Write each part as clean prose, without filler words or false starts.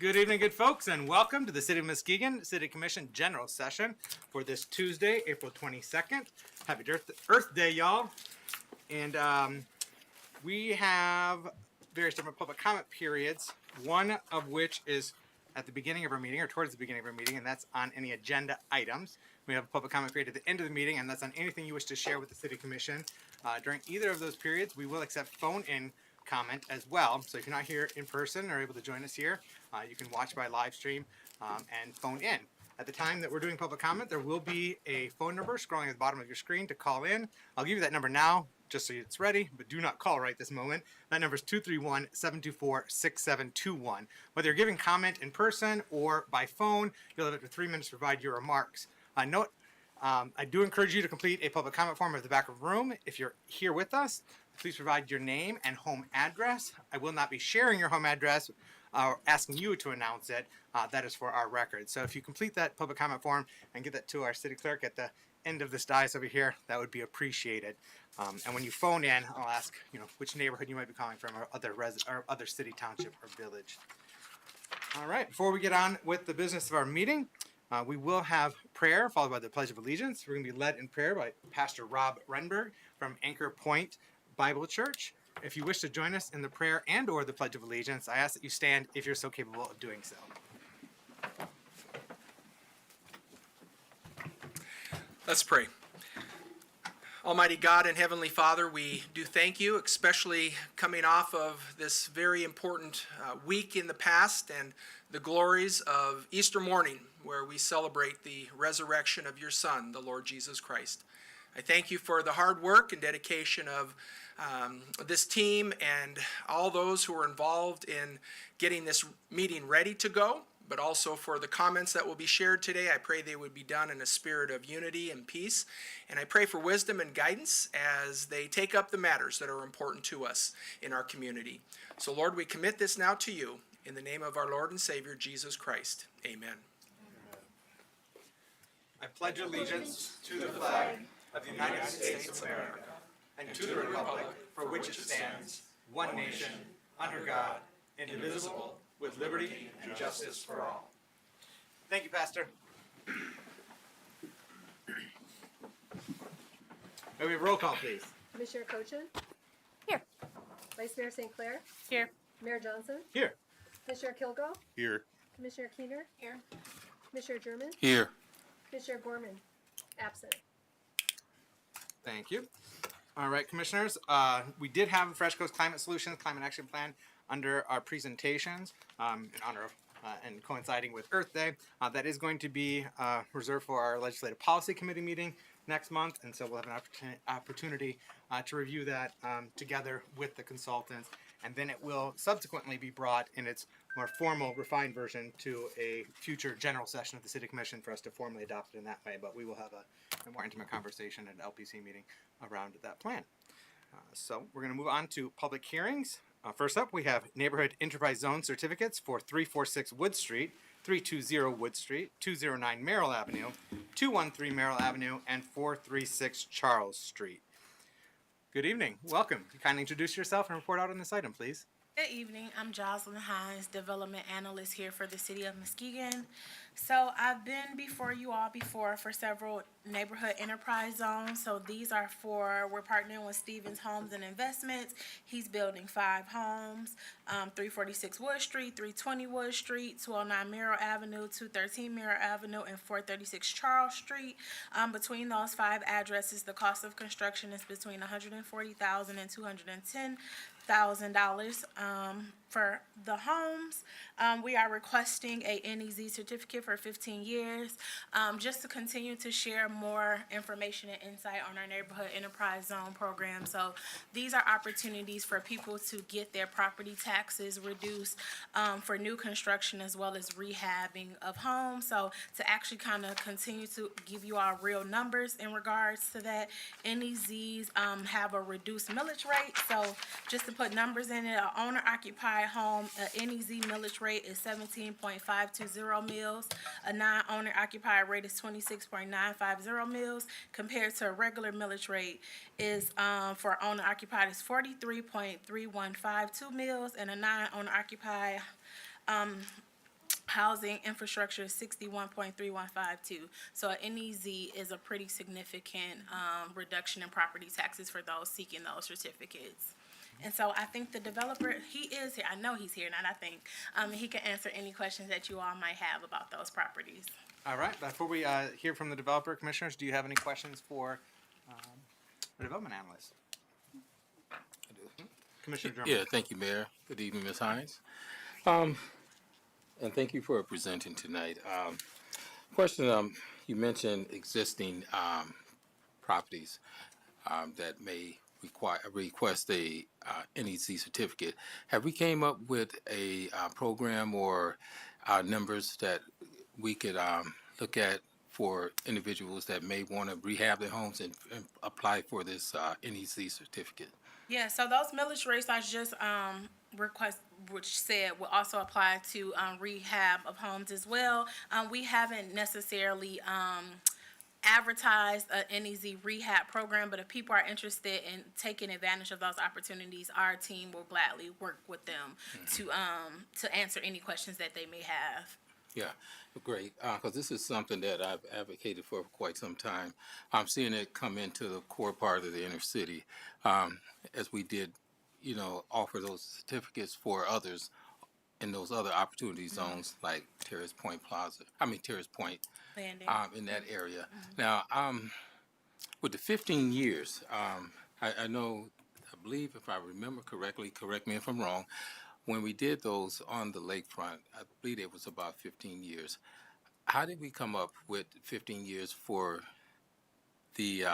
Good evening, good folks, and welcome to the City of Muskegon City Commission General Session for this Tuesday, April 22nd. Happy Earth Day, y'all. And we have various different public comment periods, one of which is at the beginning of our meeting or towards the beginning of our meeting, and that's on any agenda items. We have a public comment period at the end of the meeting, and that's on anything you wish to share with the City Commission. During either of those periods, we will accept phone-in comment as well. So if you're not here in person or able to join us here, you can watch by live stream and phone in. At the time that we're doing public comment, there will be a phone number scrolling at the bottom of your screen to call in. I'll give you that number now, just so it's ready, but do not call right this moment. That number is 231-724-6721. Whether you're giving comment in person or by phone, you'll have up to 3 minutes to provide your remarks. Note, I do encourage you to complete a public comment form at the back of the room. If you're here with us, please provide your name and home address. I will not be sharing your home address or asking you to announce it. That is for our record. So if you complete that public comment form and get that to our city clerk at the end of this dais over here, that would be appreciated. And when you phone in, I'll ask, which neighborhood you might be calling from, or other city, township, or village. All right, before we get on with the business of our meeting, we will have prayer followed by the Pledge of Allegiance. We're going to be led in prayer by Pastor Rob Renberg from Anchor Point Bible Church. If you wish to join us in the prayer and or the Pledge of Allegiance, I ask that you stand if you're so capable of doing so. Let's pray. Almighty God and Heavenly Father, we do thank you, especially coming off of this very important week in the past and the glories of Easter morning, where we celebrate the resurrection of your Son, the Lord Jesus Christ. I thank you for the hard work and dedication of this team and all those who are involved in getting this meeting ready to go, but also for the comments that will be shared today. I pray they would be done in a spirit of unity and peace. And I pray for wisdom and guidance as they take up the matters that are important to us in our community. So, Lord, we commit this now to you in the name of our Lord and Savior, Jesus Christ. Amen. I pledge allegiance to the flag of the United States of America and to the republic for which it stands, one nation, under God, indivisible, with liberty and justice for all. Thank you, Pastor. May we have roll call, please? Commissioner Cochin? Here. Vice Mayor St. Clair? Here. Mayor Johnson? Here. Commissioner Kilgo? Here. Commissioner Keener? Here. Commissioner German? Here. Commissioner Gorman? Absent. Thank you. All right, commissioners, we did have a Fresh Coast Climate Solutions Climate Action Plan under our presentations in honor of and coinciding with Earth Day. That is going to be reserved for our Legislative Policy Committee meeting next month, and so we'll have an opportunity to review that together with the consultants, and then it will subsequently be brought in its more formal, refined version to a future general session of the City Commission for us to formally adopt it in that way, but we will have a more intimate conversation at an LPC meeting around that plan. So we're going to move on to public hearings. First up, we have Neighborhood Enterprise Zone certificates for 346 Wood Street, 320 Wood Street, 209 Merrill Avenue, 213 Merrill Avenue, and 436 Charles Street. Good evening. Welcome. You kindly introduce yourself and report out on this item, please. Good evening. I'm Jocelyn Hines, Development Analyst here for the City of Muskegon. So I've been before you all before for several neighborhood enterprise zones. So these are we're partnering with Stevens Homes and Investments. He's building 5 homes, 346 Wood Street, 320 Wood Street, 209 Merrill Avenue, 213 Merrill Avenue, and 436 Charles Street. Between those 5 addresses, the cost of construction is between $140,000 and $210,000 for the homes. We are requesting a NEZ certificate for 15 years just to continue to share more information and insight on our neighborhood enterprise zone program. So these are opportunities for people to get their property taxes reduced for new construction as well as rehabbing of homes. So to actually kind of continue to give you all real numbers in regards to that, NEZs have a reduced millage rate. So just to put numbers in it, an owner-occupied home, NEZ millage rate is 17.520 mills. A non-owner occupied rate is 26.950 mills, compared to a regular millage rate is for owner occupied is 43.3152 mills, and a non-owner occupied housing infrastructure is 61.3152. So an NEZ is a pretty significant reduction in property taxes for those seeking those certificates. And so I think the developer, he is here, I know he's here, not I think, he can answer any questions that you all might have about those properties. All right. Before we hear from the developer, commissioners, do you have any questions for the development analyst? Commissioner German. Yeah, thank you, Mayor. Good evening, Ms. Hines. And thank you for presenting tonight. Question, you mentioned existing properties that may request a NEC certificate. Have we came up with a program or numbers that we could look at for individuals that may want to rehab their homes and apply for this NEC certificate? Yeah, so those millage rates I just request, which said will also apply to rehab of homes as well. We haven't necessarily advertised a NEZ rehab program, but if people are interested in taking advantage of those opportunities, our team will gladly work with them to answer any questions that they may have. Yeah, great. Because this is something that I've advocated for quite some time. I'm seeing it come into the core part of the inner city, as we did, offer those certificates for others in those other opportunity zones like Terrace Point Landing. in that area. Now, with the 15 years, I know, I believe if I remember correctly, correct me if I'm wrong, when we did those on the lakefront, I believe it was about 15 years. How did we come up with 15 years for the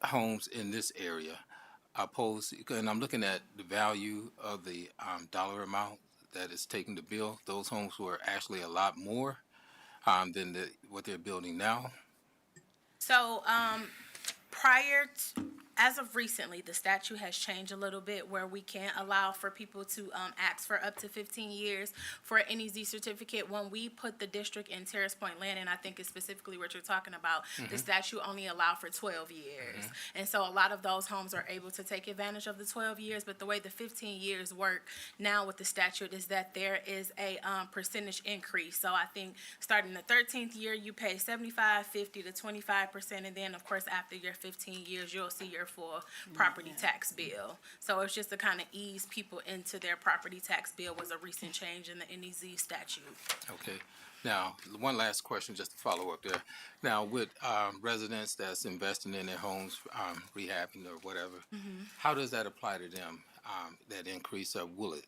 homes in this area? And I'm looking at the value of the dollar amount that is taken to build. Those homes were actually a lot more than what they're building now. So, as of recently, the statute has changed a little bit where we can't allow for people to ask for up to 15 years for an NEZ certificate. When we put the district in Terrace Point Landing, I think is specifically what you're talking about, the statute only allowed for 12 years. And so a lot of those homes are able to take advantage of the 12 years, but the way the 15 years work now with the statute is that there is a percentage increase. So I think starting the 13th year, you pay 75, 50 to 25%, and then of course after your 15 years, you'll see your full property tax bill. So it's just to kind of ease people into their property tax bill was a recent change in the NEZ statute. Okay. Now, one last question just to follow up there. Now, with residents that's investing in their homes, rehabbing or whatever, how does that apply to them, that increase, or will it?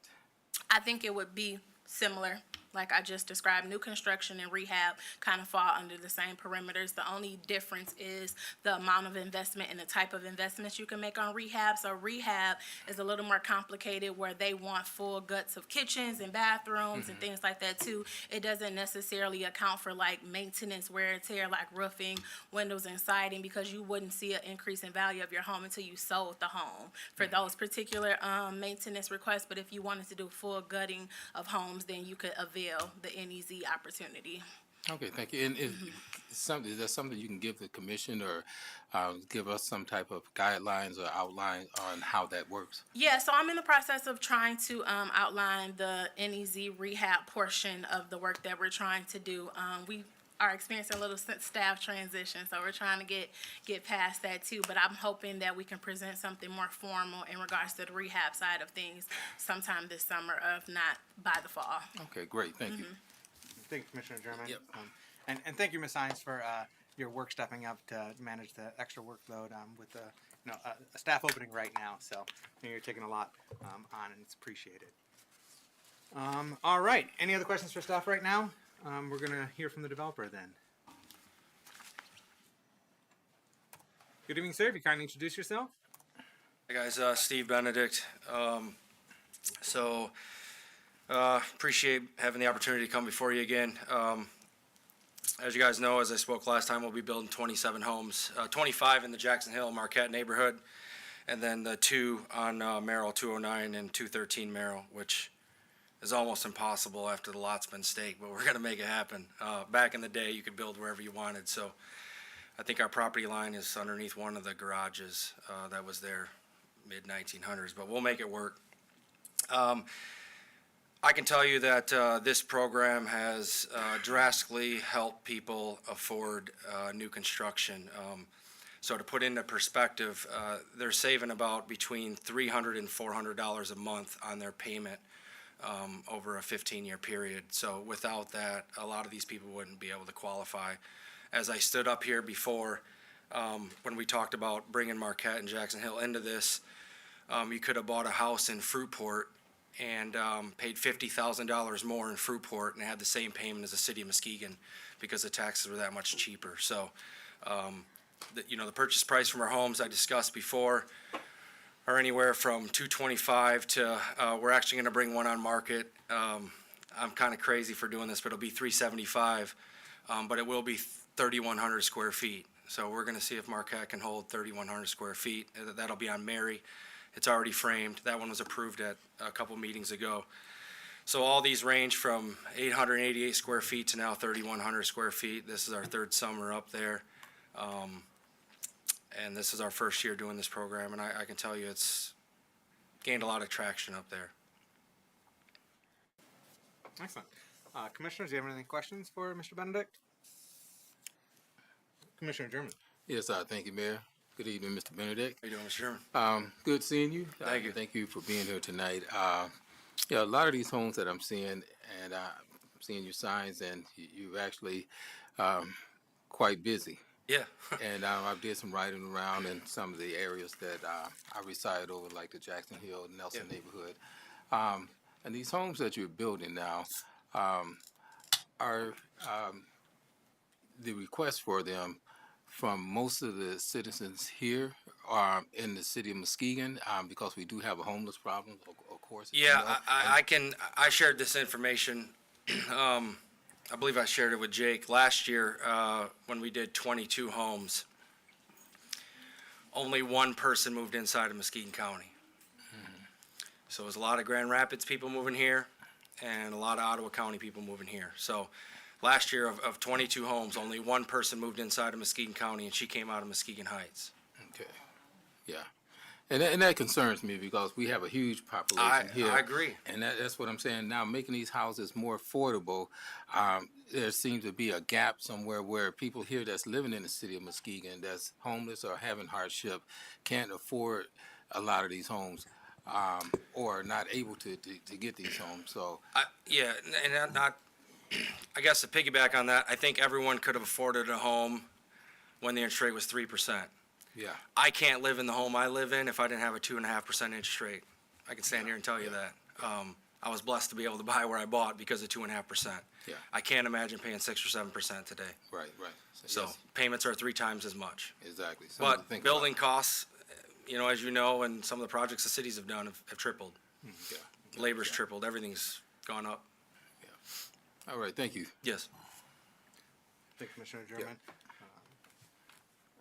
I think it would be similar, like I just described. New construction and rehab kind of fall under the same perimeters. The only difference is the amount of investment and the type of investments you can make on rehab. So rehab is a little more complicated where they want full guts of kitchens and bathrooms and things like that too. It doesn't necessarily account for like maintenance, wear and tear, like roofing, windows and siding, because you wouldn't see an increase in value of your home until you sold the home for those particular maintenance requests. But if you wanted to do full gutting of homes, then you could avail the NEZ opportunity. Okay, thank you. And is that something you can give the commission or give us some type of guidelines or outline on how that works? Yeah, so I'm in the process of trying to outline the NEZ rehab portion of the work that we're trying to do. We are experiencing a little staff transition, so we're trying to get past that too. But I'm hoping that we can present something more formal in regards to the rehab side of things sometime this summer, if not by the fall. Okay, great. Thank you. Thank you, Commissioner German. Yep. And thank you, Ms. Hines, for your work stepping up to manage the extra workload with the a staff opening right now. So you're taking a lot on, and it's appreciated. All right. Any other questions for staff right now? We're going to hear from the developer then. Good evening, sir. If you kindly introduce yourself. Hey guys, Steve Benedict. Appreciate having the opportunity to come before you again. As you guys know, as I spoke last time, we'll be building 27 homes, 25 in the Jackson Hill Marquette neighborhood, and then the 2 on Merrill 209 and 213 Merrill, which is almost impossible after the lot's been staked, but we're gonna make it happen. Back in the day, you could build wherever you wanted, so I think our property line is underneath one of the garages that was there mid-1900s, but we'll make it work. I can tell you that this program has drastically helped people afford new construction. So to put into perspective, they're saving about between $300 and $400 a month on their payment over a 15-year period. So without that, a lot of these people wouldn't be able to qualify. As I stood up here before, when we talked about bringing Marquette and Jackson Hill into this, you could have bought a house in Fruitport and paid $50,000 more in Fruitport and had the same payment as the city of Muskegon because the taxes were that much cheaper. So, the purchase price from our homes I discussed before are anywhere from $225 to we're actually going to bring one on market. I'm kind of crazy for doing this, but it'll be $375, but it will be 3,100 square feet. So we're going to see if Marquette can hold 3,100 square feet. That'll be on Mary. It's already framed. That one was approved at a couple meetings ago. So all these range from 888 square feet to now 3,100 square feet. This is our third summer up there. And this is our first year doing this program, and I can tell you it's gained a lot of traction up there. Excellent. Commissioners, do you have any questions for Mr. Benedict? Commissioner German. Yes, thank you, Mayor. Good evening, Mr. Benedict. How you doing, Mr. Chairman? Good seeing you. Thank you. Thank you for being here tonight. Yeah, a lot of these homes that I'm seeing, and I'm seeing your signs, and you're actually quite busy. Yeah. And I did some riding around in some of the areas that I reside over, like the Jackson Hill, Nelson neighborhood. And these homes that you're building now, are the requests for them from most of the citizens here in the city of Muskegon, because we do have a homeless problem, of course. as you Yeah, know. I shared this information. I believe I shared it with Jake last year when we did 22 homes. Only one person moved inside of Muskegon County. So it was a lot of Grand Rapids people moving here and a lot of Ottawa County people moving here. So last year of 22 homes, only one person moved inside of Muskegon County, and she came out of Muskegon Heights. Okay, yeah. And that concerns me because we have a huge population here. I agree. And that's what I'm saying. Now, making these houses more affordable, there seems to be a gap somewhere where people here that's living in the city of Muskegon, that's homeless or having hardship, can't afford a lot of these homes, or not able to get these homes. So, Yeah, and not, I guess to piggyback on that, I think everyone could have afforded a home when the interest rate was 3%. yeah. I can't live in the home I live in if I didn't have a 2.5% interest rate. I can stand here and tell you that. I was blessed to be able to buy where I bought because of 2.5%. Yeah. I can't imagine paying 6 or 7% today. Right. So yes, payments are 3 times as much. exactly. Something to But think building costs, as you know, and some of the projects the cities have done have tripled. about. Yeah. Labor's tripled. Everything's gone up. All right. Thank you. Yes. Thank you, Commissioner German.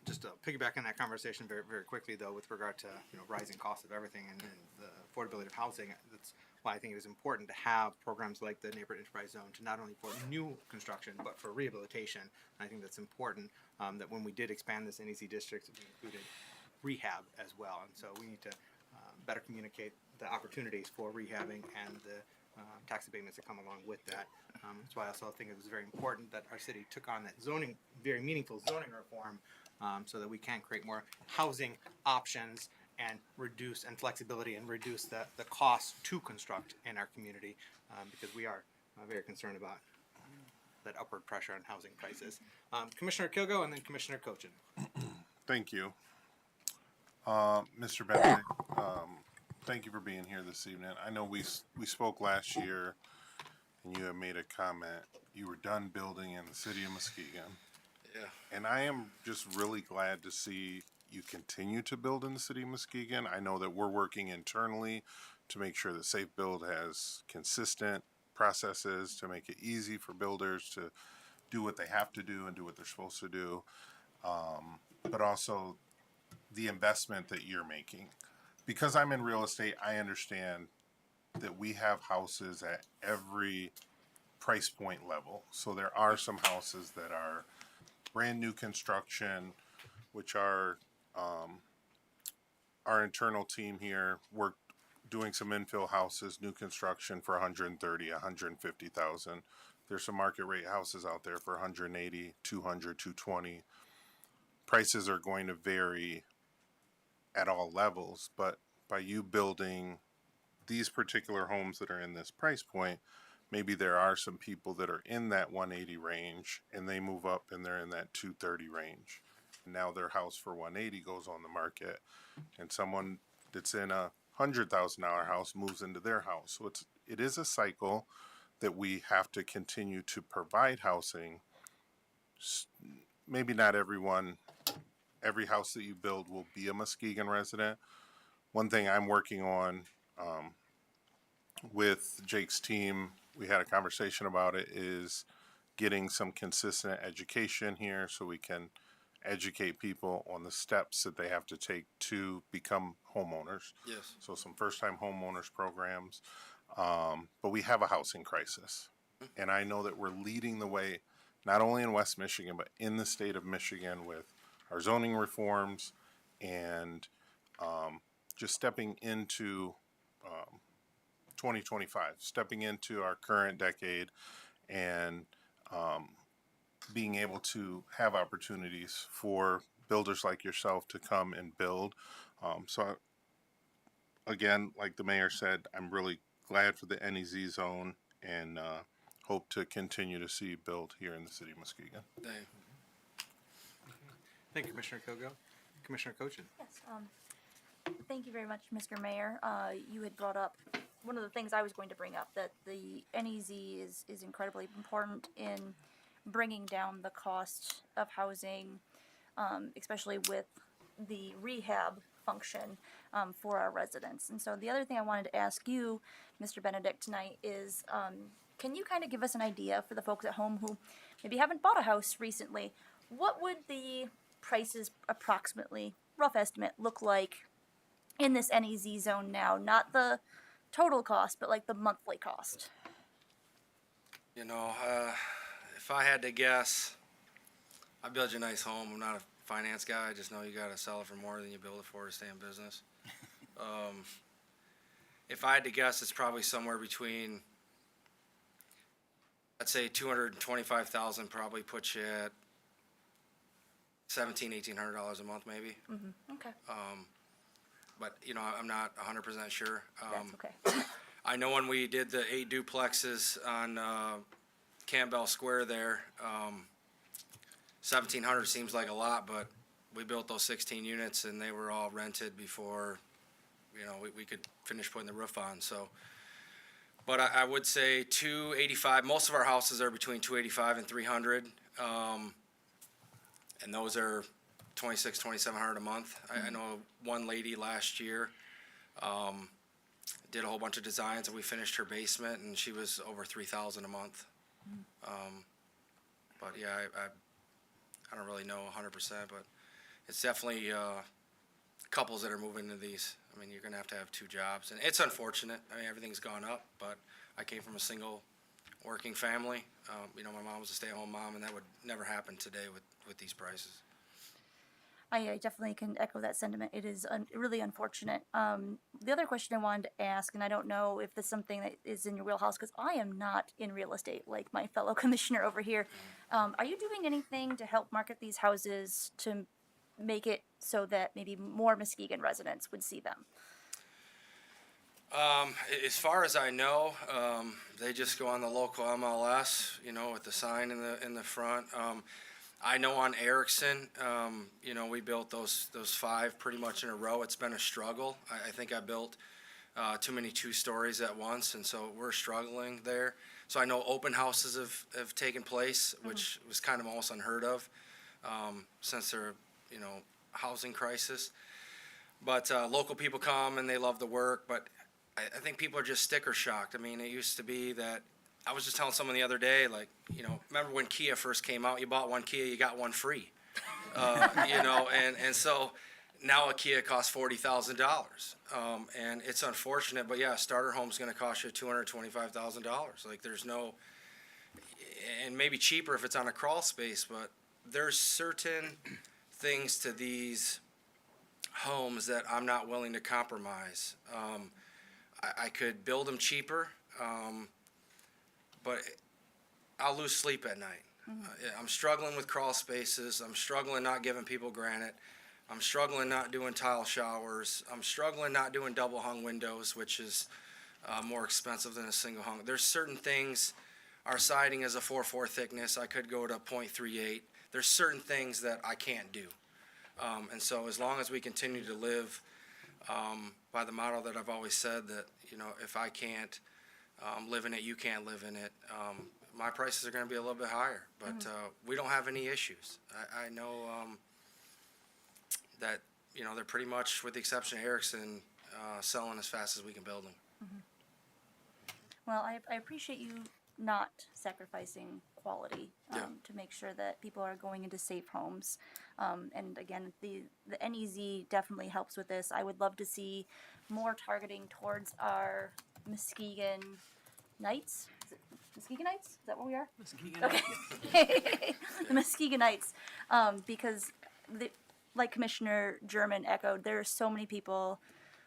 Just to piggyback on that conversation very, very quickly, though, with regard to rising costs of everything and the affordability of housing, that's why I think it is important to have programs like the Neighborhood Enterprise Zone to not only for new construction but for rehabilitation. And I think that's important. That when we did expand this NEC district, we included rehab as well, and so we need to better communicate the opportunities for rehabbing and the tax abatements that come along with that. That's why I also think it was very important that our city took on that very meaningful zoning reform, so that we can create more housing options and reduce flexibility and reduce the cost to construct in our community, because we are very concerned about that upward pressure on housing prices. Commissioner Kilgo and then Commissioner Cochin. Thank you. Mr. Benedict, thank you for being here this evening. I know we spoke last year, and you had made a comment. You were done building in the city of Muskegon. Yeah. And I am just really glad to see you continue to build in the city of Muskegon. I know that we're working internally to make sure that Safe Build has consistent processes to make it easy for builders to do what they have to do and do what they're supposed to do. But also the investment that you're making. Because I'm in real estate, I understand that we have houses at every price point level. So there are some houses that are brand new construction, which our internal team here worked doing some infill houses, new construction for 130, 150,000. There's some market rate houses out there for 180, 200, 220. Prices are going to vary at all levels, but by you building these particular homes that are in this price point, maybe there are some people that are in that 180 range and they move up and they're in that 230 range. And now their house for 180 goes on the market, and someone that's in a $100,000 house moves into their house. So it is a cycle that we have to continue to provide housing. Maybe not every house that you build will be a Muskegon resident. One thing I'm working on with Jake's team, we had a conversation about it, is getting some consistent education here so we can educate people on the steps that they have to take to become homeowners. Yes. So some first-time homeowners programs. But we have a housing crisis. And I know that we're leading the way, not only in West Michigan, but in the state of Michigan with our zoning reforms and just stepping into 2025, stepping into our current decade and being able to have opportunities for builders like yourself to come and build. So again, like the mayor said, I'm really glad for the NEZ zone and hope to continue to see build here in the city of Muskegon. Thank you, Commissioner Kogo. Commissioner Cochin. Yes, thank you very much, Mr. Mayor. You had brought up one of the things I was going to bring up, that the NEZ is incredibly important in bringing down the cost of housing, especially with the rehab function for our residents. And so the other thing I wanted to ask you, Mr. Benedict, tonight is, can you kind of give us an idea for the folks at home who maybe haven't bought a house recently? What would the prices approximately, rough estimate, look like in this NEZ zone now? Not the total cost, but like the monthly cost. You know, if I had to guess, I'd build you a nice home. I'm not a finance guy. I just know you got to sell it for more than you build it for to stay in business. If I had to guess, it's probably somewhere between, I'd say 225,000 probably puts you at $1,800 a month maybe. Okay, But, you know, I'm not 100% sure. that's okay. I know when we did the 8 duplexes on Campbell Square there, 1,700 seems like a lot, but we built those 16 units and they were all rented before, you know, we could finish putting the roof on. So, but I would say 285. Most of our houses are between 285 and 300, and those are 2,700 a month. I know one lady last year did a whole bunch of designs, and we finished her basement, and she was over 3,000 a month. But yeah, I don't really know 100%, but it's definitely couples that are moving into these. I mean, you're gonna have to have 2 jobs, and it's unfortunate. I mean, everything's gone up, but I came from a single working family. You know, my mom was a stay-at-home mom, and that would never happen today with these prices. I definitely can echo that sentiment. It is really unfortunate. The other question I wanted to ask, and I don't know if this is something that is in your wheelhouse, because I am not in real estate like my fellow commissioner over here. Are you doing anything to help market these houses to make it so that maybe more Muskegon residents would see them? As far as I know, they just go on the local MLS, you know, with the sign in the front. I know on Erickson, you know, we built those 5 pretty much in a row. It's been a struggle. I think I built too many 2-stories at once, and so we're struggling there. So I know open houses have taken place, which was kind of almost unheard of since they're, you know, housing crisis. But local people come and they love the work, but I think people are just sticker shocked. I mean, it used to be that, I was just telling someone the other day, like, you know, remember when Kia first came out, you bought one Kia, you got one free. You know, and so now a Kia costs $40,000. And it's unfortunate, but yeah, a starter home's gonna cost you $225,000. Like, there's no, and maybe cheaper if it's on a crawl space, but there's certain things to these homes that I'm not willing to compromise. I could build them cheaper, but I'll lose sleep at night. I'm struggling with crawl spaces. I'm struggling not giving people granite. I'm struggling not doing tile showers. I'm struggling not doing double hung windows, which is more expensive than a single hung. There's certain things, our siding is a 4.4 thickness. I could go to 0.38. There's certain things that I can't do. And so as long as we continue to live by the motto that I've always said that, you know, if I can't live in it, you can't live in it, my prices are going to be a little bit higher. But we don't have any issues. I know that, you know, they're pretty much, with the exception of Erickson, selling as fast as we can build them. Well, I appreciate you not sacrificing quality Yeah. to make sure that people are going into safe homes. And again, the NEZ definitely helps with this. I would love to see more targeting towards our Muskegon Knights. Is it Muskegonites? Is that what we are? Muskegon. Okay. The Muskegonites. Because like Commissioner German echoed, there are so many people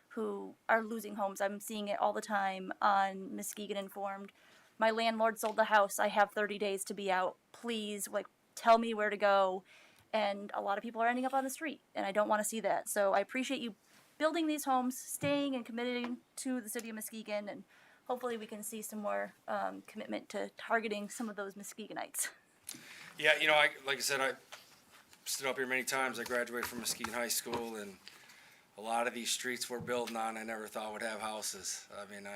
who are losing homes. I'm seeing it all the time on Muskegon Informed. My landlord sold the house. I have 30 days to be out. Please, like, tell me where to go. And a lot of people are ending up on the street, and I don't want to see that. So I appreciate you building these homes, staying and committing to the city of Muskegon, and hopefully we can see some more commitment to targeting some of those Muskegonites. Yeah, you know, like I said, I stood up here many times. I graduated from Muskegon High School, and a lot of these streets we're building on, I never thought would have houses. I mean,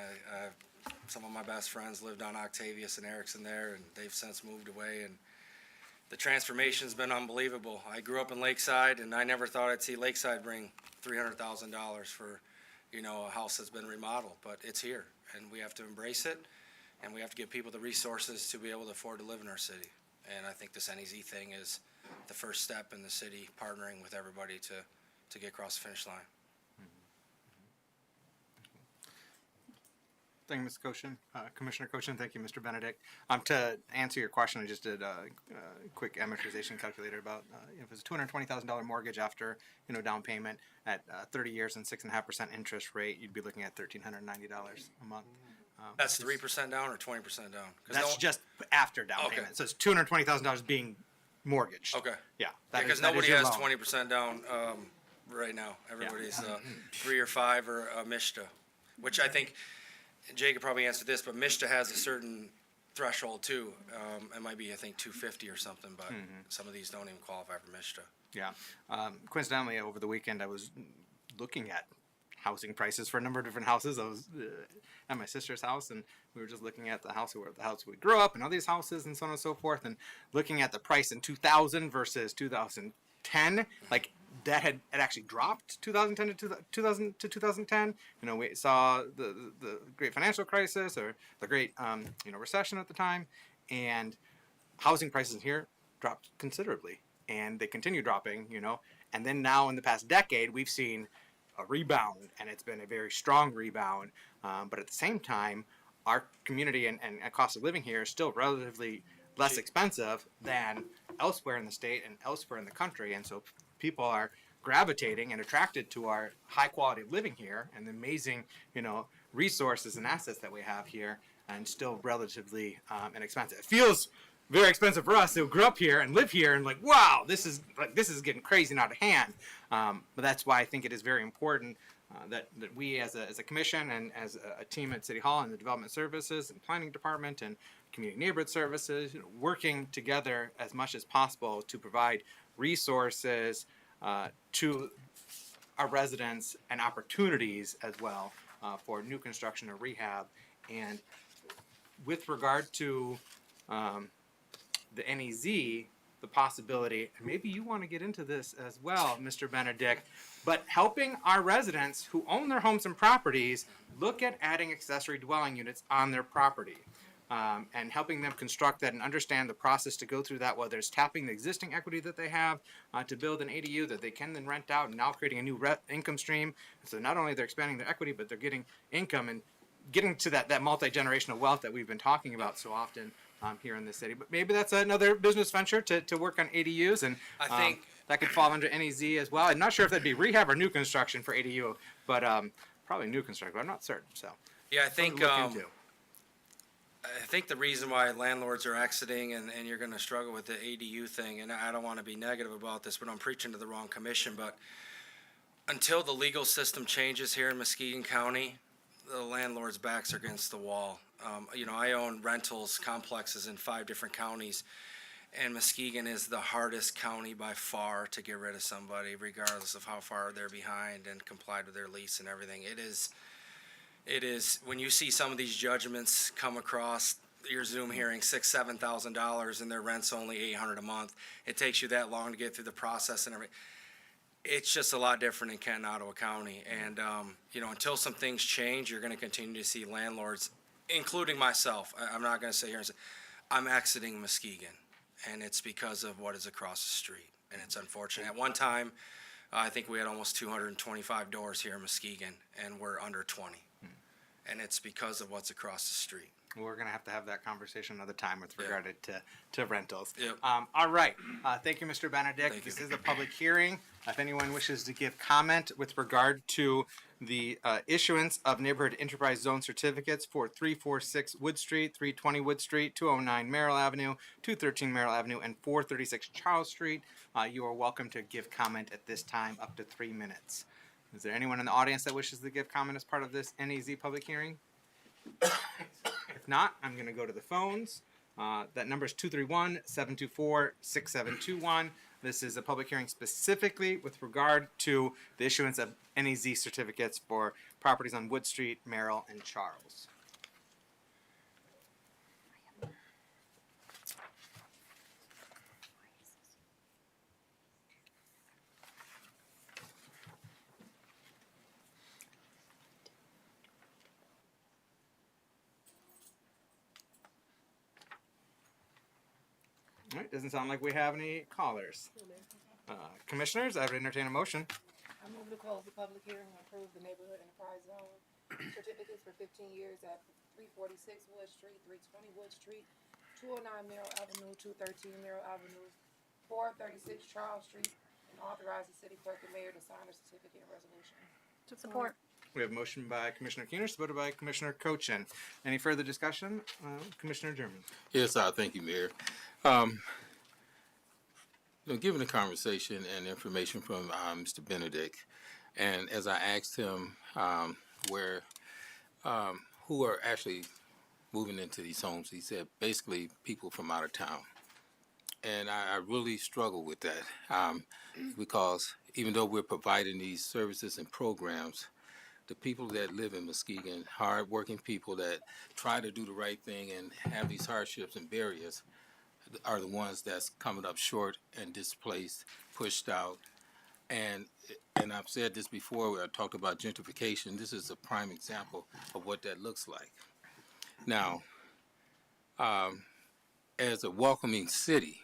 some of my best friends lived on Octavius and Erickson there, and they've since moved away, and the transformation's been unbelievable. I grew up in Lakeside, and I never thought I'd see Lakeside bring $300,000 for, you know, a house that's been remodeled, but it's here, and we have to embrace it, and we have to give people the resources to be able to afford to live in our city. And I think this NEZ thing is the first step in the city partnering with everybody to get across the finish line. Thank you, Mr. Koshin. Commissioner Koshin, thank you, Mr. Benedict. To answer your question, I just did a quick amortization calculator about if it's a $220,000 mortgage after, you know, down payment at 30 years and 6.5% interest rate, you'd be looking at $1,390 a month. That's 3% down or 20% down? 'Cause That's just after down Okay. payment. So it's $220,000 being mortgaged. Okay. Yeah. Because that is nobody your has loan. 20% down right now. Everybody's 3 or 5 or Mishta, which I think Jay could probably answer this, but Mishta has a certain threshold too. It might be, I think, 250 or something, but some of these don't even qualify for Mishta. Yeah. Coincidentally, over the weekend, I was looking at housing prices for a number of different houses. I was at my sister's house, and we were just looking at the house we grew up and all these houses and so on and so forth, and looking at the price in 2000 versus 2010. Like, that had actually dropped 2010 to 2010. You know, we saw the great financial crisis, or the great recession at the time, and housing prices here dropped considerably, and they continue dropping. You know, and then now in the past decade, we've seen a rebound, and it's been a very strong rebound. But at the same time, our community and cost of living here is still relatively less expensive than elsewhere in the state and elsewhere in the country, and so people are gravitating and attracted to our high quality of living here and the amazing, you know, resources and assets that we have here, and still relatively inexpensive. It feels very expensive for us who grew up here and live here, and like, wow, this is getting crazy and out of hand. But that's why I think it is very important that we as a commission and as a team at City Hall and the Development Services and Planning Department and Community Neighborhood Services, you know, working together as much as possible to provide resources to our residents and opportunities as well for new construction or rehab. And with regard to the NEZ, the possibility, and maybe you want to get into this as well, Mr. Benedict, but helping our residents who own their homes and properties look at adding accessory dwelling units on their property. And helping them construct that and understand the process to go through that, whether it's tapping the existing equity that they have to build an ADU that they can then rent out, and now creating a new income stream. So not only they're expanding their equity, but they're getting income and getting to that multi-generational wealth that we've been talking about so often here in the city. But maybe that's another business venture to work on ADUs, and I think that could fall under NEZ as well. I'm not sure if that'd be rehab or new construction for ADU, but probably new construction, but I'm not certain. So Yeah, I something think, to look into. I think the reason why landlords are exiting and you're gonna struggle with the ADU thing, and I don't wanna be negative about this, but I'm preaching to the wrong commission, but until the legal system changes here in Muskegon County, the landlord's backs are against the wall. I own rentals complexes in 5 different counties, and Muskegon is the hardest county by far to get rid of somebody, regardless of how far they're behind and complied with their lease and everything. It is, when you see some of these judgments come across your Zoom hearing, $6,000-$7,000, and their rent's only $800 a month, it takes you that long to get through the process and everything. It's just a lot different in Kent and Ottawa County, and, until some things change, you're gonna continue to see landlords, including myself. I'm not gonna sit here and say, I'm exiting Muskegon, and it's because of what is across the street, and it's unfortunate. At one time, I think we had almost 225 doors here in Muskegon, and we're under 20. And it's because of what's across the street. We're going to have that conversation another time with regard to rentals. Yep. All right. Thank you, Mr. Benedict. Thank you. This is a public hearing. If anyone wishes to give comment with regard to the issuance of neighborhood enterprise zone certificates for 346 Wood Street, 320 Wood Street, 209 Merrill Avenue, 213 Merrill Avenue, and 436 Charles Street, you are welcome to give comment at this time up to 3 minutes. Is there anyone in the audience that wishes to give comment as part of this NEZ public hearing? If not, I'm going to go to the phones. That number is 231-724-6721. This is a public hearing specifically with regard to the issuance of NEZ certificates for properties on Wood Street, Merrill, and Charles. All right, doesn't sound like we have any callers. Commissioners, I would entertain a motion. I move to close the public hearing and approve the neighborhood enterprise zone certificates for 15 years at 346 Wood Street, 320 Wood Street, 209 Merrill Avenue, 213 Merrill Avenue, 436 Charles Street, and authorize the city clerk and mayor to sign the certificate and resolution. Support. We have a motion by Commissioner Keener, supported by Commissioner Cochin. Any further discussion? Commissioner German. Yes, thank you, Mayor. Given the conversation and information from Mr. Benedict, and as I asked him who are actually moving into these homes, he said basically people from out of town. And I really struggle with that because even though we're providing these services and programs, the people that live in Muskegon, hard-working people that try to do the right thing and have these hardships and barriers, are the ones that's coming up short and displaced, pushed out. And I've said this before, where I talked about gentrification. This is a prime example of what that looks like. Now, as a welcoming city,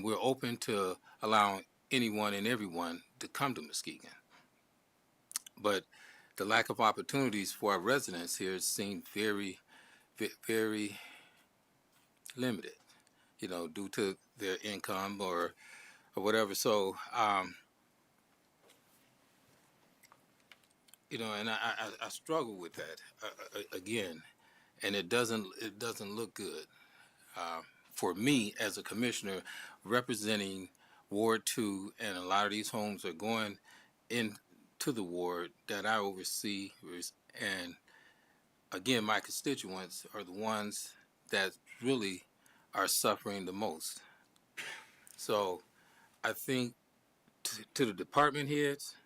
we're open to allowing anyone and everyone to come to Muskegon. But the lack of opportunities for our residents here seem very, very limited, due to their income or whatever. So, and I struggle with that again, and it doesn't look good for me as a commissioner representing Ward 2, and a lot of these homes are going into the ward that I oversee, and again, my constituents are the ones that really are suffering the most. So I think to the department heads,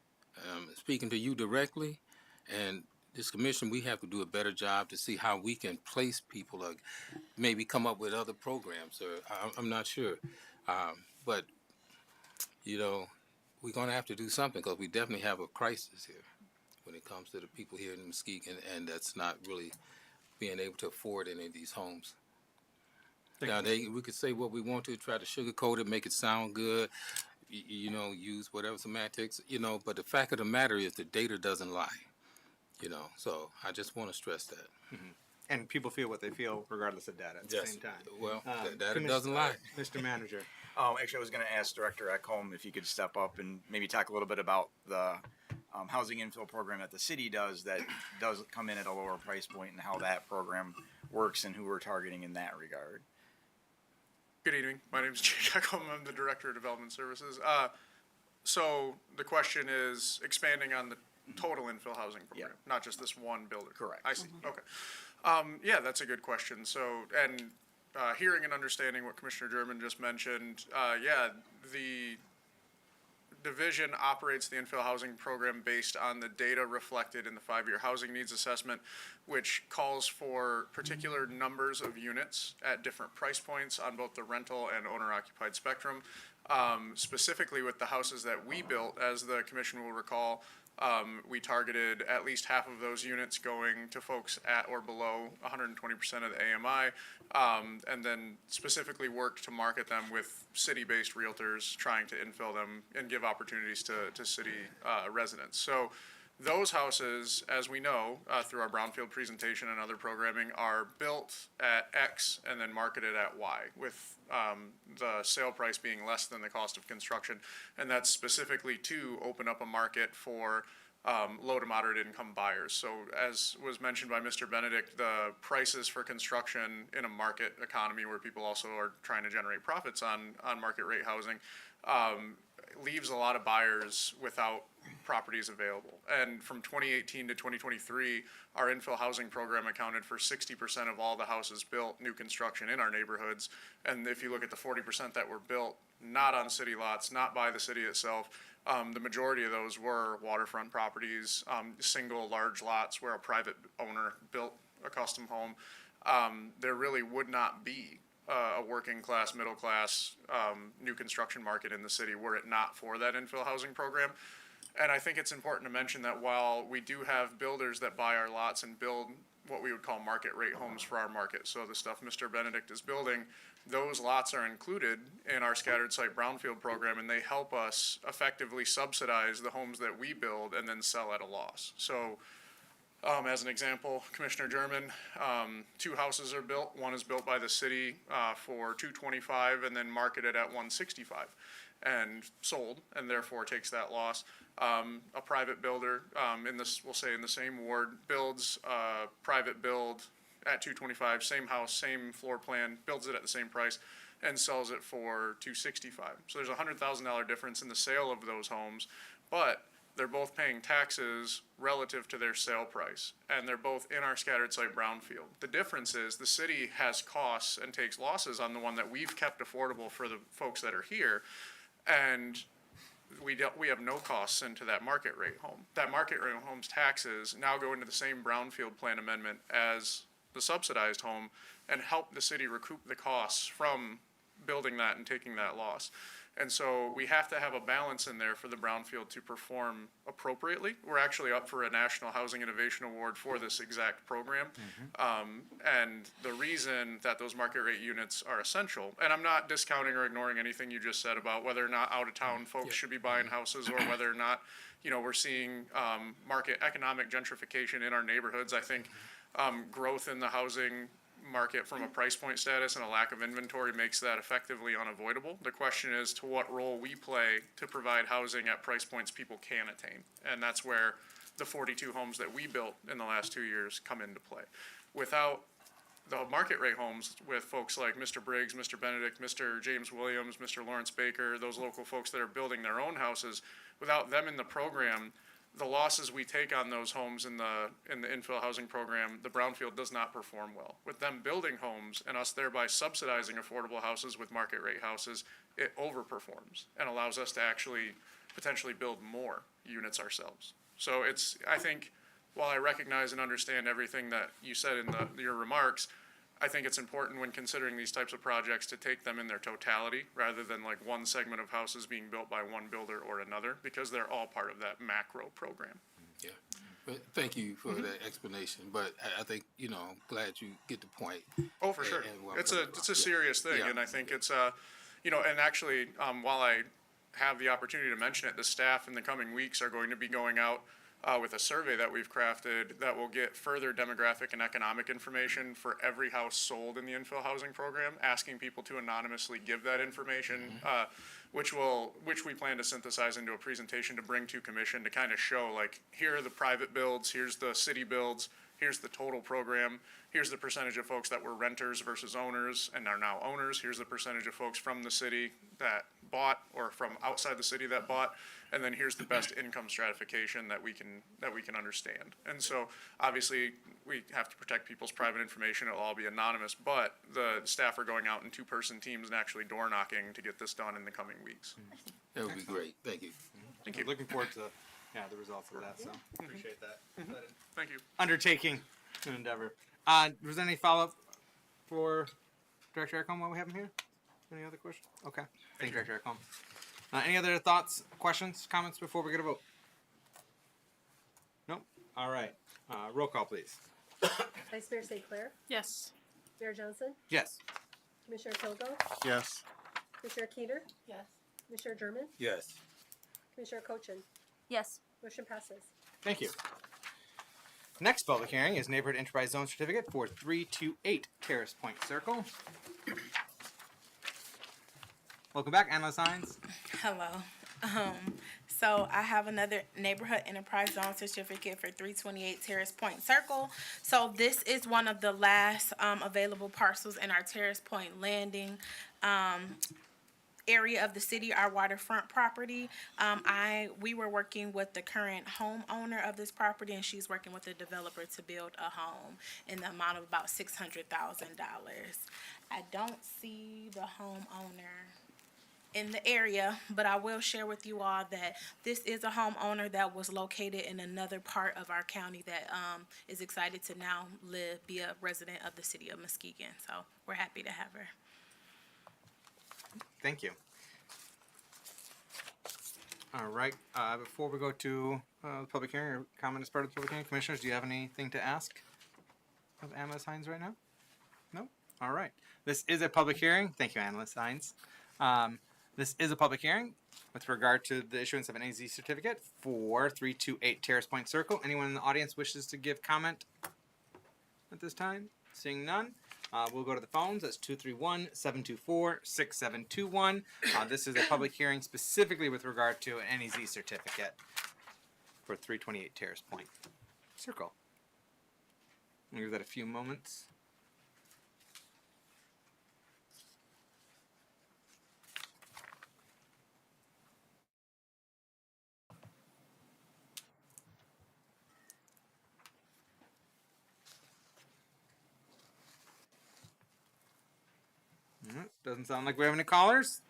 speaking to you directly, and this commission, we have to do a better job to see how we can place people, or maybe come up with other programs, or I'm not sure. But, we're going to have to do something, because we definitely have a crisis here when it comes to the people here in Muskegon, and that's not really being able to afford any of these homes. Now, we could say what we want to, try to sugarcoat it, make it sound good, use whatever semantics, but the fact of the matter is the data doesn't lie, so I just want to stress that. Mm-hmm. And people feel what they feel regardless of data at the same time. Well, data doesn't lie. Mr. Manager. Actually, I was going to ask Director Ekholm if you could step up and maybe talk a little bit about the housing infill program that the city does that does come in at a lower price point, and how that program works and who we're targeting in that regard. Good evening. My name is Jay Deckham. I'm the Director of Development Services. So the question is expanding on the total infill housing program, not just this one builder? Correct. I see. Okay. Yeah, that's a good question. So, and hearing and understanding what Commissioner German just mentioned, yeah, the division operates the infill housing program based on the data reflected in the 5-year housing needs assessment, which calls for particular numbers of units at different price points on both the rental and owner-occupied spectrum. Specifically with the houses that we built, as the commission will recall, we targeted at least half of those units going to folks at or below 120% of the AMI, and then specifically worked to market them with city-based realtors trying to infill them and give opportunities to city residents. So those houses, as we know, through our brownfield presentation and other programming, are built at X and then marketed at Y, with the sale price being less than the cost of construction. And that's specifically to open up a market for low to moderate income buyers. So as was mentioned by Mr. Benedict, the prices for construction in a market economy where people also are trying to generate profits on market rate housing leaves a lot of buyers without properties available. And from 2018 to 2023, our infill housing program accounted for 60% of all the houses built, new construction in our neighborhoods. And if you look at the 40% that were built, not on city lots, not by the city itself, the majority of those were waterfront properties, single large lots where a private owner built a custom home. There really would not be a working class, middle class, new construction market in the city were it not for that infill housing program. And I think it's important to mention that while we do have builders that buy our lots and build what we would call market rate homes for our market, so the stuff Mr. Benedict is building, those lots are included in our scattered site brownfield program, and they help us effectively subsidize the homes that we build and then sell at a loss. So as an example, Commissioner German, 2 houses are built. One is built by the city for $225 and then marketed at $165 and sold, and therefore takes that loss. A private builder in this, we'll say in the same ward, builds a private build at $225, same house, same floor plan, builds it at the same price, and sells it for $265. So there's a $100,000 difference in the sale of those homes, but they're both paying taxes relative to their sale price, and they're both in our scattered site brownfield. The difference is the city has costs and takes losses on the one that we've kept affordable for the folks that are here, and we have no costs into that market rate home. That market rate home's taxes now go into the same brownfield plan amendment as the subsidized home and help the city recoup the costs from building that and taking that loss. And so we have to have a balance in there for the brownfield to perform appropriately. We're actually up for a National Housing Innovation Award for this exact program. And the reason that those market rate units are essential, and I'm not discounting or ignoring anything you just said about whether or not out of town folks should be buying houses, or whether or not, you know, we're seeing market economic gentrification in our neighborhoods. I think growth in the housing market from a price point status and a lack of inventory makes that effectively unavoidable. The question is to what role we play to provide housing at price points people can attain. And that's where the 42 homes that we built in the last 2 years come into play. Without the market rate homes, with folks like Mr. Briggs, Mr. Benedict, Mr. James Williams, Mr. Lawrence Baker, those local folks that are building their own houses, without them in the program, the losses we take on those homes in the infill housing program, the brownfield does not perform well. With them building homes and us thereby subsidizing affordable houses with market rate houses, it overperforms and allows us to actually potentially build more units ourselves. So it's, I think, while I recognize and understand everything that you said in your remarks, I think it's important when considering these types of projects to take them in their totality rather than like one segment of houses being built by one builder or another, because they're all part of that macro program. Yeah, but thank you for that explanation. But I think, you know, I'm glad you get the point. Oh, for sure. It's a serious thing, and I think it's you know, and actually, while I have the opportunity to mention it, the staff in the coming weeks are going to be going out with a survey that we've crafted that will get further demographic and economic information for every house sold in the infill housing program, asking people to anonymously give that information. which we plan to synthesize into a presentation to bring to commission to kind of show, like, here are the private builds, here's the city builds, here's the total program, here's the percentage of folks that were renters versus owners and are now owners, here's the percentage of folks from the city that bought or from outside the city that bought, and then here's the best income stratification that we can understand. And so obviously we have to protect people's private information. It'll all be anonymous, but the staff are going out in 2-person teams and actually door knocking to get this done in the coming weeks. That would be great. Thank you. Thank you. Looking forward to the results of that. So appreciate that. Thank you. Undertaking and endeavor. Was there any follow up for Director Ericom while we have him here? Any other questions? Okay. Thank you, Director Ericom. Any other thoughts, questions, comments before we get a vote? Nope. All right. Roll call, please. Vice Mayor St. Clair, Yes. Mayor Johnson, Yes. Commissioner Kilgo, Yes. Commissioner Keener, Yes. Commissioner German, Yes. Commissioner Cochin. Yes. Motion passes. Thank you. Next public hearing is Neighborhood Enterprise Zone Certificate for 328 Terrace Point Circle. Welcome back, Anna Signs. Hello. So I have another neighborhood enterprise zone certificate for 328 Terrace Point Circle. So this is one of the last available parcels in our Terrace Point Landing area of the city, our waterfront property. We were working with the current homeowner of this property, and she's working with the developer to build a home in the amount of about $600,000. I don't see the homeowner in the area, but I will share with you all that this is a homeowner that was located in another part of our county that is excited to now be a resident of the city of Muskegon. So we're happy to have her. Thank you. All right. Before we go to the public hearing or comment as part of the public hearing, commissioners, do you have anything to ask of Anna Signs right now? No? All right. This is a public hearing. Thank you, Anna Signs. This is a public hearing with regard to the issuance of an AZ certificate for 328 Terrace Point Circle. Anyone in the audience wishes to give comment at this time? Seeing none, we'll go to the phones. That's 231-724-6721. This is a public hearing specifically with regard to an NEZ certificate for 328 Terrace Point Circle. I'll give that a few moments. Doesn't sound like we have any callers.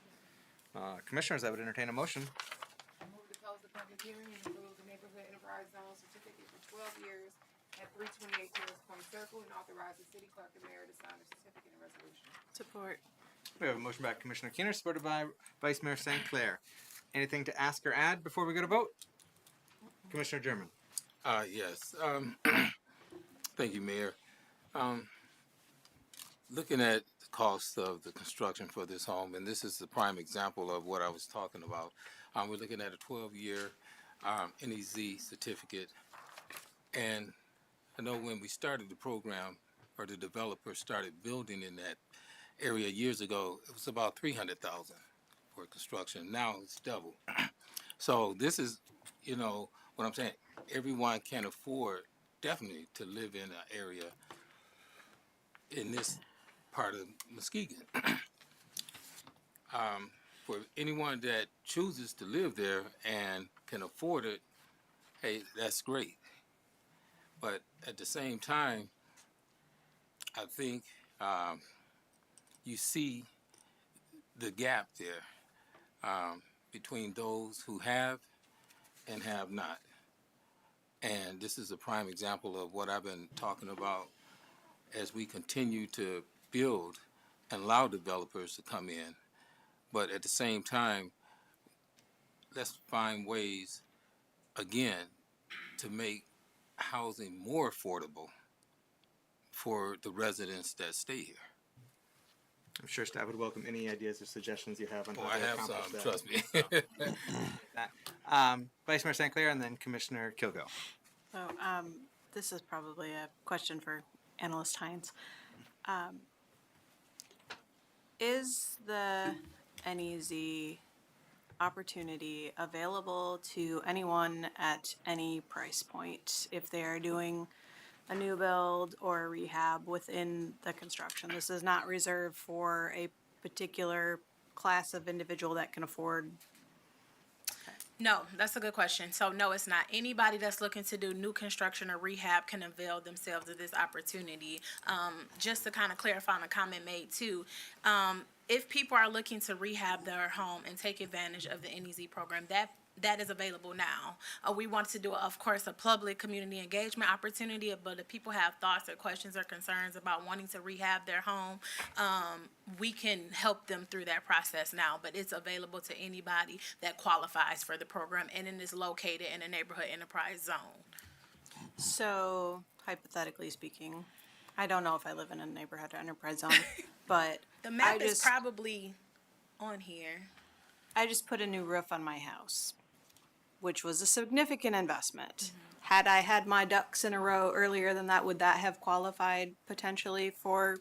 Commissioners, I would entertain a motion. I move to close the public hearing and approve the neighborhood enterprise zone certificate for 12 years at 328 Terrace Point Circle and authorize the city clerk and mayor to sign the certificate and resolution. Support. We have a motion by Commissioner Keener, supported by Vice Mayor St. Clair. Anything to ask or add before we go to vote? Commissioner German. Yes. Thank you, Mayor. Looking at the cost of the construction for this home, and this is the prime example of what I was talking about. We're looking at a 12-year NEZ certificate. And I know when we started the program, or the developer started building in that area years ago, it was about $300,000 for construction. Now it's double. So this is, you know, what I'm saying. Everyone can afford definitely to live in an area in this part of Muskegon. For anyone that chooses to live there and can afford it, hey, that's great. But at the same time, I think you see the gap there between those who have and have not. And this is a prime example of what I've been talking about as we continue to build and allow developers to come in. But at the same time, let's find ways, again, to make housing more affordable for the residents that stay here. I'm sure staff would welcome any ideas or suggestions you have on Oh, how I to have accomplish some, that. trust me. Vice Mayor St. Clair and then Commissioner Kilgo. So this is probably a question for Analyst Hines. Is the NEZ opportunity available to anyone at any price point if they are doing a new build or a rehab within the construction. This is not reserved for a particular class of individual that can afford. No, that's a good question. So no, it's not. Anybody that's looking to do new construction or rehab can avail themselves of this opportunity. Just to kind of clarify on a comment made too, if people are looking to rehab their home and take advantage of the NEZ program, that is available now. We want to do, of course, a public community engagement opportunity, but if people have thoughts or questions or concerns about wanting to rehab their home, we can help them through that process now, but it's available to anybody that qualifies for the program, and it is located in a neighborhood enterprise zone. So hypothetically speaking, I don't know if I live in a neighborhood or enterprise zone, but The map is probably on here. I just put a new roof on my house, which was a significant investment. Had I had my ducks in a row earlier than that, would that have qualified potentially for?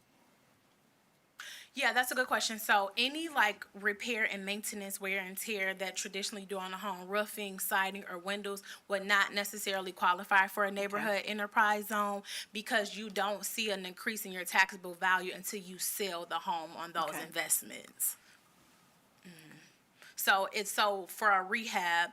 Yeah, that's a good question. So any like repair and maintenance, wear and tear that traditionally do on a home, roofing, siding, or windows would not necessarily qualify for a neighborhood enterprise zone because you don't see an increase in your taxable value until you sell the home on those investments. So for a rehab,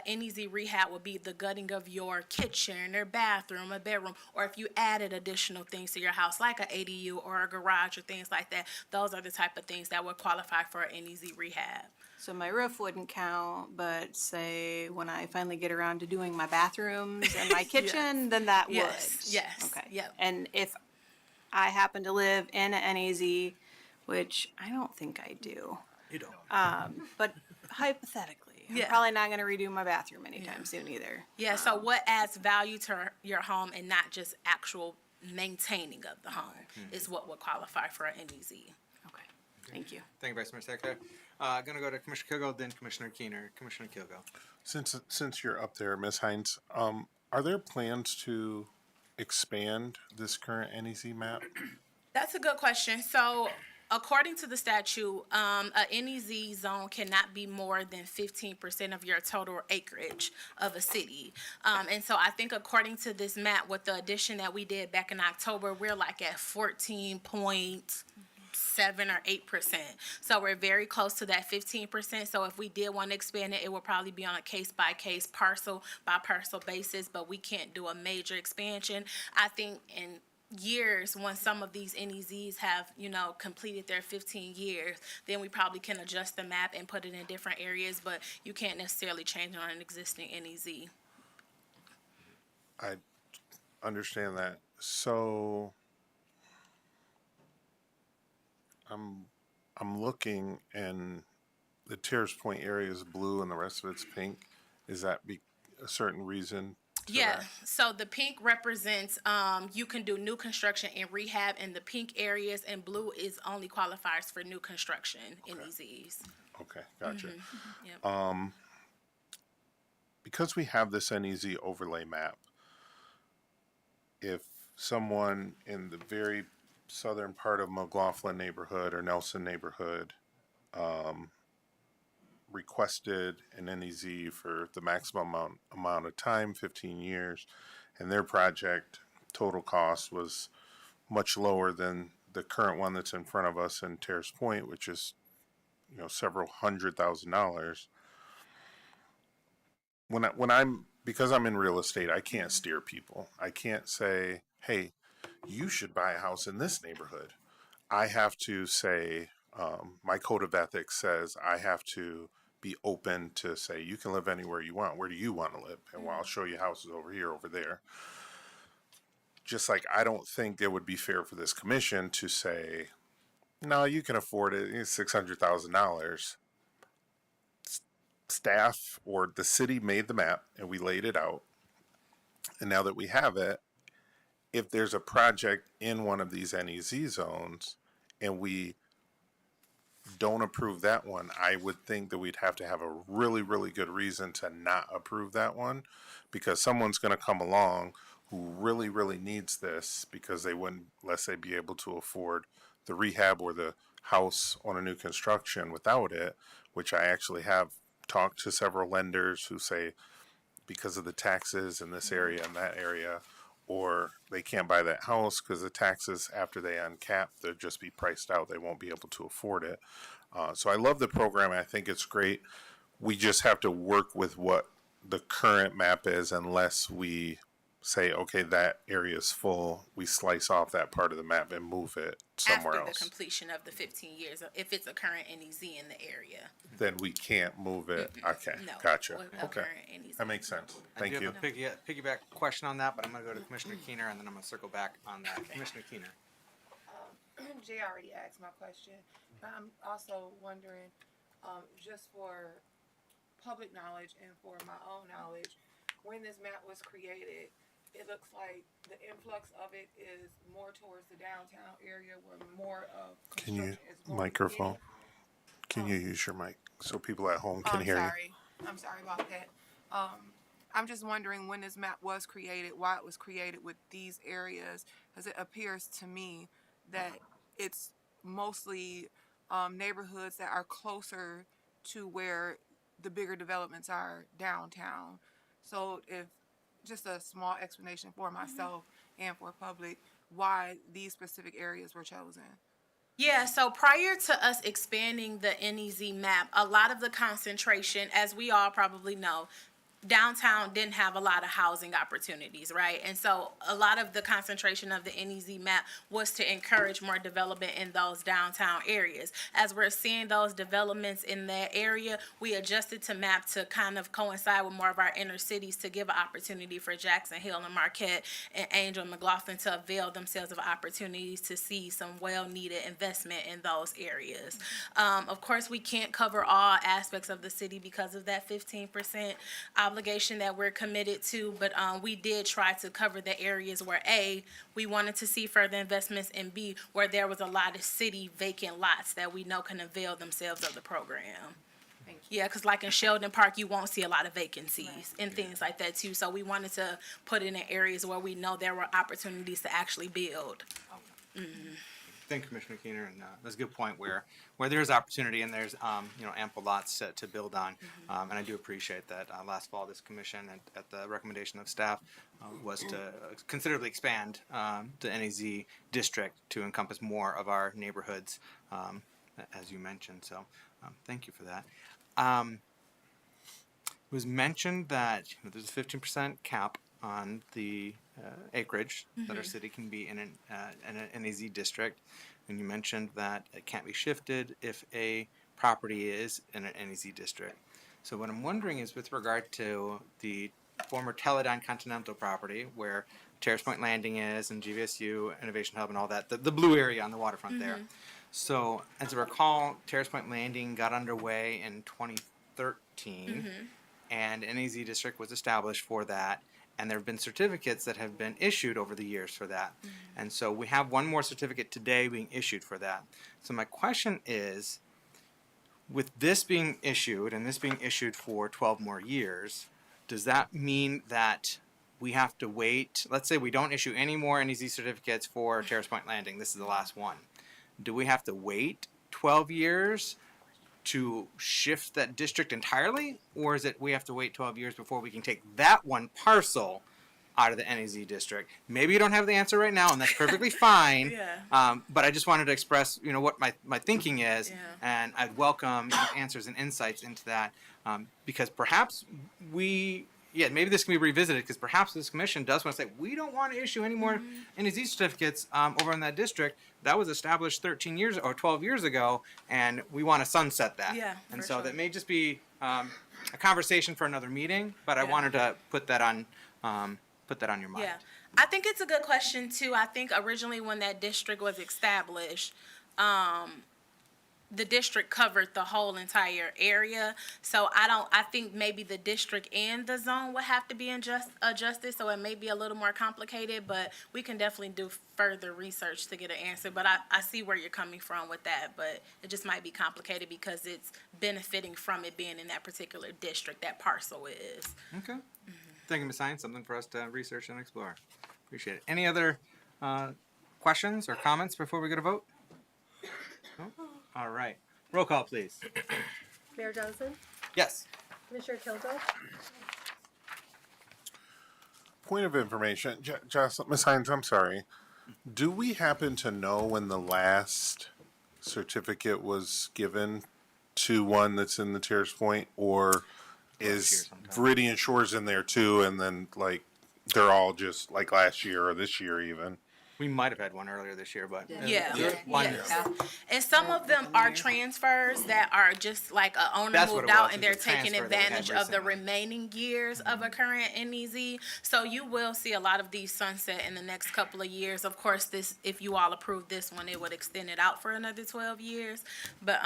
NEZ rehab would be the gutting of your kitchen or bathroom, a bedroom, or if you added additional things to your house like an ADU or a garage or things like that. Those are the type of things that would qualify for an NEZ rehab. So my roof wouldn't count, but say when I finally get around to doing my bathrooms and my kitchen, then that would. Yes. Okay. Yep. And if I happen to live in an NEZ, which I don't think I do. You don't. But hypothetically, I'm Yeah. probably not going to redo my bathroom anytime soon either. Yeah, so what adds value to your home and not just actual maintaining of the home is what would qualify for an NEZ. Okay. Thank you. Thank you, Vice Mayor Secretary. Gonna go to Commissioner Kilgo, then Commissioner Keener. Commissioner Kilgo. Since you're up there, Ms. Hines, are there plans to expand this current NEZ map? That's a good question. So, according to the statute, a NEZ zone cannot be more than 15% of your total acreage of a city. And so I think according to this map, with the addition that we did back in October, we're like at 14.7 or 8%. So we're very close to that 15%. So if we did want to expand it, it would probably be on a case-by-case, parcel-by-parcel basis, but we can't do a major expansion. I think in years, when some of these NEZs have, completed their 15 years, then we probably can adjust the map and put it in different areas, but you can't necessarily change it on an existing NEZ. I understand that. So I'm looking, and the Terrace Point area is blue and the rest of it's pink. Is that a certain reason? Yeah, so the pink represents, you can do new construction and rehab in the pink areas, and blue is only qualifiers for new construction NEZs. Okay, gotcha. Yep. Because we have this NEZ overlay map, if someone in the very southern part of McLaughlin neighborhood or Nelson neighborhood requested an NEZ for the maximum amount of time, 15 years, and their project total cost was much lower than the current one that's in front of us in Terrace Point, which is, several $100,000. Because I'm in real estate, I can't steer people. I can't say, hey, you should buy a house in this neighborhood. I have to say, my code of ethics says I have to be open to say, you can live anywhere you want. Where do you want to live? And I'll show you houses over here, over there. Just like I don't think it would be fair for this commission to say, no, you can afford it. It's $600,000. Staff or the city made the map and we laid it out. And now that we have it, if there's a project in one of these NEZ zones and we don't approve that one, I would think that we'd have to have a really, really good reason to not approve that one, because someone's going to come along who really, really needs this because they wouldn't, let's say, be able to afford the rehab or the house on a new construction without it, which I actually have talked to several lenders who say because of the taxes in this area and that area, or they can't buy that house because the taxes after they uncap, they'll just be priced out. They won't be able to afford it. So I love the program. I think it's great. We just have to work with what the current map is unless we say, okay, that area is full. We slice off that part of the map and move it somewhere After the else. completion of the 15 years, if it's a current NEZ in the area. Then we can't move it. Okay, No. gotcha. with a Okay, current NEZ. that makes sense. I Thank do you. have a piggyback question on that, but I'm going to go to Commissioner Keener, and then I'm going to circle back on that. Commissioner Keener. Jay already asked my question, but I'm also wondering, just for public knowledge and for my own knowledge, when this map was created, it looks like the influx of it is more towards the downtown area where more of Can you construction is going. microphone? Can you use your mic so people at home can hear you? I'm sorry about that. I'm just wondering when this map was created, why it was created with these areas, because it appears to me that it's mostly neighborhoods that are closer to where the bigger developments are downtown. So if just a small explanation for myself and for public why these specific areas were chosen. Yeah, so prior to us expanding the NEZ map, a lot of the concentration, as we all probably know, downtown didn't have a lot of housing opportunities, right? And so a lot of the concentration of the NEZ map was to encourage more development in those downtown areas. As we're seeing those developments in that area, we adjusted to map to kind of coincide with more of our inner cities to give an opportunity for Jackson Hill and Marquette and Angel and McLaughlin to avail themselves of opportunities to see some well-needed investment in those areas. Of course, we can't cover all aspects of the city because of that 15% obligation that we're committed to, but we did try to cover the areas where A, we wanted to see further investments, and B, where there was a lot of city vacant lots that we know can avail themselves of the program. Yeah, because like in Sheldon Park, you won't see a lot of vacancies and things like that too. So we wanted to put it in areas where we know there were opportunities to actually build. Thank you, Commissioner Keener, and that's a good point where there's opportunity and there's ample lots to build on, and I do appreciate that. Last fall, this commission, at the recommendation of staff, was to considerably expand the NEZ district to encompass more of our neighborhoods, as you mentioned. So, thank you for that. It was mentioned that there's a 15% cap on the acreage that our city can be in an NEZ district, and you mentioned that it can't be shifted if a property is in an NEZ district. So what I'm wondering is with regard to the former Teledyne Continental property where Terrace Point Landing is and GVSU Innovation Hub and all that, the blue area on the waterfront there. So as I recall, Terrace Point Landing got underway in 2013 and an NEZ district was established for that. And there have been certificates that have been issued over the years for that. And so we have one more certificate today being issued for that. So my question is, with this being issued and this being issued for 12 more years, does that mean that we have to wait? Let's say we don't issue any more NEZ certificates for Terrace Point Landing. This is the last one. Do we have to wait 12 years to shift that district entirely, or is it we have to wait 12 years before we can take that one parcel out of the NEZ district? Maybe you don't have the answer right now, and that's perfectly fine. But I just wanted to express, what my thinking is, and I'd welcome answers and insights into that, because perhaps maybe this can be revisited, because perhaps this commission does want to say, we don't want to issue any more NEZ certificates over in that district. That was established 13 years or 12 years ago, and we want to sunset that. And so that may just be a conversation for another meeting, but I wanted to put that on your mind. Yeah, I think it's a good question too. I think originally when that district was established, the district covered the whole entire area. So I think maybe the district and the zone would have to be adjusted. So it may be a little more complicated, but we can definitely do further research to get an answer. But I see where you're coming from with that, but it just might be complicated because it's benefiting from it being in that particular district, that parcel is. Okay. Thank you, Ms. Hines. Something for us to research and explore. Appreciate it. Any other questions or comments before we go to vote? No? All right. Roll call, please. Mayor Johnson, Yes. Commissioner Kilduff, Point of information, Jocelyn, Ms. Hines, I'm sorry. Do we happen to know when the last certificate was given to one that's in the Terrace Point, or is Viridian Shores in there too, and then like they're all just like last year or this year even? We might have had one earlier this year, but Yeah, one. yes. And some of them are transfers that are just like a owner That's what moved it out was. and It they're was a taking transfer that we had advantage of the recently. remaining years of a current NEZ. So you will see a lot of these sunset in the next couple of years. Of course, this, if you all approve this one, it would extend it out for another 12 years. But,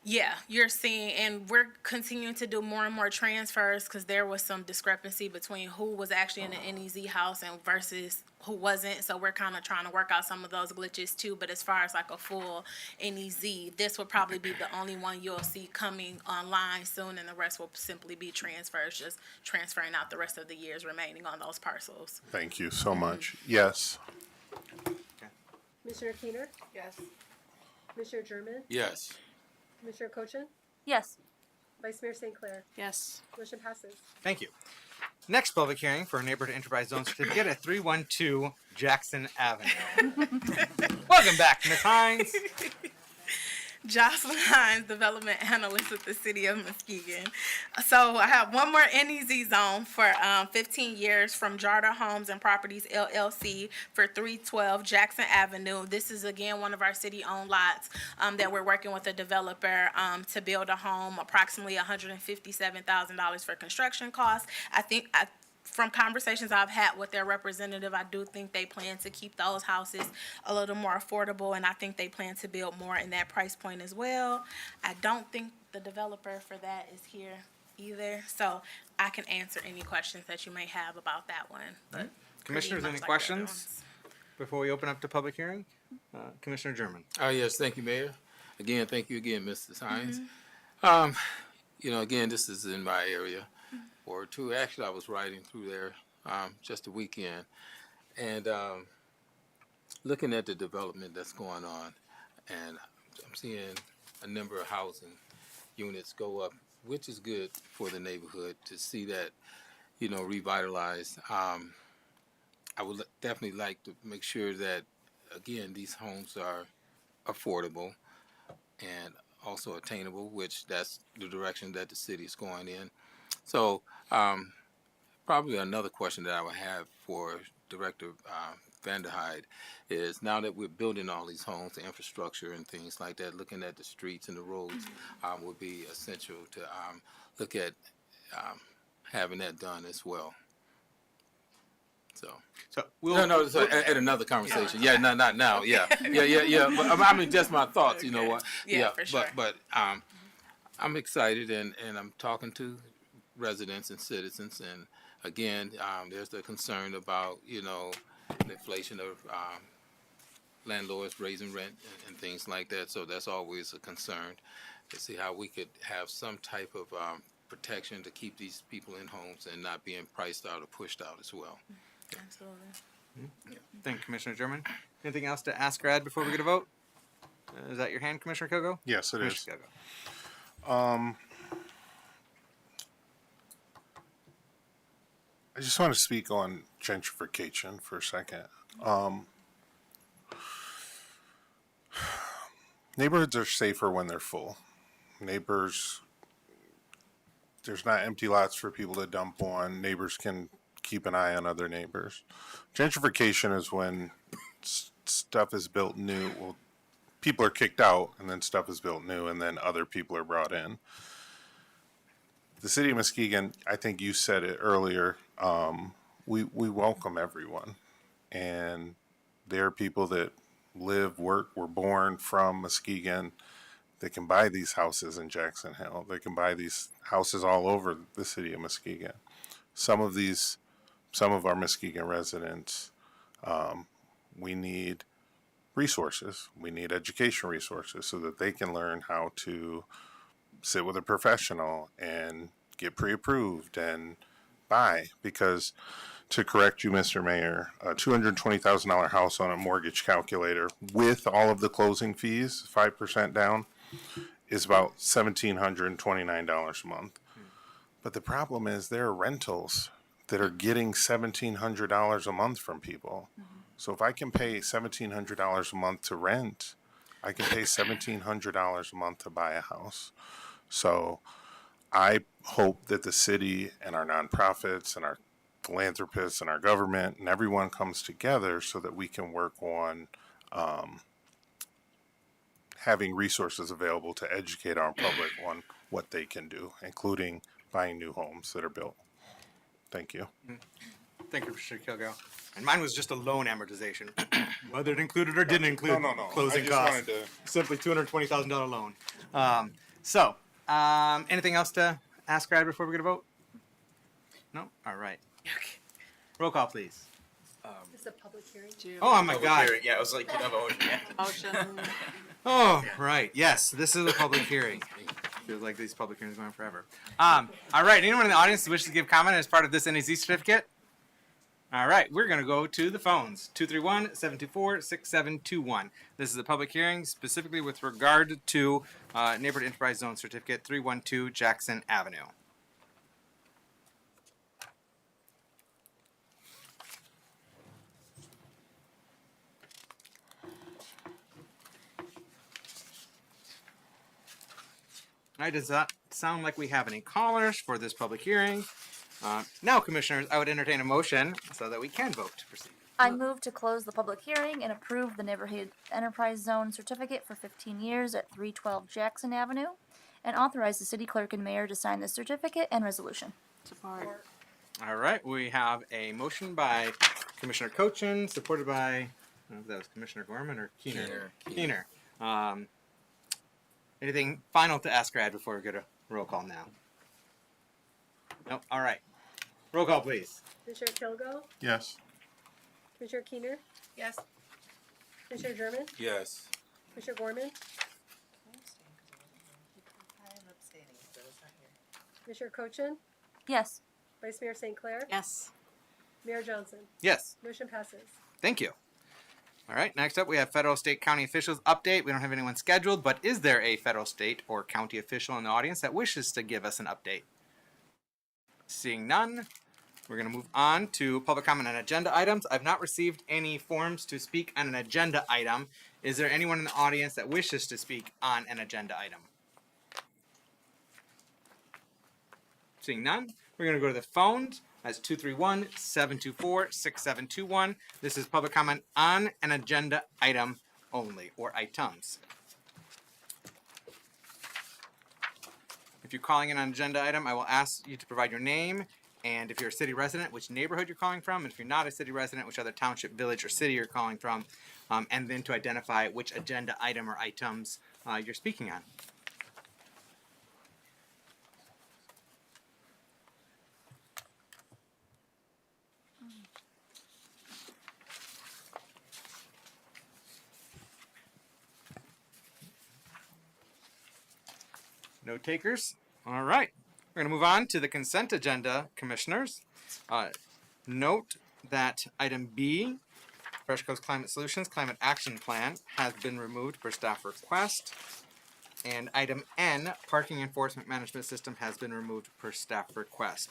yeah, you're seeing, and we're continuing to do more and more transfers because there was some discrepancy between who was actually in the NEZ house and versus who wasn't. So we're kind of trying to work out some of those glitches too. But as far as like a full NEZ, this will probably be the only one you'll see coming online soon, and the rest will simply be transfers, just transferring out the rest of the years remaining on those parcels. Thank you so much. Yes. Commissioner Keener, Yes. Commissioner German, Yes. Commissioner Cochin, Yes. Vice Mayor St. Clair. Yes. Motion passes. Thank you. Next public hearing for a neighborhood enterprise zone certificate at 312 Jackson Avenue. Welcome back, Ms. Hines. Jocelyn Hines, Development Analyst with the City of Muskegon. So I have one more NEZ zone for 15 years from Jarda Homes and Properties LLC for 312 Jackson Avenue. This is again one of our city-owned lots that we're working with a developer to build a home, approximately $157,000 for construction costs. From conversations I've had with their representative, I do think they plan to keep those houses a little more affordable, and I think they plan to build more in that price point as well. I don't think the developer for that is here either, so I can answer any questions that you may have about that one. But Commissioners, any pretty much like the other questions ones. before we open up to public hearing? Commissioner German. Yes, thank you, Mayor. Again, thank you again, Mrs. Hines. Again, this is in my area. Or two, actually, I was riding through there just a weekend, and looking at the development that's going on, and I'm seeing a number of housing units go up, which is good for the neighborhood to see that, revitalized. I would definitely like to make sure that, again, these homes are affordable and also attainable, which that's the direction that the city is going in. So probably another question that I would have for Director Vanderhyde is, now that we're building all these homes, the infrastructure and things like that, looking at the streets and the roads would be essential to look at having that done as well. So we'll, so at another conversation. Yeah, not now. Yeah. But I mean, just my thoughts. You know what? Yeah, for sure. But I'm excited, and I'm talking to residents and citizens, and again, there's the concern about the inflation of landlords raising rent and things like that. So that's always a concern, to see how we could have some type of protection to keep these people in homes and not being priced out or pushed out as well. Absolutely. Thank you, Commissioner German. Anything else to ask or add before we get a vote? Is that your hand, Commissioner Kogo? Yes, it is. Commissioner Kogo. I just want to speak on gentrification for a second. Neighborhoods are safer when they're full. There's not empty lots for people to dump on. Neighbors can keep an eye on other neighbors. Gentrification is when stuff is built new. Well, people are kicked out, and then stuff is built new, and then other people are brought in. The city of Muskegon, I think you said it earlier, we welcome everyone. And there are people that live, work, were born from Muskegon that can buy these houses in Jackson Hill. They can buy these houses all over the city of Muskegon. Some of our Muskegon residents, we need resources. We need education resources so that they can learn how to sit with a professional and get pre-approved and buy. Because, to correct you, Mr. Mayor, a $220,000 house on a mortgage calculator with all of the closing fees, 5% down, is about $1,729 a month. But the problem is there are rentals that are getting $1,700 a month from people. So if I can pay $1,700 a month to rent, I can pay $1,700 a month to buy a house. So I hope that the city and our nonprofits and our philanthropists and our government and everyone comes together so that we can work on having resources available to educate our public on what they can do, including buying new homes that are built. Thank you. Thank you, Mr. Kilgo. And mine was just a loan amortization, whether it included or didn't include No. closing I just costs. wanted to- Simply $220,000 loan. Anything else to ask Brad before we go to vote? No? All right. Roll call, please. This is a public hearing. Oh, my God. Yeah, I was like, you have a motion. Yeah. Motion. Oh, right. Yes, this is a public hearing. Feels like these public hearings are going forever. All right. Anyone in the audience who wishes to give comment as part of this NEZ certificate? All right. We're going to go to the phones. 231-724-6721. This is a public hearing specifically with regard to Neighborhood Enterprise Zone Certificate 312 Jackson Avenue. All right, does that sound like we have any callers for this public hearing? Now, commissioners, I would entertain a motion so that we can vote to proceed. I move to close the public hearing and approve the Neighborhood Enterprise Zone certificate for 15 years at 312 Jackson Avenue, and authorize the city clerk and mayor to sign the certificate and resolution. Support. All right, we have a motion by Commissioner Cochin, supported by, I don't know if that was Commissioner Gorman or Keener. Keener. Anything final to ask Brad before we go to roll call now? Nope. All right. Roll call, please. Commissioner Kilgo, Yes. Commissioner Keener, Yes. Commissioner German, Yes. Commissioner Gorman, Commissioner Cochin, Yes. Vice Mayor St. Clair, Yes. Mayor Johnson. Yes. Motion passes. Thank you. All right, next up we have federal, state, county officials update. We don't have anyone scheduled, but is there a federal, state, or county official in the audience that wishes to give us an update? Seeing none, we're going to move on to public comment on agenda items. I've not received any forms to speak on an agenda item. Is there anyone in the audience that wishes to speak on an agenda item? Seeing none, we're going to go to the phones. That's 231-724-6721. This is public comment on an agenda item only, or items. If you're calling in on an agenda item, I will ask you to provide your name, and if you're a city resident, which neighborhood you're calling from, and if you're not a city resident, which other township, village, or city you're calling from, and then to identify which agenda item or items you're speaking on. No takers? All right. We're going to move on to the consent agenda, commissioners. Note that item B, Fresh Coast Climate Solutions Climate Action Plan, has been removed per staff request. And item N, Parking Enforcement Management System, has been removed per staff request.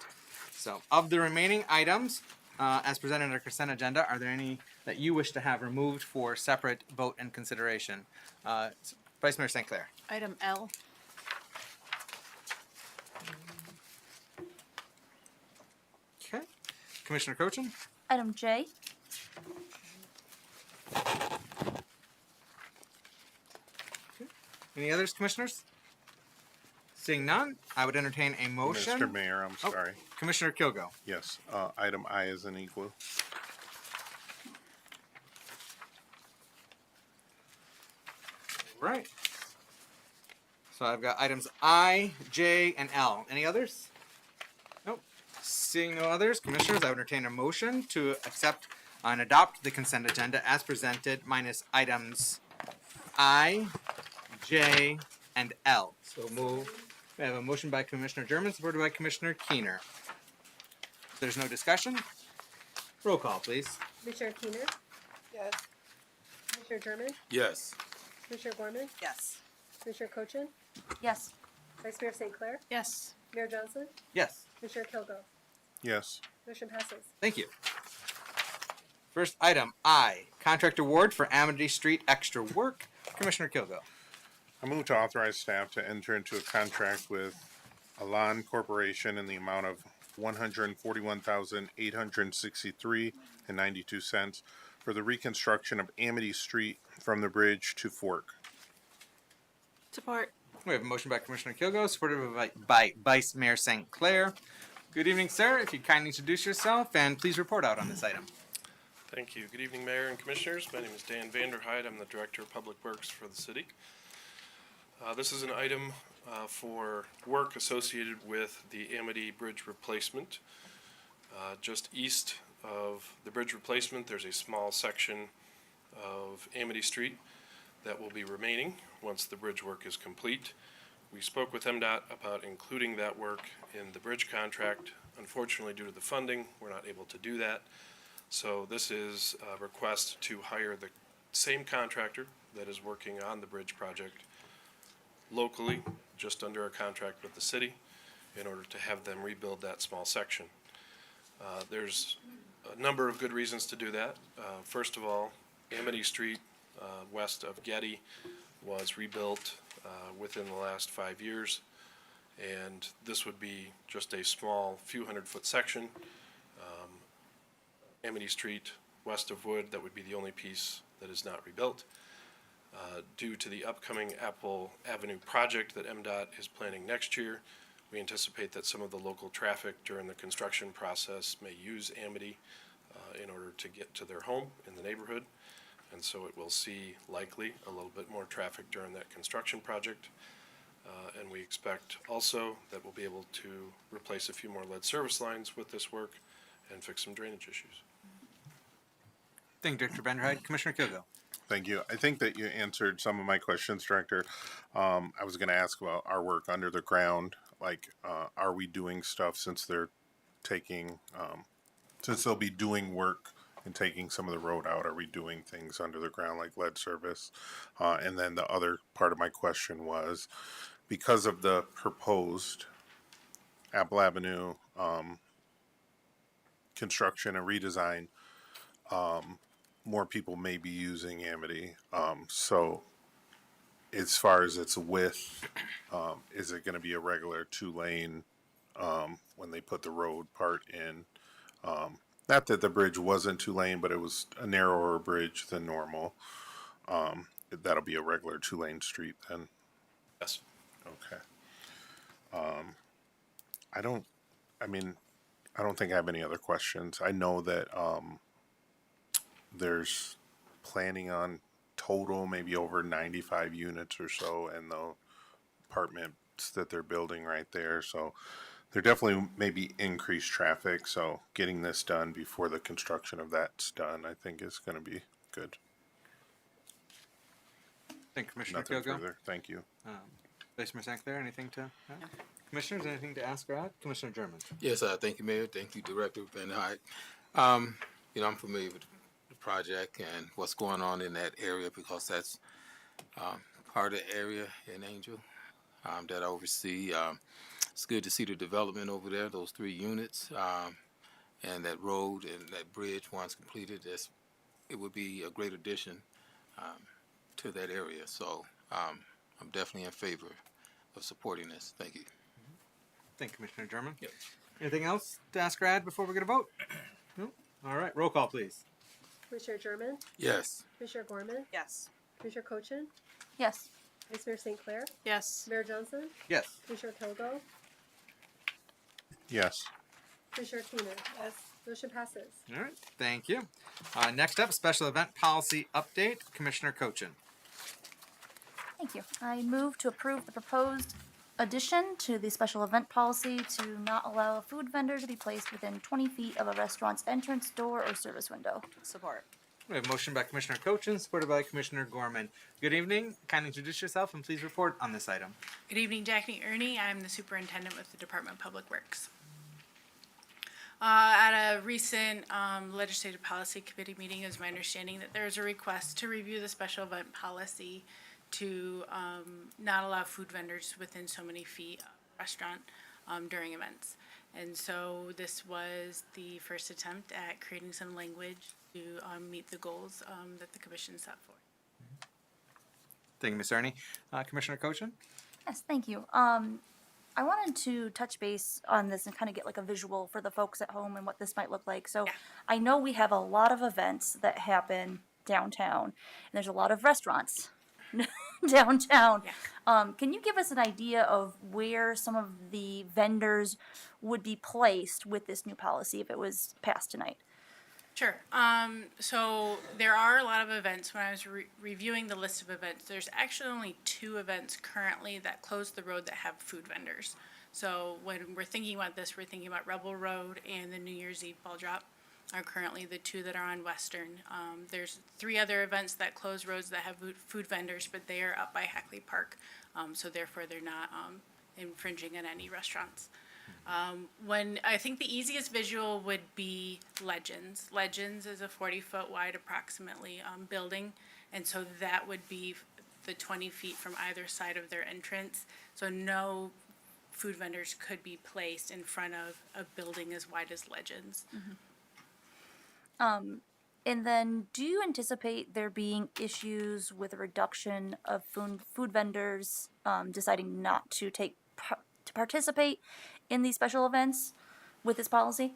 So, of the remaining items, as presented in our consent agenda, are there any that you wish to have removed for separate vote and consideration? Vice Mayor St. Clair. Item L. Okay. Commissioner Cochin? Item J. Any others, commissioners? Seeing none, I would entertain a motion. Mr. Mayor, I'm Oh. sorry. Commissioner Kilgo. Yes, item I is an equal. Right. So I've got items I, J, and L. Any others? Nope. Seeing no others, commissioners, I would entertain a motion to accept and adopt the consent agenda as presented, minus items I, J, and L. So move. We have a motion by Commissioner German, supported by Commissioner Keener. If there's no discussion, roll call, please. Commissioner Keener, Yes. Commissioner German, Yes. Commissioner Gorman, Yes. Commissioner Cochin? Yes. Vice Mayor St. Clair? Yes. Mayor Johnson? Yes. Commissioner Kilgo? Yes. Motion passes. Thank you. First item I, contract award for Amity Street extra work. Commissioner Kilgo. I move to authorize staff to enter into a contract with Elan Corporation in the amount of $141,863.92 for the reconstruction of Amity Street from the bridge to Fork. Support. We have a motion by Commissioner Kilgo, supported by Vice Mayor St. Clair. Good evening, sir. If you'd kindly introduce yourself and please report out on this item. Thank you. Good evening, Mayor and Commissioners. My name is Dan Vanderhyde. I'm the Director of Public Works for the city. This is an item for work associated with the Amity Bridge replacement. Just east of the bridge replacement, there's a small section of Amity Street that will be remaining once the bridge work is complete. We spoke with MDOT about including that work in the bridge contract. Unfortunately, due to the funding, we're not able to do that. So this is a request to hire the same contractor that is working on the bridge project locally, just under a contract with the city, in order to have them rebuild that small section. There's a number of good reasons to do that. First of all, Amity Street, west of Getty, was rebuilt within the last 5 years, and this would be just a small few 100-foot section. Amity Street, west of Wood, that would be the only piece that is not rebuilt. Due to the upcoming Apple Avenue project that MDOT is planning next year, we anticipate that some of the local traffic during the construction process may use Amity in order to get to their home in the neighborhood. And so it will see likely a little bit more traffic during that construction project. And we expect also that we'll be able to replace a few more lead service lines with this work and fix some drainage issues. Thank you, Director Vanderhyde. Commissioner Kilgo. Thank you. I think that you answered some of my questions, Director. I was going to ask about our work under the ground. Like, are we doing stuff since they're taking, since they'll be doing work and taking some of the road out? Are we doing things under the ground like lead service? And then the other part of my question was, because of the proposed Apple Avenue construction and redesign, more people may be using Amity. So as far as its width, is it going to be a regular 2-lane when they put the road part in? Not that the bridge wasn't 2-lane, but it was a narrower bridge than normal. That'll be a regular 2-lane street then? Yes. Okay. I don't think I have any other questions. I know that there's planning on total maybe over 95 units or so in the apartments that they're building right there. So there definitely may be increased traffic. So getting this done before the construction of that's done, I think is going to be good. Thank you, Commissioner Nothing Kilgo. further. Thank you. Vice Mayor St. Clair, anything to add? Commissioners, anything to ask or add? Commissioner German. Yes, thank you, Mayor. Thank you, Director Vanderhyde. I'm familiar with the project and what's going on in that area because that's part of the area in Angel that I oversee. It's good to see the development over there, those 3 units, and that road and that bridge once completed. It would be a great addition to that area. So I'm definitely in favor of supporting this. Thank you. Thank you, Commissioner German. Yep. Anything else to ask or add before we get a vote? No? All right, roll call, please. Commissioner German? Yes. Commissioner Gorman? Yes. Commissioner Cochin? Yes. Vice Mayor St. Clair? Yes. Mayor Johnson? Yes. Commissioner Kilgo? Yes. Commissioner Keener? Yes. Motion passes. All right, thank you. Next up, special event policy update. Commissioner Cochin. Thank you. I move to approve the proposed addition to the special event policy to not allow a food vendor to be placed within 20 feet of a restaurant's entrance door or service window. Support. We have a motion by Commissioner Cochin, supported by Commissioner Gorman. Good evening. Kindly introduce yourself and please report on this item. Good evening, Jackie Ernie. I'm the superintendent with the Department of Public Works. At a recent Legislative Policy Committee meeting, it was my understanding that there is a request to review the special event policy to not allow food vendors within so many feet of the restaurant during events. And so this was the first attempt at creating some language to meet the goals that the commission set forth. Thank you, Ms. Ernie. Commissioner Cochin? Yes, thank you. I wanted to touch base on this and kind of get like a visual for the folks at home and what this might look like. So Yeah. I know we have a lot of events that happen downtown, and there's a lot of restaurants downtown. Yeah. Can you give us an idea of where some of the vendors would be placed with this new policy if it was passed tonight? Sure. So there are a lot of events. When I was reviewing the list of events, there's actually only 2 events currently that close the road that have food vendors. So when we're thinking about this, we're thinking about Rebel Road and the New Year's Eve ball drop are currently the 2 that are on Western. There's 3 other events that close roads that have food vendors, but they are up by Hackley Park. So therefore, they're not infringing on any restaurants. When I think the easiest visual would be Legends. Legends is a 40-foot wide approximately building, and so that would be the 20 feet from either side of their entrance. So no food vendors could be placed in front of a building as wide as Legends. And then, do you anticipate there being issues with a reduction of food vendors deciding not to to participate in these special events with this policy?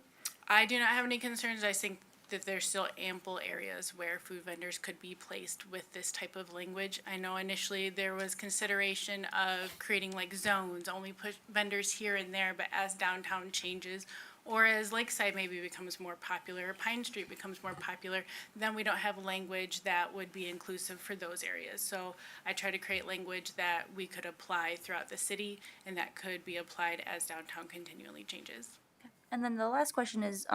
I do not have any concerns. I think that there's still ample areas where food vendors could be placed with this type of language. I know initially there was consideration of creating like zones, only put vendors here and there, but as downtown changes, or as Lakeside maybe becomes more popular, or Pine Street becomes more popular, then we don't have language that would be inclusive for those areas. So I try to create language that we could apply throughout the city and that could be applied as downtown continually changes. And then the last question is,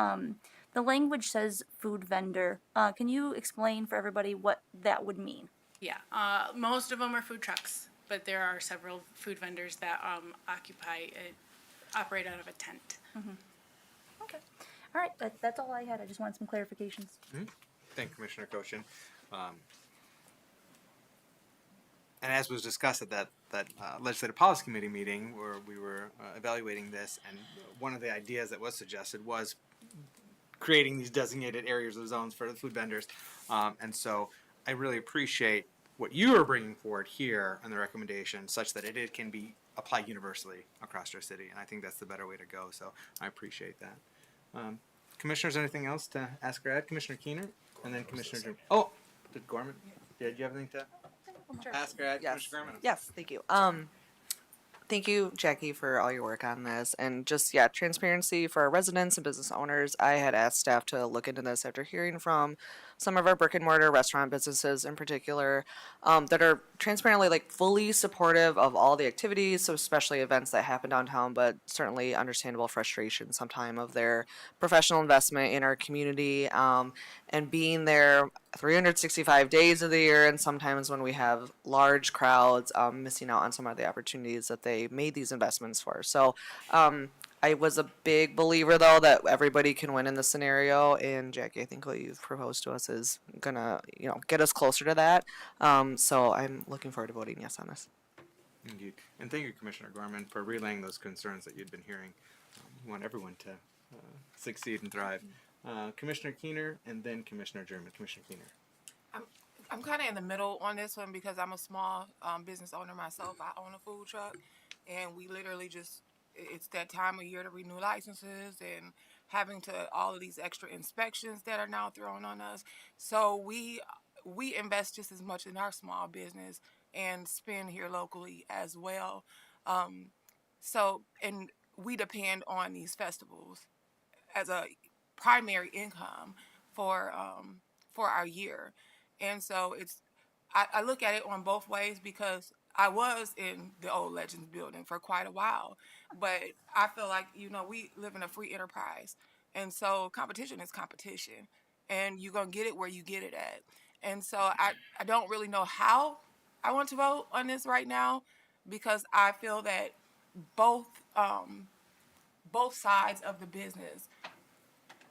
the language says food vendor. Can you explain for everybody what that would mean? Yeah, most of them are food trucks, but there are several food vendors that operate out of a tent. Okay. All right, that's all I had. I just wanted some clarifications. Thank you, Commissioner Cochin. And as was discussed at that Legislative Policy Committee meeting where we were evaluating this, and one of the ideas that was suggested was creating these designated areas of zones for the food vendors. And so I really appreciate what you are bringing forward here on the recommendation such that it can be applied universally across our city. And I think that's the better way to go. So I appreciate that. Commissioners, anything else to ask or add? Commissioner Keener and then Commissioner Jim. Oh, did Gorman? Did you have anything to ask or add? Yes. Commissioner Gorman? Yes, thank you. Thank you, Jackie, for all your work on this. And just, transparency for our residents and business owners. I had asked staff to look into this after hearing from some of our brick and mortar restaurant businesses in particular that are transparently fully supportive of all the activities, so especially events that happen downtown, but certainly understandable frustration sometime of their professional investment in our community and being there 365 days of the year, and sometimes when we have large crowds, missing out on some of the opportunities that they made these investments for. So I was a big believer, though, that everybody can win in this scenario, and Jackie, I think what you've proposed to us is gonna, get us closer to that. So I'm looking forward to voting yes on this. Indeed. And thank you, Commissioner Gorman, for relaying those concerns that you'd been hearing. We want everyone to succeed and thrive. Commissioner Keener and then Commissioner German. Commissioner Keener. I'm kind of in the middle on this one because I'm a small business owner myself. I own a food truck, and we literally it's that time of year to renew licenses and having to all of these extra inspections that are now thrown on us. So we invest just as much in our small business and spend here locally as well. And we depend on these festivals as a primary income for our year. And so I look at it on both ways because I was in the old Legends building for quite a while, but I feel like, we live in a free enterprise. And so competition is competition, and you're going to get it where you get it at. And so I don't really know how I want to vote on this right now because I feel that both sides of the business,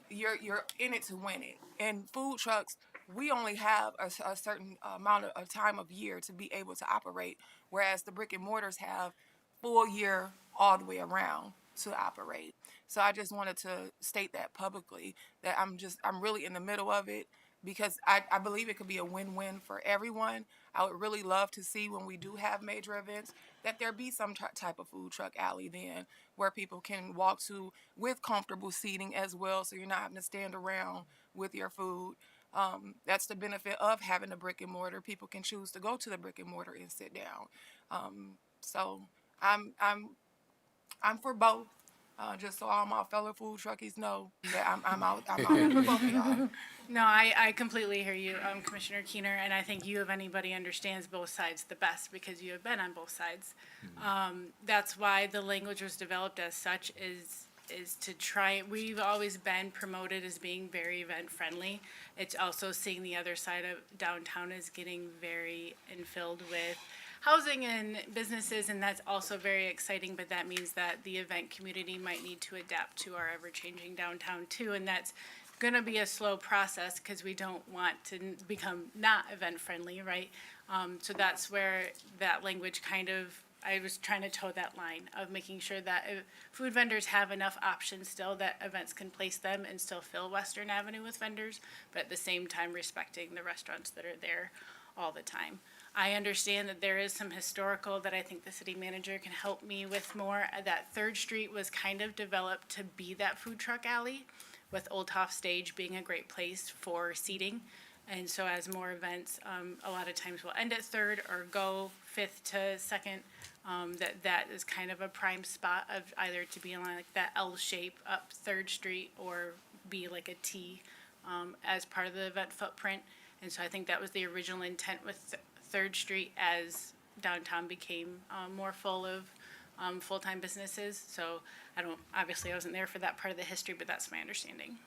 you're in it to win it. And food trucks, we only have a certain amount of time of year to be able to operate, whereas the brick and mortars have full year all the way around to operate. So I just wanted to state that publicly, that I'm really in the middle of it, because I believe it could be a win-win for everyone. I would really love to see, when we do have major events, that there be some type of food truck alley then, where people can walk to with comfortable seating as well, so you're not having to stand around with your food. That's the benefit of having a brick and mortar. People can choose to go to the brick and mortar and sit down. So I'm I'm I'm for both. Just so all my fellow food truckies know that I'm out for both of y'all. No, I completely hear you, Commissioner Keener, and I think you, if anybody, understands both sides the best because you have been on both sides. That's why the language was developed as such, is to try. We've always been promoted as being very event friendly. It's also seeing the other side of downtown as getting very infilled with housing and businesses, and that's also very exciting, but that means that the event community might need to adapt to our ever-changing downtown too, and that's gonna be a slow process because we don't want to become not event-friendly, right? So that's where that language kind of, I was trying to toe that line of making sure that food vendors have enough options still, that events can place them and still fill Western Avenue with vendors, but at the same time respecting the restaurants that are there all the time. I understand that there is some historical that I think the city manager can help me with more. That Third Street was kind of developed to be that food truck alley, with Old Hoff Stage being a great place for seating. And so as more events, a lot of times will end at Third or go Fifth to Second. That is kind of a prime spot of either to be in like that L shape up Third Street or be like a T as part of the event footprint. And so I think that was the original intent with Third Street as downtown became more full of full-time businesses. So obviously I wasn't there for that part of the history, but that's my understanding.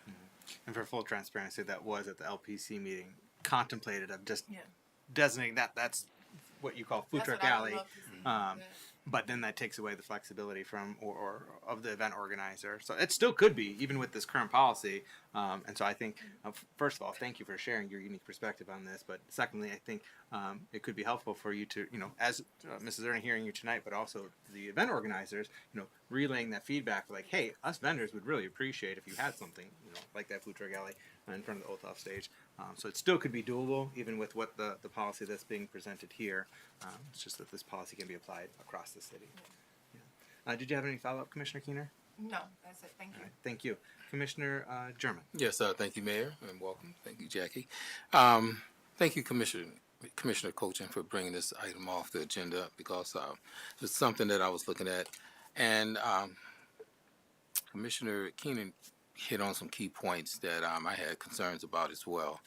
And for full transparency, that was at the LPC meeting contemplated of just designating that's what you call food That's truck what I would alley. love to see. But then that takes away the flexibility from or of the event organizer. So it still could be, even with this current policy. And so I think, first of all, thank you for sharing your unique perspective on this. But secondly, I think it could be helpful for you to, as Mrs. Ernie hearing you tonight, but also the event organizers, relaying that feedback like, hey, us vendors would really appreciate if you had something, like that food truck alley in front of the Old Hoff Stage. So it still could be doable, even with what the policy that's being presented here. It's just that this policy can be applied across the city. Yeah. Did you have any follow-up, Commissioner Keener? No, that's it. Thank you. All right, thank you. Commissioner German. Yes, thank you, Mayor, and welcome. Thank you, Jackie. Thank you, Commissioner Cochin, for bringing this item off the agenda because it's something that I was looking at. And Commissioner Keenan hit on some key points that I had concerns about as well.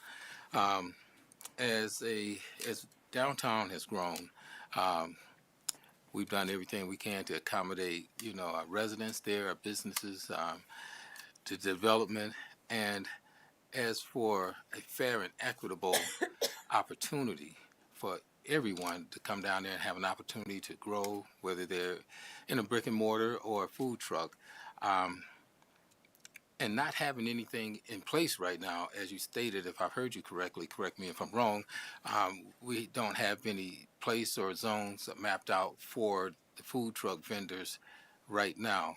As downtown has grown, we've done everything we can to accommodate, our residents there, our businesses, to development. And as for a fair and equitable opportunity for everyone to come down there and have an opportunity to grow, whether they're in a brick and mortar or a food truck, and not having anything in place right now, as you stated, if I've heard you correctly, correct me if I'm wrong, we don't have any place or zones mapped out for the food truck vendors right now.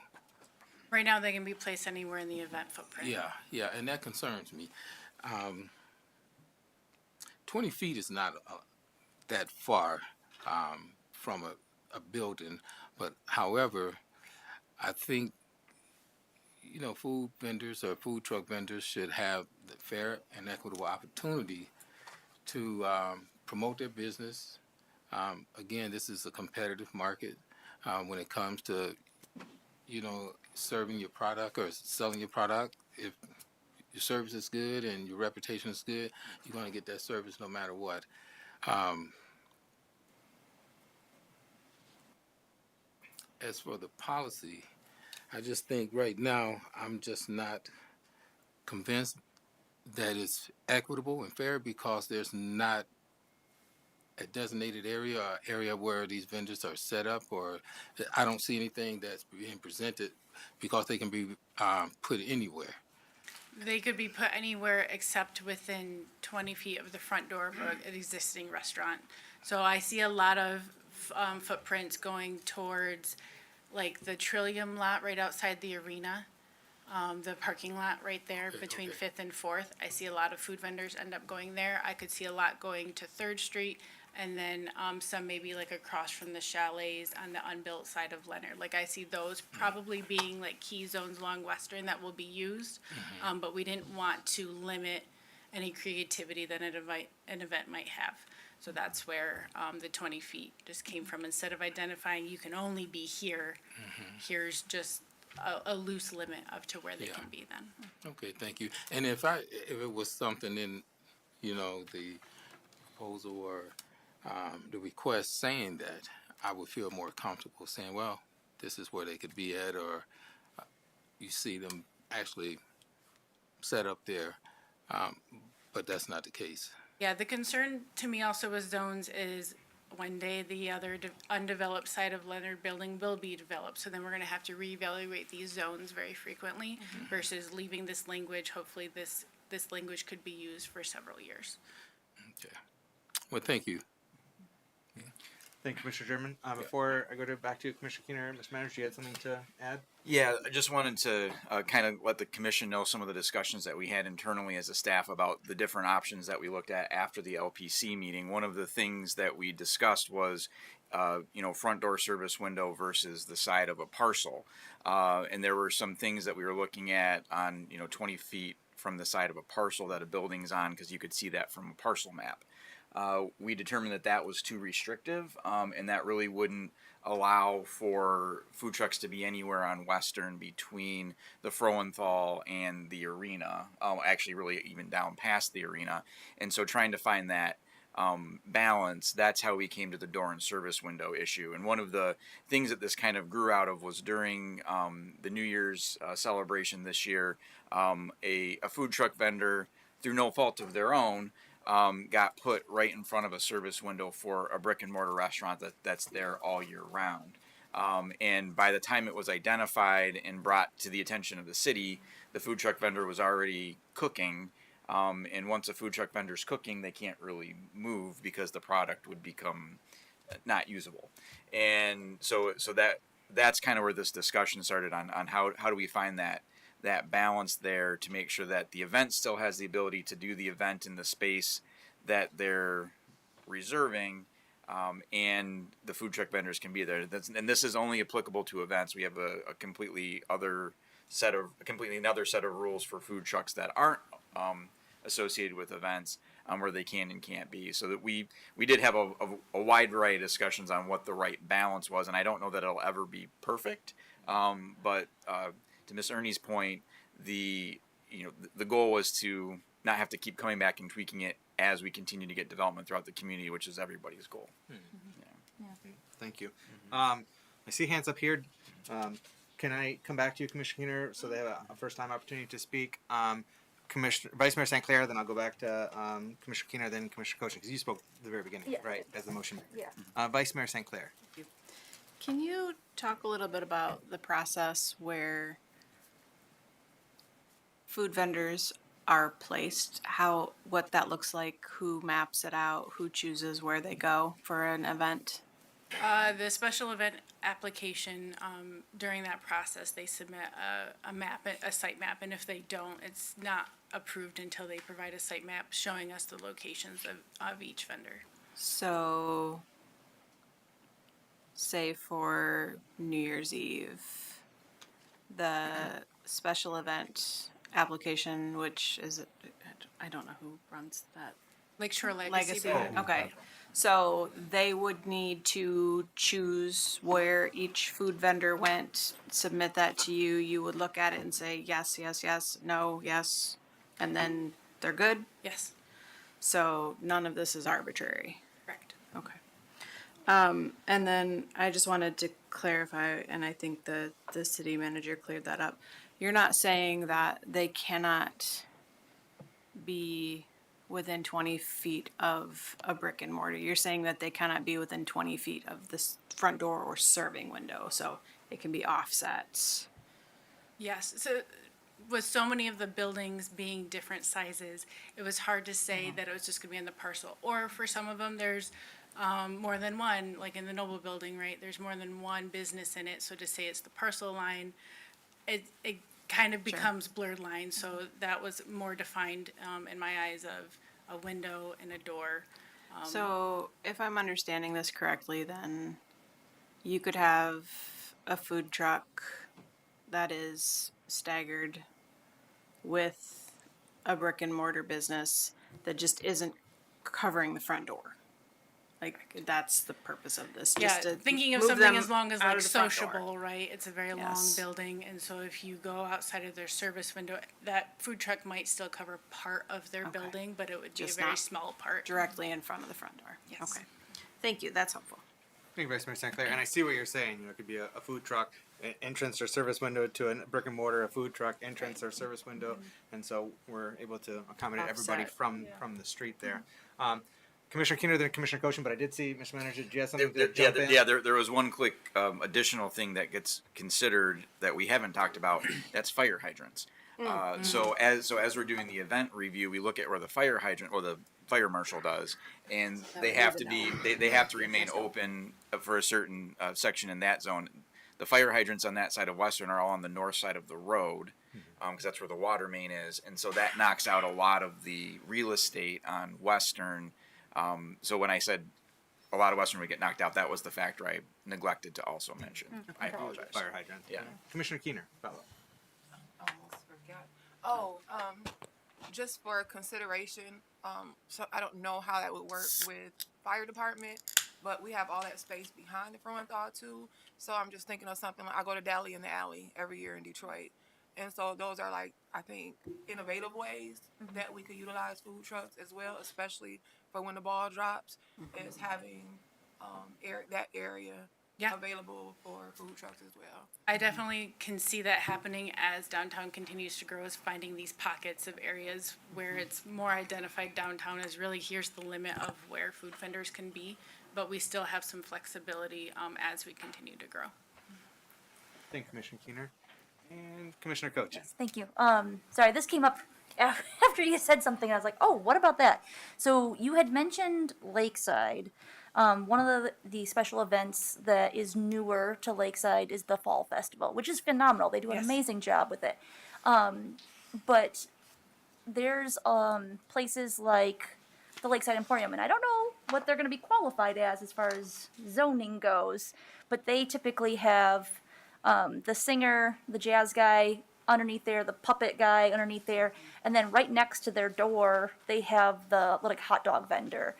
Right now, they can be placed anywhere in the event footprint. Yeah, and that concerns me. 20 feet is not that far from a building, but however, I think food vendors or food truck vendors should have the fair and equitable opportunity to promote their business. Again, this is a competitive market when it comes to, serving your product or selling your product. If your service is good and your reputation is good, you're going to get that service no matter what. As for the policy, I just think right now I'm just not convinced that it's equitable and fair because there's not a designated area where these vendors are set up, or I don't see anything that's being presented because they can be put anywhere. They could be put anywhere except within 20 feet of the front door of an existing restaurant. So I see a lot of footprints going towards like the Trillium lot right outside the arena, the parking lot right there between okay. 5th and 4th. I see a lot of food vendors end up going there. I could see a lot going to 3rd Street, and then some maybe like across from the chalets on the unbuilt side of Leonard. Like I see those probably being like key zones along Western that will be used, but we didn't want to limit any creativity that an event might have. So that's where the 20 feet just came from. Instead of identifying you can only be here, here's just a loose limit of to where they Yeah. can be then. Okay, thank you. And if it was something in, the proposal or the request saying that, I would feel more comfortable saying, well, this is where they could be at, or you see them actually set up there, but that's not the case. Yeah, the concern to me also with zones is one day the other undeveloped side of Leonard Building will be developed. So then we're gonna have to reevaluate these zones very frequently versus leaving this language. Hopefully this language could be used for several years. Okay. Well, thank you. Thank you, Commissioner German. Before I go back to Commissioner Keener, Ms. Manners, you had something to add? Yeah, I just wanted to kind of let the commission know some of the discussions that we had internally as a staff about the different options that we looked at after the LPC meeting. One of the things that we discussed was, front door service window versus the side of a parcel. And there were some things that we were looking at on, 20 feet from the side of a parcel that a building's on, because you could see that from a parcel map. We determined that that was too restrictive, and that really wouldn't allow for food trucks to be anywhere on Western between the Frohenthal and the arena, actually really even down past the arena. And so trying to find that balance, that's how we came to the door and service window issue. And one of the things that this kind of grew out of was during the New Year's celebration this year, a food truck vendor, through no fault of their own, got put right in front of a service window for a brick and mortar restaurant that's there all year round. And by the time it was identified and brought to the attention of the city, the food truck vendor was already cooking. And once a food truck vendor's cooking, they can't really move because the product would become not usable. And so that's kind of where this discussion started on how do we find that balance there to make sure that the event still has the ability to do the event in the space that they're reserving, and the food truck vendors can be there. And this is only applicable to events. We have a completely another set of rules for food trucks that aren't associated with events, where they can and can't be. So that we did have a wide variety of discussions on what the right balance was, and I don't know that it'll ever be perfect, but to Ms. Ernie's point, the goal was to not have to keep coming back and tweaking it as we continue to get development throughout the community, which is everybody's goal. Thank you. I see hands up here. Can I come back to you, Commissioner Keener, so they have a first-time opportunity to speak? Vice Mayor St. Clair, then I'll go back to Commissioner Keener, then Commissioner Cochin, because you spoke at the very beginning, Yeah. right, as the motion. Yeah. Vice Mayor St. Clair. Can you talk a little bit about the process where food vendors are placed, what that looks like, who maps it out, who chooses where they go for an event? The special event application, during that process, they submit a site map, and if they don't, it's not approved until they provide a site map showing us the locations of each vendor. So, say for New Year's Eve, the special event application, which is, I don't know who runs that. Lakeshore Legacy. Okay. So they would need to choose where each food vendor went, submit that to you. You would look at it and say, yes, yes, yes, no, yes, and then they're good? Yes, So none of this is arbitrary. correct. Okay. And then I just wanted to clarify, and I think the city manager cleared that up. You're not saying that they cannot be within 20 feet of a brick and mortar. You're saying that they cannot be within 20 feet of this front door or serving window, so it can be offset. Yes, so with so many of the buildings being different sizes, it was hard to say that it was just gonna be in the parcel. Or for some of them, there's more than one, like in the Noble Building, right? There's more than one business in it, so to say it's the parcel line, it kind of becomes blurred lines. So that was more defined in my eyes of a window and a door. So, if I'm understanding this correctly, then you could have a food truck that is staggered with a brick and mortar business that just isn't covering the front door. Like, that's the purpose of this. Yeah, Just to thinking of move something them as long as out like of the front door. sociable, right? It's a very long Yes. building, and so if you go outside of their service window, that food truck might still cover part of their Okay. building, but it would be a Just very not small part. Directly in front of the front door. Yes. Okay. Thank you. That's helpful. Thank you, Vice Mayor St. Clair. And I see what you're saying. You know, it could be a food truck entrance or service window to a brick and mortar, a food truck entrance or service window, and so we're able to accommodate everybody Offset. from the street there. Commissioner Keener, then Commissioner Koshin, but I did see, Mr. Manager, do you have something to Yeah, jump in? there was one quick additional thing that gets considered that we haven't talked about. That's fire hydrants. So as we're doing the event review, we look at where the fire hydrant or the fire marshal does, and they have to be they have to remain open for a certain section in that zone. The fire hydrants on that side of Western are all on the north side of the road, because that's where the water main is, and so that knocks out a lot of the real estate on Western. So when I said a lot of Western would get knocked out, that was the factor I neglected to also mention. I apologize. Fire hydrant. Yeah. Commissioner Keener, follow. Almost forgot. Oh, just for consideration, so I don't know how that would work with fire department, but we have all that space behind the front door too. So I'm just thinking of something like I go to Deli in the Alley every year in Detroit. And so those are like, I think, innovative ways that we could utilize food trucks as well, especially for when the ball drops, is having that area Yeah. available for food trucks as well. I definitely can see that happening as downtown continues to grow, is finding these pockets of areas where it's more identified downtown as really here's the limit of where food vendors can be, but we still have some flexibility as we continue to grow. Thank you, Commissioner Keener. And Commissioner Coach. Thank you. Sorry, this came up after you said something. I was like, oh, what about that? So you had mentioned Lakeside. One of the special events that is newer to Lakeside is the Fall Festival, which is phenomenal. They do an Yes. amazing job with it. But there's places like the Lakeside Emporium, and I don't know what they're going to be qualified as far as zoning goes, but they typically have the singer, the jazz guy underneath there, the puppet guy underneath there, and then right next to their door they have the like hot dog vendor.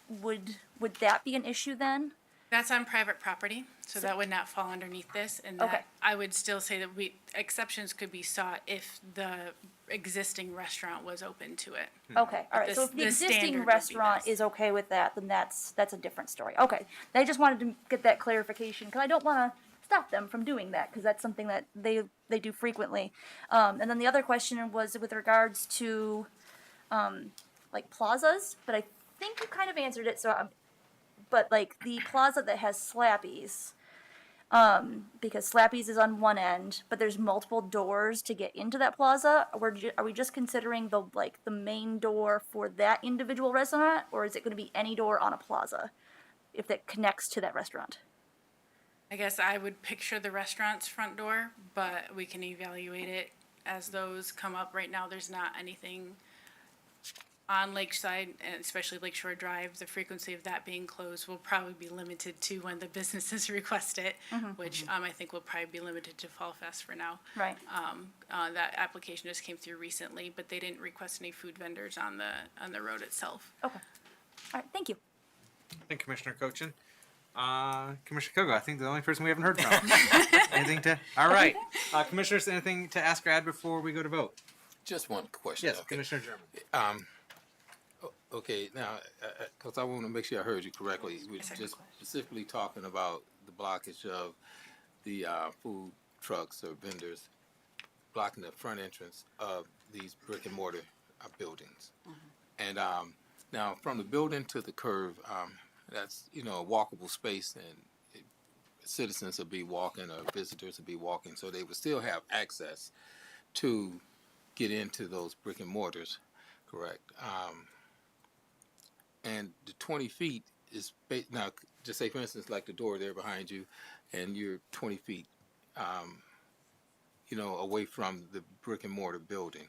Would that be an issue then? That's on private property, so that would not fall underneath this, and Okay. that, I would still say that exceptions could be sought if the existing restaurant was open to it. Okay, all right. The- So if the the standard existing would be restaurant this. is okay with that, then that's a different story. Okay, I just wanted to get that clarification because I don't want to stop them from doing that because that's something that they do frequently. And then the other question was with regards to like plazas, but I think you kind of answered it. So, but like the plaza that has Slappies. Because Slappies is on one end, but there's multiple doors to get into that plaza. Are we just considering the main door for that individual restaurant, or is it going to be any door on a plaza if that connects to that restaurant? I guess I would picture the restaurant's front door, but we can evaluate it as those come up. Right now, there's not anything on Lakeside, and especially Lakeshore Drive. The frequency of that being closed will probably be limited to when the businesses request it, which I think will probably be limited to Fall Fest for now. Right. That application just came through recently, but they didn't request any food vendors on the road itself. Okay. All right. Thank you. Thank you, Commissioner Cochin. Commissioner Kogo, I think the only person we haven't heard from. Anything to? All right. Commissioners, anything to ask or add before we go to vote? Just one question. Yes, okay. Commissioner German. Okay, now, because I want to make sure I heard you correctly, we're just specifically talking about the blockage of the food trucks or vendors blocking the front entrance of these brick and mortar buildings. And now, from the building to the curve, that's, a walkable space, and citizens will be walking or visitors will be walking, so they would still have access to get into those brick and mortars, correct? And the 20 feet is now, just say for instance, like the door there behind you, and you're 20 feet, away from the brick and mortar building.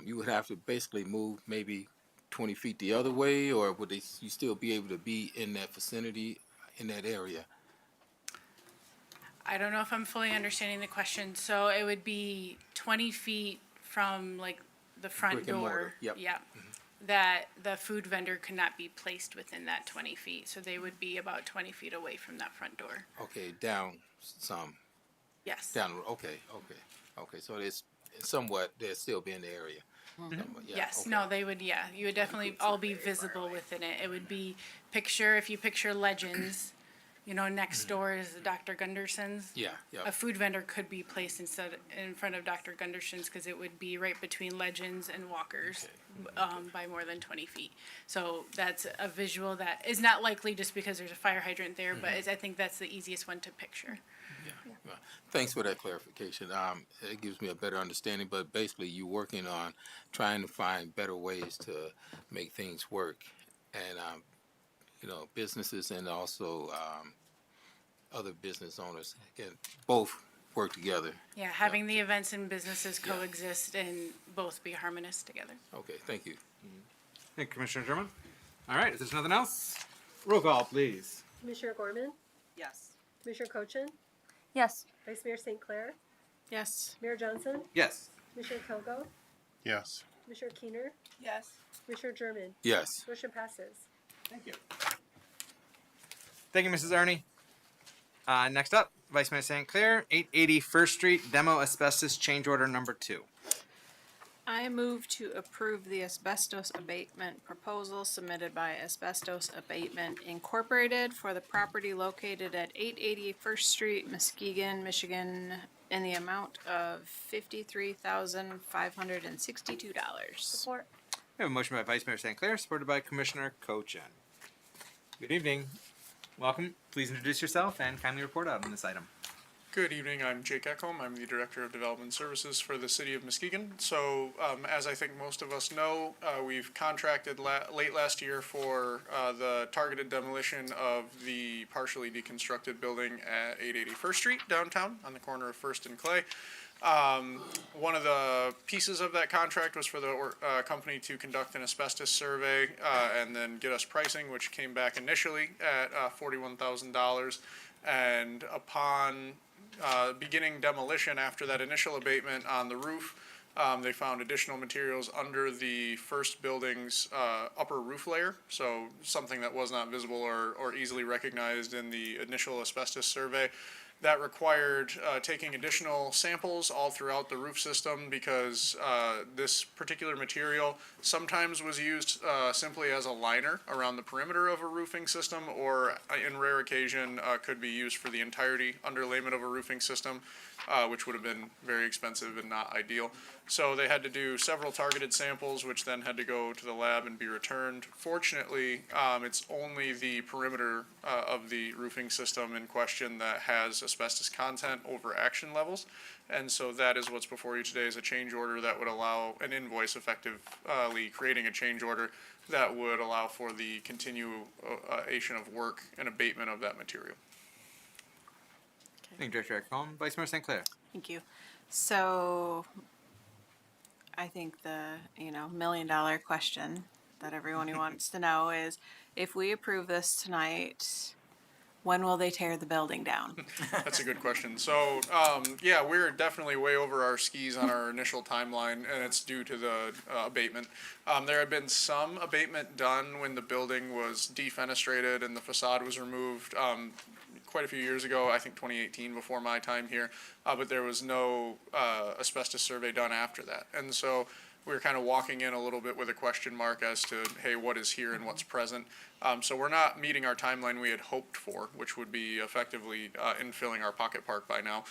You would have to basically move maybe 20 feet the other way, or would you still be able to be in that vicinity, in that area? I don't know if I'm fully understanding the question. So it would be 20 feet from like the front Brick and mortar, door. yep. Yeah. That the food vendor could not be placed within that 20 feet. So they would be about 20 feet away from that front door. Okay, down some. Yes. Down, okay. So it's somewhat, they'll still be in the area. Somewhat, yeah, Yes, okay. no, they would, yeah, you would definitely all be visible within it. It would be if you picture Legends, next door is Dr. Gunderson's. Yeah, yeah. A food vendor could be placed in front of Dr. Gunderson's because it would be right between Legends and Walker's, by more than 20 feet. So that's a visual that is not likely just because there's a fire hydrant there, but I think that's the easiest one to picture. Yeah. Thanks for that clarification. It gives me a better understanding, but basically you're working on trying to find better ways to make things work. And, businesses and also other business owners can both work together. Yeah, having the events and businesses coexist and both be harmonious together. Okay, thank you. Thank you, Commissioner German. All right, if there's nothing else, roll call, please. Commissioner Gorman, Yes. Commissioner Cochin, Yes. Vice Mayor St. Clair, Yes. Mayor Johnson, Yes. Commissioner Kilgo, Yes. Commissioner Keener, Yes. Commissioner German. Yes. Motion passes. Thank you. Thank you, Mrs. Ernie. Next up, Vice Mayor St. Clair, 880 First Street, demo asbestos change order number 2. I move to approve the asbestos abatement proposal submitted by Asbestos Abatement Incorporated for the property located at 880 First Street, Muskegon, Michigan, in the amount of $53,562. Support. We have a motion by Vice Mayor St. Clair, supported by Commissioner Cochin. Good evening. Welcome. Please introduce yourself and kindly report out on this item. Good evening, I'm Jake Eckholm. I'm the Director of Development Services for the City of Muskegon. So, as I think most of us know, we've contracted late last year for the targeted demolition of the partially deconstructed building at 880 First Street downtown on the corner of First and Clay. One of the pieces of that contract was for the company to conduct an asbestos survey and then get us pricing, which came back initially at $41,000. And upon beginning demolition after that initial abatement on the roof, they found additional materials under the first building's upper roof layer, so something that was not visible or easily recognized in the initial asbestos survey. That required taking additional samples all throughout the roof system because this particular material sometimes was used simply as a liner around the perimeter of a roofing system, or in rare occasion could be used for the entirety underlayment of a roofing system, which would have been very expensive and not ideal. So they had to do several targeted samples, which then had to go to the lab and be returned. Fortunately, it's only the perimeter of the roofing system in question that has asbestos content over action levels. And so that is what's before you today, is a change order that would allow an invoice, effectively creating a change order that would allow for the continuation of work and abatement of that material. Thank you, Director Eckholm. Vice Mayor St. Clair. Thank you. So I think the, $1 million question that everyone wants to know is, if we approve this tonight, when will they tear the building down? That's a good question. So, yeah, we're definitely way over our skis on our initial timeline, and it's due to the abatement. There had been some abatement done when the building was defenestrated and the facade was removed quite a few years ago, I think 2018, before my time here, but there was no asbestos survey done after that. And so we were kind of walking in a little bit with a question mark as to, hey, what is here and what's present? So we're not meeting our timeline we had hoped for, which would be effectively infilling our pocket park by now.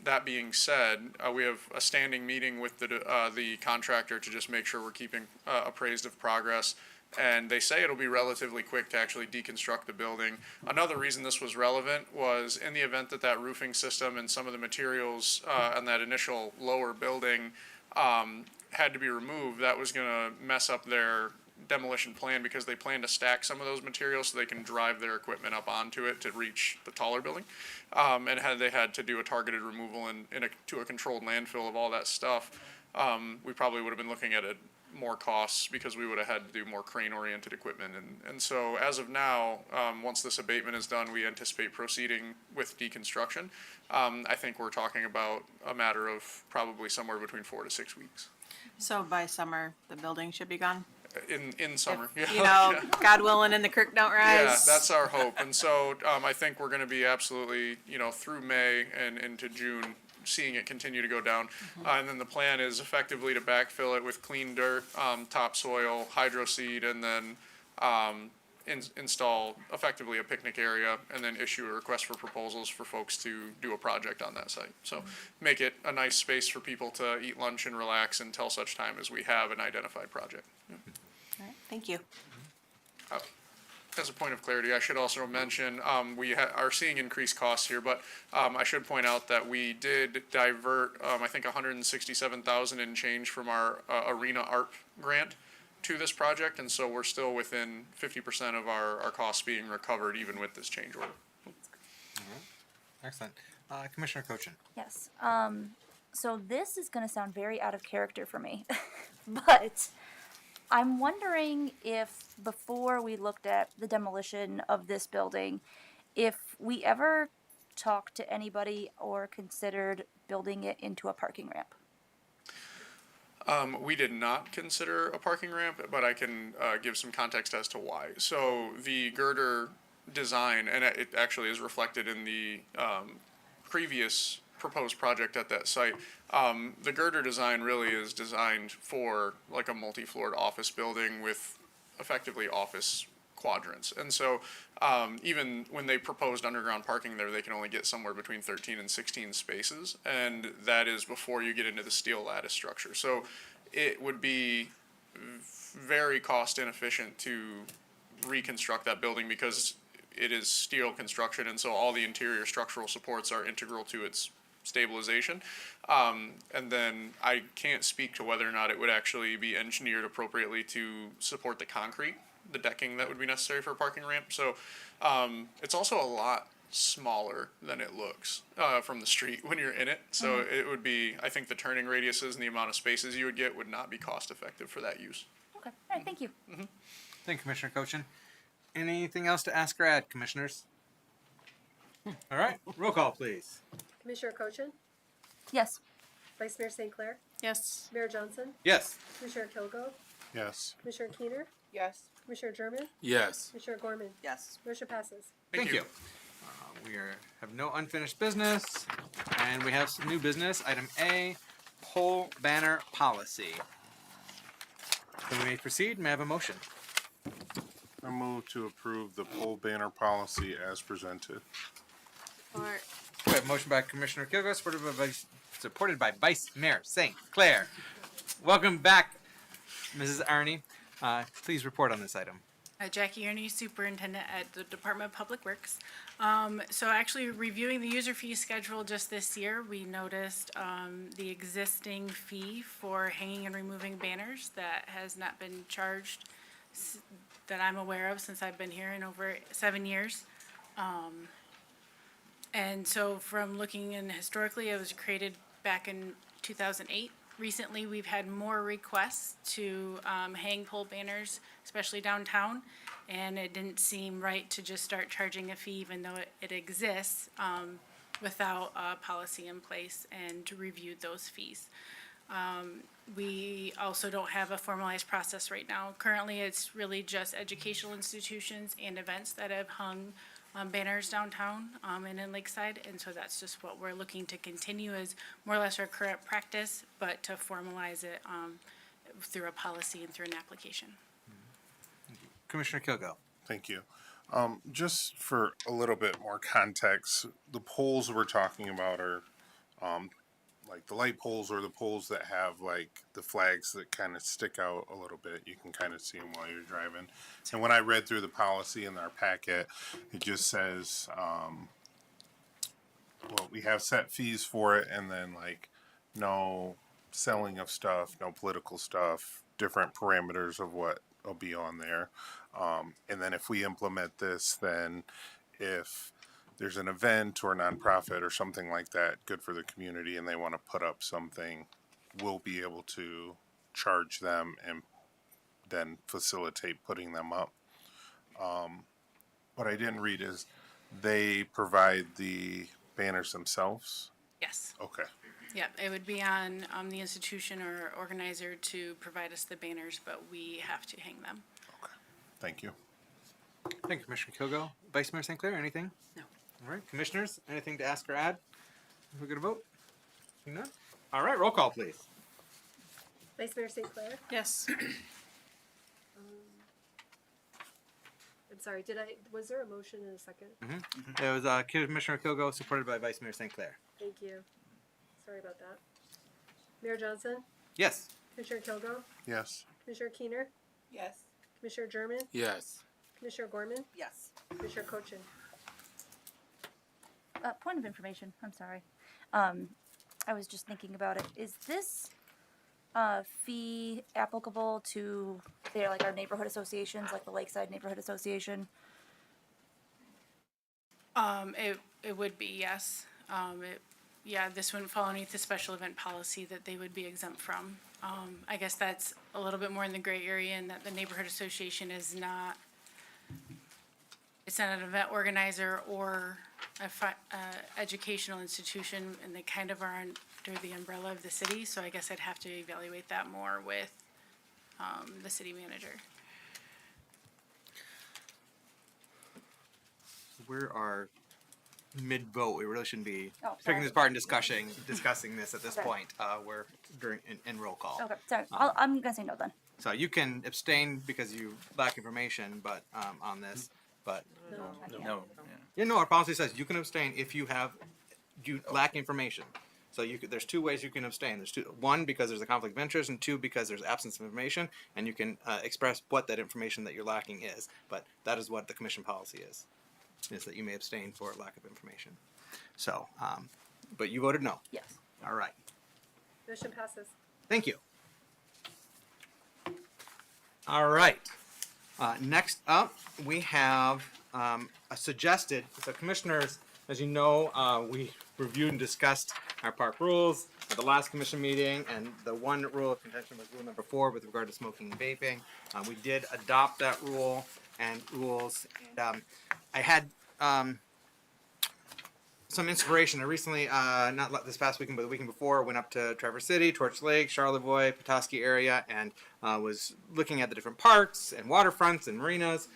That being said, we have a standing meeting with the contractor to just make sure we're keeping appraised of progress. And they say it'll be relatively quick to actually deconstruct the building. Another reason this was relevant was in the event that that roofing system and some of the materials on that initial lower building had to be removed, that was gonna mess up their demolition plan because they plan to stack some of those materials so they can drive their equipment up onto it to reach the taller building. And had they had to do a targeted removal to a controlled landfill of all that stuff, we probably would have been looking at more costs because we would have had to do more crane-oriented equipment. And so as of now, once this abatement is done, we anticipate proceeding with deconstruction. I think we're talking about a matter of probably somewhere between 4 to 6 weeks. So by summer, the building should be gone? In summer, yeah. You know, Yeah. God willing, and the creek don't rise. Yeah, that's our hope. And so I think we're going to be absolutely, through May and into June, seeing it continue to go down. And then the plan is effectively to backfill it with clean dirt, topsoil, hydro seed, and then install effectively a picnic area, and then issue a request for proposals for folks to do a project on that site. So make it a nice space for people to eat lunch and relax until such time as we have an identified project. All right, thank you. As a point of clarity, I should also mention, we are seeing increased costs here, but I should point out that we did divert, I think, 167,000 and change from our Arena Art grant to this project, and so we're still within 50% of our costs being recovered even with this change order. Excellent. Commissioner Cochin. Yes. So this is going to sound very out of character for me, but I'm wondering if before we looked at the demolition of this building, if we ever talked to anybody or considered building it into a parking ramp. We did not consider a parking ramp, but I can give some context as to why. So the girder design, and it actually is reflected in the previous proposed project at that site. The girder design really is designed for like a multi-floored office building with effectively office quadrants. And so even when they proposed underground parking there, they can only get somewhere between 13 and 16 spaces. And that is before you get into the steel lattice structure. So it would be very cost inefficient to reconstruct that building because it is steel construction. And so all the interior structural supports are integral to its stabilization. And then I can't speak to whether or not it would actually be engineered appropriately to support the concrete, the decking that would be necessary for a parking ramp. So it's also a lot smaller than it looks from the street when you're in it. So it would be, I think the turning radiuses and the amount of spaces you would get would not be cost effective for that use. Okay, all right, thank you. Thank you, Commissioner Cochin. Anything else to ask or add, commissioners? All right, roll call, please. Commissioner Cochin? Yes. Vice Mayor St. Clair? Yes. Mayor Johnson? Yes. Commissioner Kilgo? Yes. Commissioner Keener? Yes. Commissioner German? Yes. Commissioner Gorman? Yes. Motion passes. Thank you. We have no unfinished business, and we have some new business. Item A, pole banner policy. So we may proceed. May I have a motion? I move to approve the pole banner policy as presented. We have a motion by Commissioner Kilgo, supported by Vice Mayor St. Clair. Welcome back, Mrs. Arney. Please report on this item. Jackie Ernie, Superintendent at the Department of Public Works. So actually reviewing the user fee schedule just this year, we noticed the existing fee for hanging and removing banners that has not been charged that I'm aware of since I've been here in over 7 years. And so from looking in historically, it was created back in 2008. Recently, we've had more requests to hang pole banners, especially downtown, and it didn't seem right to just start charging a fee even though it exists without a policy in place and to review those fees. We also don't have a formalized process right now. Currently, it's really just educational institutions and events that have hung banners downtown and in Lakeside, and so that's just what we're looking to continue as more or less our current practice, but to formalize it through a policy and through an application. Commissioner Kilgo. Thank you. Just for a little bit more context, the poles we're talking about are like the light poles or the poles that have like the flags that kind of stick out a little bit. You can kind of see them while you're driving. And when I read through the policy in our packet, it just says, well, we have set fees for it, and then like no selling of stuff, no political stuff, different parameters of what will be on there. And then if we implement this, then if there's an event or a nonprofit or something like that, good for the community, and they want to put up something, we'll be able to charge them and then facilitate putting them up. What I didn't read is they provide the banners themselves. Yes. Okay. Yep, it would be on the institution or organizer to provide us the banners, but we have to hang them. Thank you. Thank you, Commissioner Kilgo. Vice Mayor St. Clair, anything? No. All right, commissioners, anything to ask or add? We're going to vote? None? All right, roll call, please. Vice Mayor St. Clair. Yes. I'm sorry, was there a motion in a second? It was Commissioner Kilgo, supported by Vice Mayor St. Clair. Thank you. Sorry about that. Mayor Johnson, Yes. Commissioner Kilgo, Yes. Commissioner Keener, Yes. Commissioner German, Yes. Commissioner Gorman, Yes. Commissioner Cochin. Point of information, I'm sorry. I was just thinking about it. Is this fee applicable to like our neighborhood associations, like the Lakeside Neighborhood Association? It would be, yes. This wouldn't fall underneath the special event policy that they would be exempt from. I guess that's a little bit more in the gray area in that the neighborhood association is not, it's not an event organizer or educational institution, and they kind of are under the umbrella of the city, so I guess I'd have to evaluate that more with the city manager. We are mid-vote. We really shouldn't be Oh, picking sorry. this apart and discussing this at this Okay. point. We're in roll call. Okay, sorry. I'm gonna say no then. So you can abstain because you lack information, but on this. But No. our policy says you can abstain if you lack information. So there's two ways you can abstain. There's one, because there's a conflict of interest, and two, because there's absence of information, and you can express what that information that you're lacking is. But that is what the commission policy is that you may abstain for lack of information. So, but you voted no. Yes. All right. Motion passes. Thank you. All right. Next up, we have a suggested, so commissioners, as you know, we reviewed and discussed our park rules at the last commission meeting, and the one rule of contention was rule number 4 with regard to smoking and vaping. We did adopt that rule and rules, and I had some inspiration. I recently, not this past weekend, but the weekend before, went up to Traverse City, Torch Lake, Charlevoix, Petoskey area, and was looking at the different parks and waterfronts and marinas,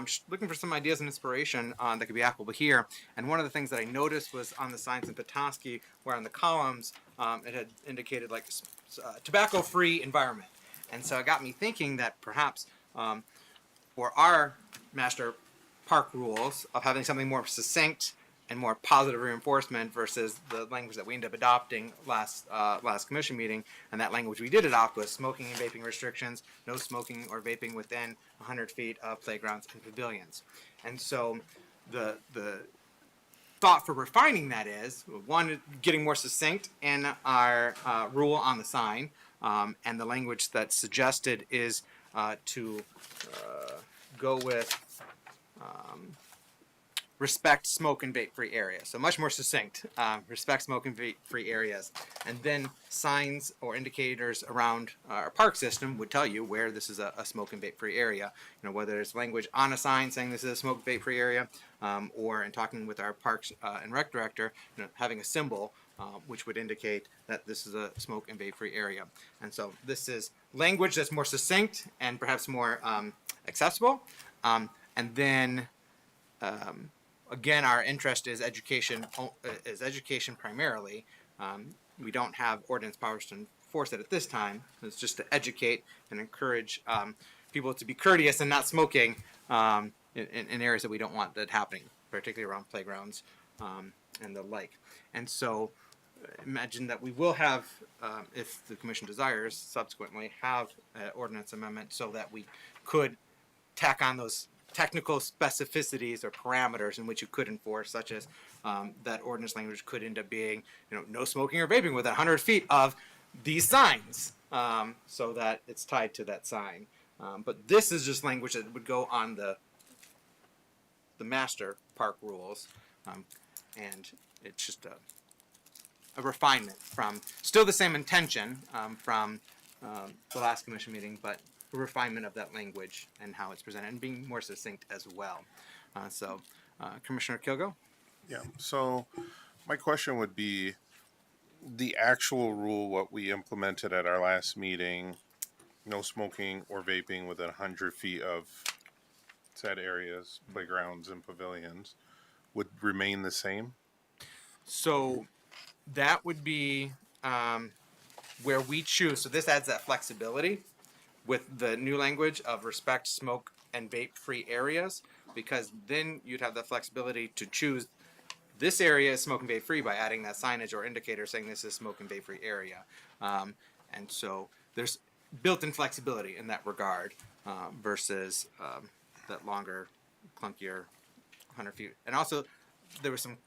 just looking for some ideas and inspiration that could be applicable here. And one of the things that I noticed was on the signs in Petoskey, where on the columns it had indicated like tobacco-free environment. And so it got me thinking that perhaps for our master park rules of having something more succinct and more positive reinforcement versus the language that we ended up adopting last commission meeting, and that language we did adopt was smoking and vaping restrictions, no smoking or vaping within 100 feet of playgrounds and pavilions. And so the thought for refining that is, one, getting more succinct in our rule on the sign, and the language that's suggested is to go with respect smoke and vape free areas. So much more succinct. Respect smoke and vape free areas. And then signs or indicators around our park system would tell you where this is a smoke and vape free area. You know, whether it's language on a sign saying this is a smoke vape free area, or in talking with our parks and rec director, having a symbol which would indicate that this is a smoke and vape free area. And so this is language that's more succinct and perhaps more accessible. And then again, our interest is education primarily. We don't have ordinance powers to enforce it at this time. It's just to educate and encourage people to be courteous and not smoking in areas that we don't want that happening, particularly around playgrounds and the like. And so imagine that we will have, if the commission desires, subsequently have an ordinance amendment so that we could tack on those technical specificities or parameters in which you could enforce, such as that ordinance language could end up being, no smoking or vaping within 100 feet of these signs, so that it's tied to that sign. But this is just language that would go on the master park rules, and it's just a refinement from still the same intention from the last commission meeting, but a refinement of that language and how it's presented and being more succinct as well. Commissioner Kilgo? Yeah, so my question would be the actual rule, what we implemented at our last meeting, no smoking or vaping within 100 feet of said areas, playgrounds and pavilions, would remain the same? So that would be where we choose. So this adds that flexibility with the new language of respect, smoke, and vape-free areas, because then you'd have the flexibility to choose this area is smoke and vape-free by adding that signage or indicator saying this is smoke and vape-free area. And so there's built-in flexibility in that regard versus that longer, clunkier 100 feet. And also there was some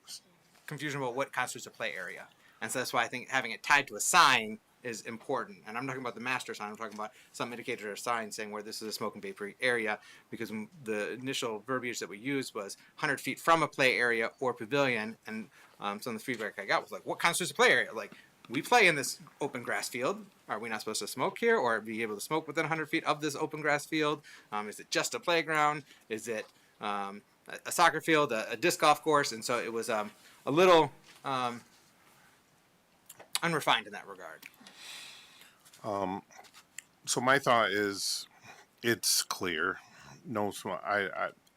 confusion about what constitutes a play area. And so that's why I think having it tied to a sign is important. And I'm not talking about the master sign, I'm talking about some indicator or sign saying where this is a smoke and vape-free area, because the initial verbiage that we used was 100 feet from a play area or pavilion, and some of the feedback I got was like, what constitutes a play area? Like, we play in this open grass field. Are we not supposed to smoke here or be able to smoke within 100 feet of this open grass field? Is it just a playground? Is it a soccer field, a disc golf course? And so it was a little unrefined in that regard. So my thought is, it's clear. No,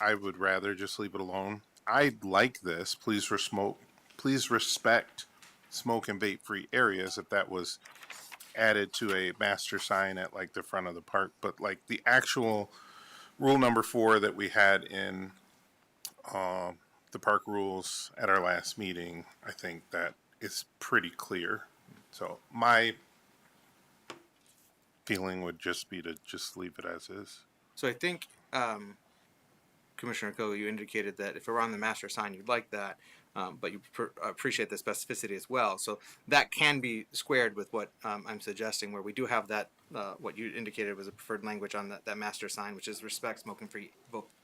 I would rather just leave it alone. I like this. Please respect smoke and vape free areas. If that was added to a master sign at like the front of the park, but like the actual rule number 4 that we had in the park rules at our last meeting, I think that is pretty clear. So my feeling would just be to just leave it as is. So I think, Commissioner Kogo, you indicated that if it were on the master sign, you'd like that, but you appreciate the specificity as well. So that can be squared with what I'm suggesting, where we do have that, what you indicated was a preferred language on that master sign, which is respect smoking-free,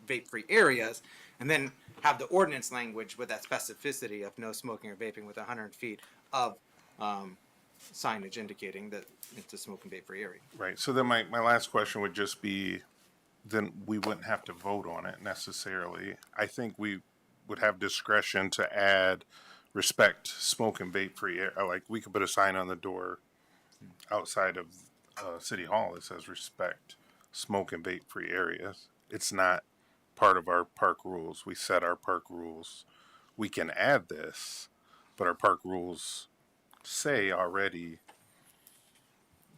vape-free areas, and then have the ordinance language with that specificity of no smoking or vaping within 100 feet of signage indicating that it's a smoke and vape free area. Right. So then my last question would just be, then we wouldn't have to vote on it necessarily. I think we would have discretion to add respect smoke and vape free air. Like we could put a sign on the door outside of City Hall that says respect smoke and vape free areas. It's not part of our park rules. We set our park rules. We can add this, but our park rules say already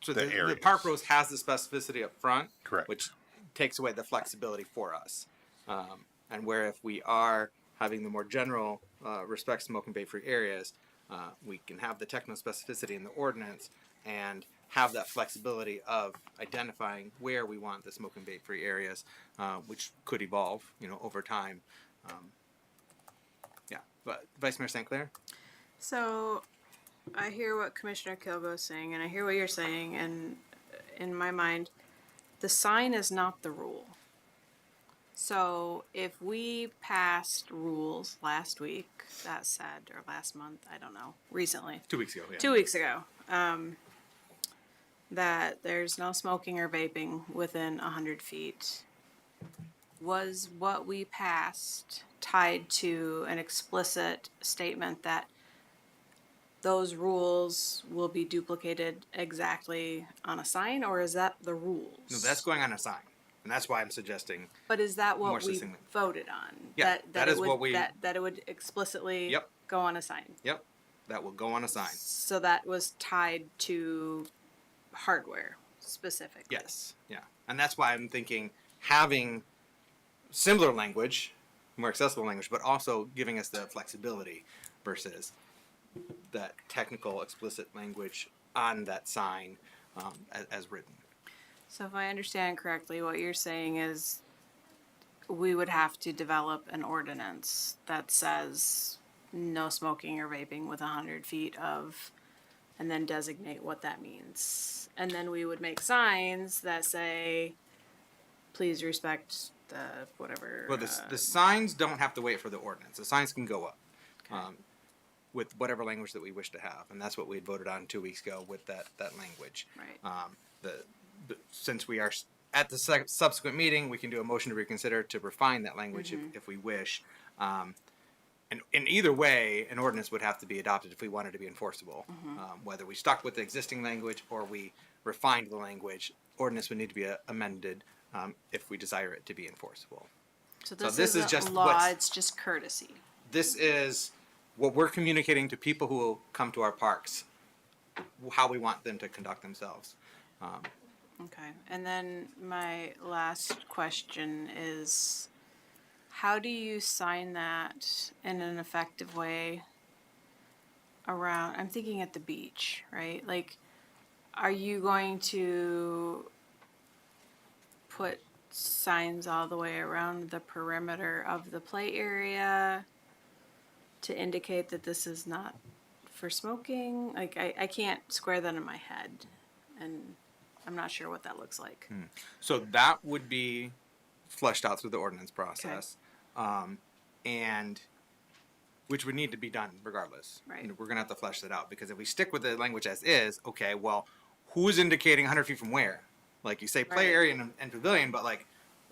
so the park rules has the specificity up front, correct, which takes away the flexibility for us. And where if we are having the more general respect smoke and vape free areas, we can have the techno specificity in the ordinance and have that flexibility of identifying where we want the smoke and vape free areas, which could evolve, over time. But Vice Mayor St. Clair? So I hear what Commissioner Kilgo is saying, and I hear what you're saying, and in my mind, the sign is not the rule. So if we passed rules last week that said, or last month, I don't know, recently. 2 weeks ago, yeah. 2 weeks ago, that there's no smoking or vaping within 100 feet, was what we passed tied to an explicit statement that those rules will be duplicated exactly on a sign, or is that the rules? No, that's going on a sign, and that's why I'm suggesting. But is that more what we succinctly. voted on? Yeah, that it is would, what we- that it would explicitly Yep. go on a sign. Yep, that will go on a sign. So that was tied to hardware specifically. Yes, yeah, and that's why I'm thinking having similar language, more accessible language, but also giving us the flexibility versus that technical explicit language on that sign as written. So if I understand correctly, what you're saying is we would have to develop an ordinance that says no smoking or vaping with 100 feet of, and then designate what that means. And then we would make signs that say, please respect the whatever. Well, the signs don't have to wait for the ordinance. The signs can go up with whatever language that we wish to have, and that's what we had voted on 2 weeks ago with that language. Right. Since we are at the subsequent meeting, we can do a motion to reconsider to refine that language if we wish. And in either way, an ordinance would have to be adopted if we wanted to be enforceable. Whether we stuck with the existing language or we refined the language, ordinance would need to be amended if we desire it to be enforceable. So this is isn't just law, it's just courtesy. This is what we're communicating to people who will come to our parks, how we want them to conduct themselves. Okay, and then my last question is, how do you sign that in an effective way around, I'm thinking at the beach, right? Like, are you going to put signs all the way around the perimeter of the play area to indicate that this is not for smoking? Like, I can't square that in my head, and I'm not sure what that looks like. So that would be fleshed out through the ordinance process, and which would need to be done regardless. Right. We're going to have to flesh that out, because if we stick with the language as is, okay, well, who's indicating 100 feet from where? Like, you say play Right. area and pavilion, but like,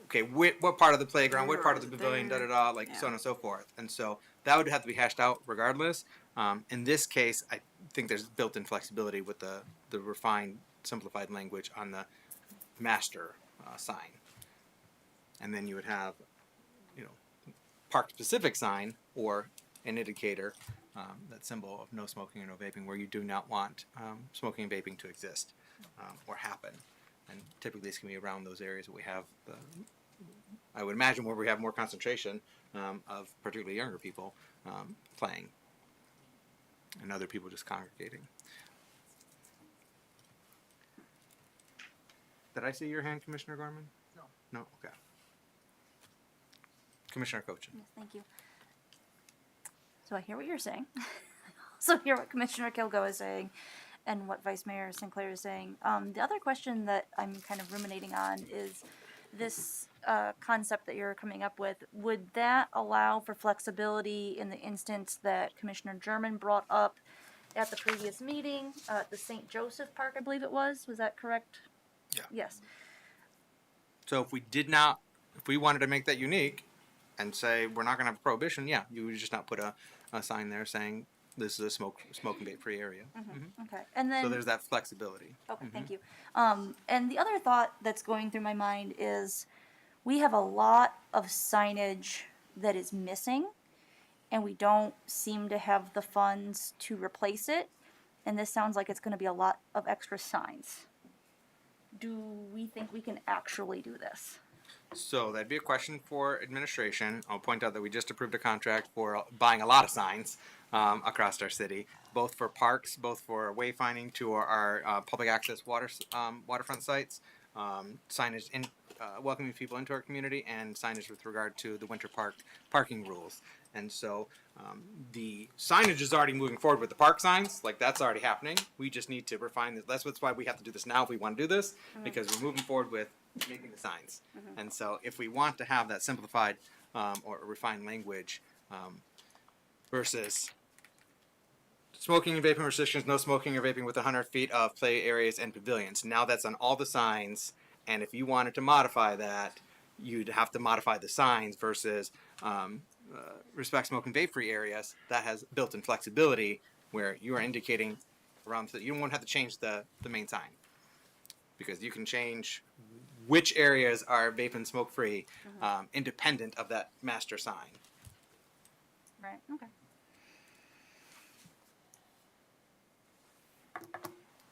okay, what part of the playground, what part of the pavilion, There. da-da-da, like Yeah. so on and so forth. And so that would have to be hashed out regardless. In this case, I think there's built-in flexibility with the refined, simplified language on the master sign. And then you would have, park-specific sign or an indicator, that symbol of no smoking or no vaping, where you do not want smoking and vaping to exist or happen. And typically this can be around those areas that we have, I would imagine, where we have more concentration of particularly younger people playing and other people just congregating. Did I see your hand, Commissioner Gorman? No. No? Okay. Commissioner Cochin. Yes, thank you. So I hear what you're saying. So hear what Commissioner Kilgo is saying and what Vice Mayor Sinclair is saying. The other question that I'm kind of ruminating on is this concept that you're coming up with. Would that allow for flexibility in the instance that Commissioner German brought up at the previous meeting, the St. Joseph Park, I believe it was? Was that correct? Yeah. Yes. So if we wanted to make that unique and say we're not going to have a prohibition, yeah, you would just not put a sign there saying this is a smoke and vape free area. Okay. And then So there's that flexibility. Okay, thank you. And the other thought that's going through my mind is we have a lot of signage that is missing, and we don't seem to have the funds to replace it. And this sounds like it's going to be a lot of extra signs. Do we think we can actually do this? So that'd be a question for administration. I'll point out that we just approved a contract for buying a lot of signs across our city, both for parks, both for wayfinding to our public access waterfront sites, signage welcoming people into our community, and signage with regard to the winter parking rules. And so the signage is already moving forward with the park signs, like that's already happening. We just need to refine this. That's why we have to do this now if we want to do this, because we're moving forward with making the signs. And so if we want to have that simplified or refined language versus smoking and vaping restrictions, no smoking or vaping with 100 feet of play areas and pavilions. Now that's on all the signs, and if you wanted to modify that, you'd have to modify the signs versus respect smoke and vape free areas. That has built-in flexibility where you are indicating around, so you don't want to have to change the main sign, because you can change which areas are vape and smoke free independent of that master sign. Right, okay.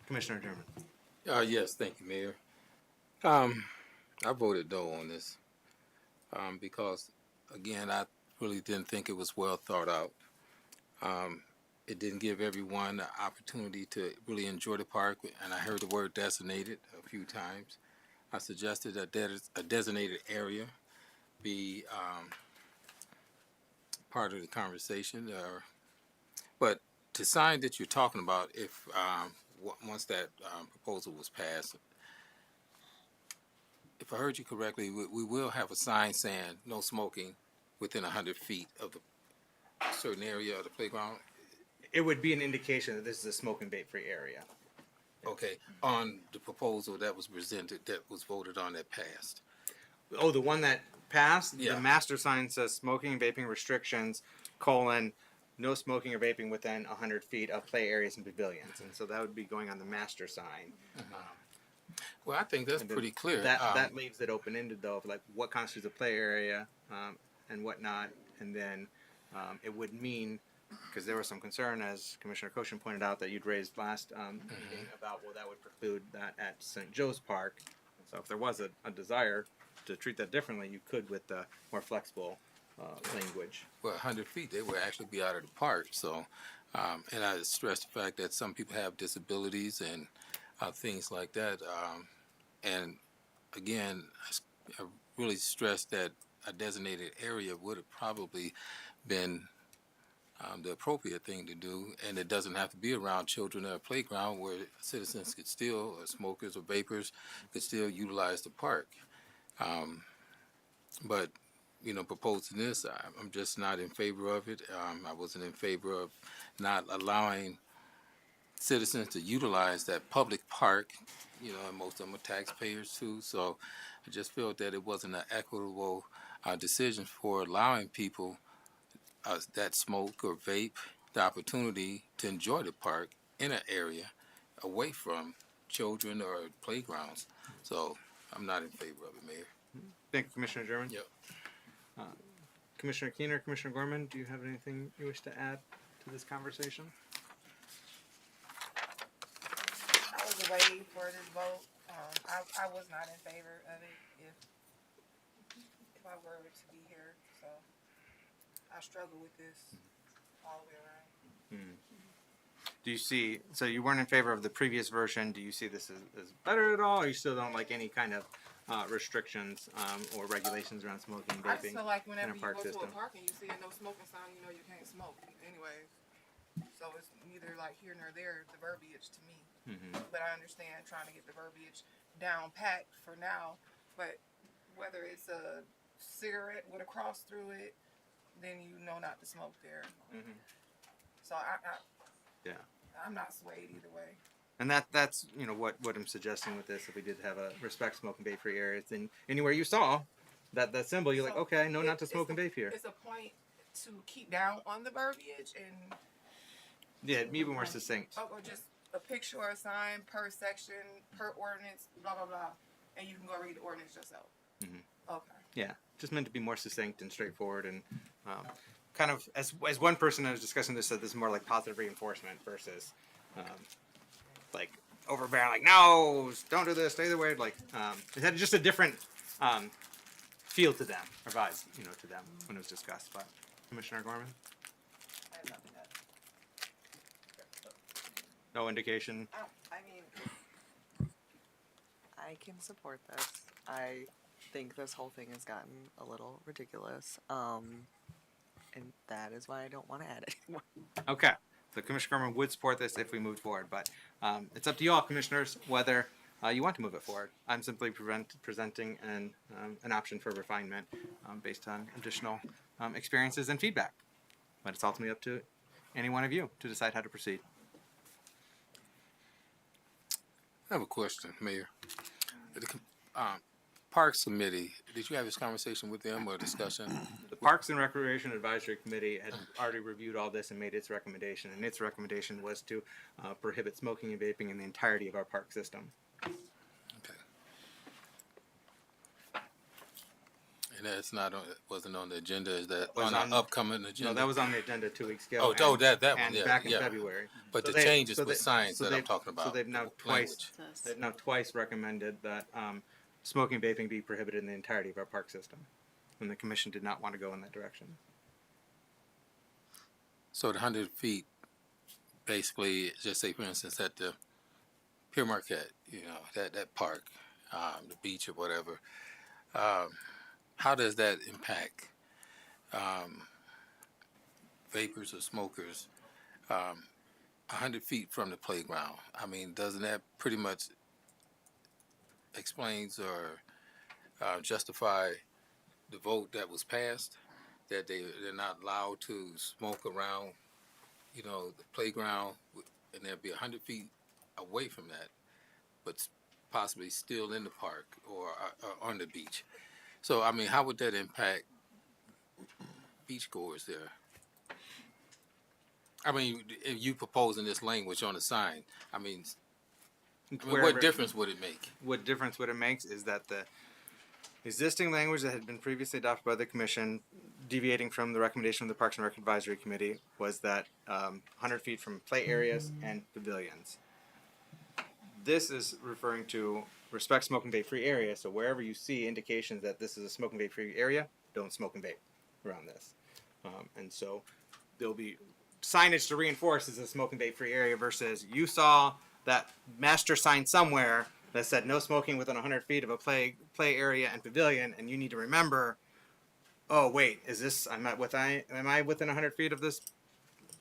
Commissioner German. Yes, thank you, Mayor. I voted no on this because, again, I really didn't think it was well thought out. it didn't give everyone the opportunity to really enjoy the park, and I heard the word designated a few times. I suggested that a designated area be part of the conversation. But the sign that you're talking about, if once that proposal was passed, if I heard you correctly, we will have a sign saying no smoking within 100 feet of the certain area of the playground. It would be an indication that this is a smoke and vape free area. Okay, on the proposal that was presented, that was voted on, that passed. Oh, the one that passed? Yeah. The master sign says smoking and vaping restrictions, no smoking or vaping within 100 feet of play areas and pavilions. And so that would be going on the master sign. Well, I think that's And then pretty clear. That leaves it open-ended, though, of like what constitutes a play area and whatnot. And then it would mean, because there was some concern, as Commissioner Koshin pointed out, that you'd raised last meeting about, well, that would preclude that at St. Joe's Park. So if there was a desire to treat that differently, you could with the more flexible language. Well, 100 feet, they would actually be out of the park. So, and I stress the fact that some people have disabilities and things like that. And again, I really stress that a designated area would have probably been the appropriate thing to do, and it doesn't have to be around children at a playground where citizens could still, or smokers or vapors, could still utilize the park. But proposing this, I'm just not in favor of it. I wasn't in favor of not allowing citizens to utilize that public park, and most of them are taxpayers too. So I just felt that it wasn't an equitable decision for allowing people that smoke or vape the opportunity to enjoy the park in an area away from children or playgrounds. So I'm not in favor of it, Mayor. Thank you, Commissioner German. Yep. Commissioner Keener, Commissioner Gorman, do you have anything you wish to add to this conversation? I was away for this vote. I was not in favor of it if I were to be here. So I struggle with this all the way around. Do you see, so you weren't in favor of the previous version, do you see this as better at all, or you still don't like any kind of restrictions or regulations around smoking and I just vaping feel like in whenever a you park go system? to a park and you see a no smoking sign, you know you can't smoke anyways. So it's neither like here nor there, the verbiage to me. But I understand trying to get the verbiage down packed for now. But whether it's a cigarette with a cross through it, then you know not to smoke there. So I'm not swayed either way. And that's what I'm suggesting with this. If we did have a respect smoke and vape free areas, then anywhere you saw that symbol, you're like, okay, no, not to smoke and vape here. It's a point to keep down on the verbiage and Even more succinct. or just a picture or a sign per section, per ordinance, blah blah blah, and you can go read the ordinance yourself. Okay. Yeah, just meant to be more succinct and straightforward, and kind of as one person I was discussing this said, this is more like positive reinforcement versus like overbearing, like no, don't do this, stay the way. Like it had just a different feel to them, or vibe, to them when it was discussed. But Commissioner Gorman, I have nothing to add. no indication. I mean, I can support this. I think this whole thing has gotten a little ridiculous. And that is why I don't want to add it anymore. Okay, so Commissioner Gorman would support this if we moved forward, but it's up to you all, commissioners, whether you want to move it forward. I'm simply presenting an option for refinement based on additional experiences and feedback. But it's ultimately up to any one of you to decide how to proceed. I have a question, Mayor. The Parks Committee, did you have this conversation with them or discussion? The Parks and Recreation Advisory Committee had already reviewed all this and made its recommendation, and its recommendation was to prohibit smoking and vaping in the entirety of our park system. Okay. And that's wasn't on the agenda, is that on the upcoming agenda? No, that was on the agenda 2 weeks ago. That one, and yeah. back in February. But So the changes with signs that I'm they've- talking about. So they've now twice recommended that smoking and vaping be prohibited in the entirety of our park system. And the commission did not want to go in that direction. So the 100 feet basically, just say for instance at the Pier Marquette, that park, the beach or whatever, how does that impact vapors or smokers 100 feet from the playground? I mean, doesn't that pretty much explains or justify the vote that was passed, that they're not allowed to smoke around, the playground, and they'll be 100 feet away from that, but possibly still in the park or on the beach. So, I mean, how would that impact beachgoers there? I mean, if you proposing this language on the sign, I mean, what difference would it make? What difference would it make is that the existing language that had been previously adopted by the commission, deviating from the recommendation of the Parks and Rec Advisory Committee, was that 100 feet from play areas and pavilions. This is referring to respect smoke and vape free area. So wherever you see indications that this is a smoke and vape free area, don't smoke and vape around this. And so there'll be signage to reinforce as a smoke and vape free area versus you saw that master sign somewhere that said no smoking within 100 feet of a play area and pavilion, and you need to remember, oh wait, am I within 100 feet of this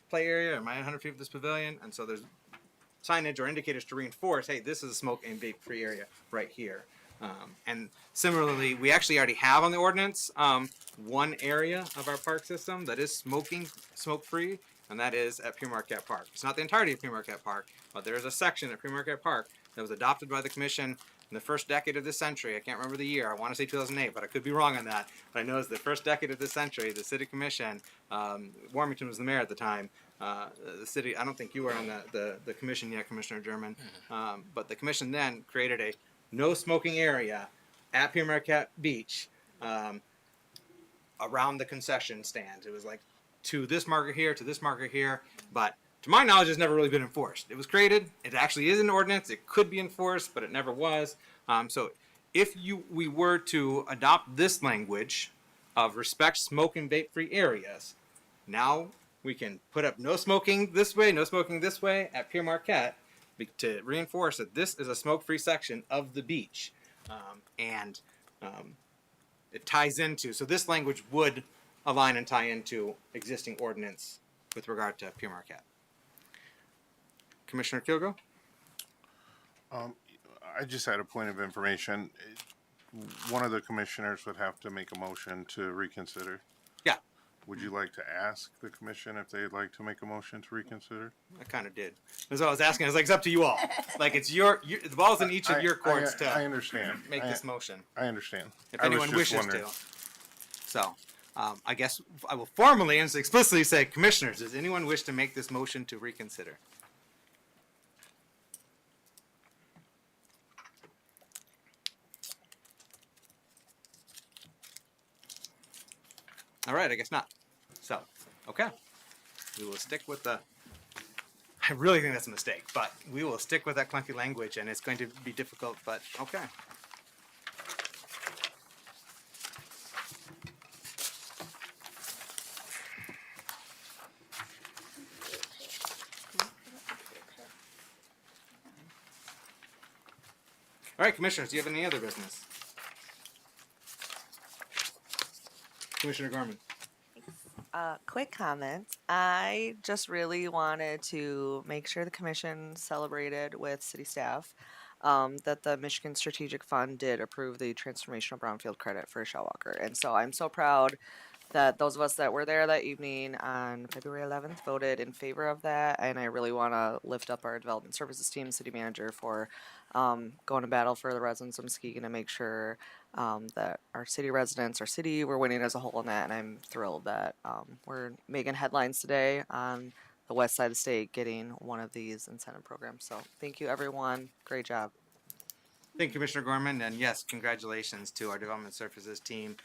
play area? Am I 100 feet of this pavilion? And so there's signage or indicators to reinforce, hey, this is a smoke and vape free area right here. And similarly, we actually already have on the ordinance one area of our park system that is smoke free, and that is at Pier Marquette Park. It's not the entirety of Pier Marquette Park, but there is a section at Pier Marquette Park that was adopted by the commission in the first decade of this century. I can't remember the year. I want to say 2008, but I could be wrong on that. But I know it's the first decade of this century. The city commission, Warmington was the mayor at the time. The city, I don't think you were on the commission yet, Commissioner German, but the commission then created a no smoking area at Pier Marquette Beach around the concession stand. It was like to this marker here, but to my knowledge, it's never really been enforced. It was created. It actually is an ordinance. It could be enforced, but it never was. So if we were to adopt this language of respect smoke and vape free areas, now we can put up no smoking this way, no smoking this way at Pier Marquette to reinforce that this is a smoke-free section of the beach. It ties into, so this language would align and tie into existing ordinance with regard to Pier Marquette. Commissioner Kilgo? I just had a point of information. One of the commissioners would have to make a motion to reconsider. Yeah. Would you like to ask the commission if they'd like to make a motion to reconsider? I kind of did. That's what I was asking. I was like, it's up to you all. Like, it's the ball's in each of your courts I understand. Make this motion. I understand. If anyone wishes to. So, I guess I will formally and explicitly say, commissioners, does anyone wish to make this motion to reconsider? All right, I guess not. So, okay. We will stick with the... I really think that's a mistake, but we will stick with that clunky language, and it's going to be difficult, but okay. All right, commissioners, do you have any other business? Commissioner Gorman. Quick comment. I just really wanted to make sure the commission celebrated with city staff that the Michigan Strategic Fund did approve the transformational brownfield credit for Shell Walker. And so I'm so proud that those of us that were there that evening on February 11th voted in favor of that. And I really want to lift up our development services team, city manager, for going to battle for the residents of Muskegon and make sure that our city residents, our city, we're winning as a whole in that. And I'm thrilled that we're making headlines today on the west side of the state getting one of these incentive programs. So thank you, everyone. Great job. Thank you, Commissioner Gorman, and yes, congratulations to our development services team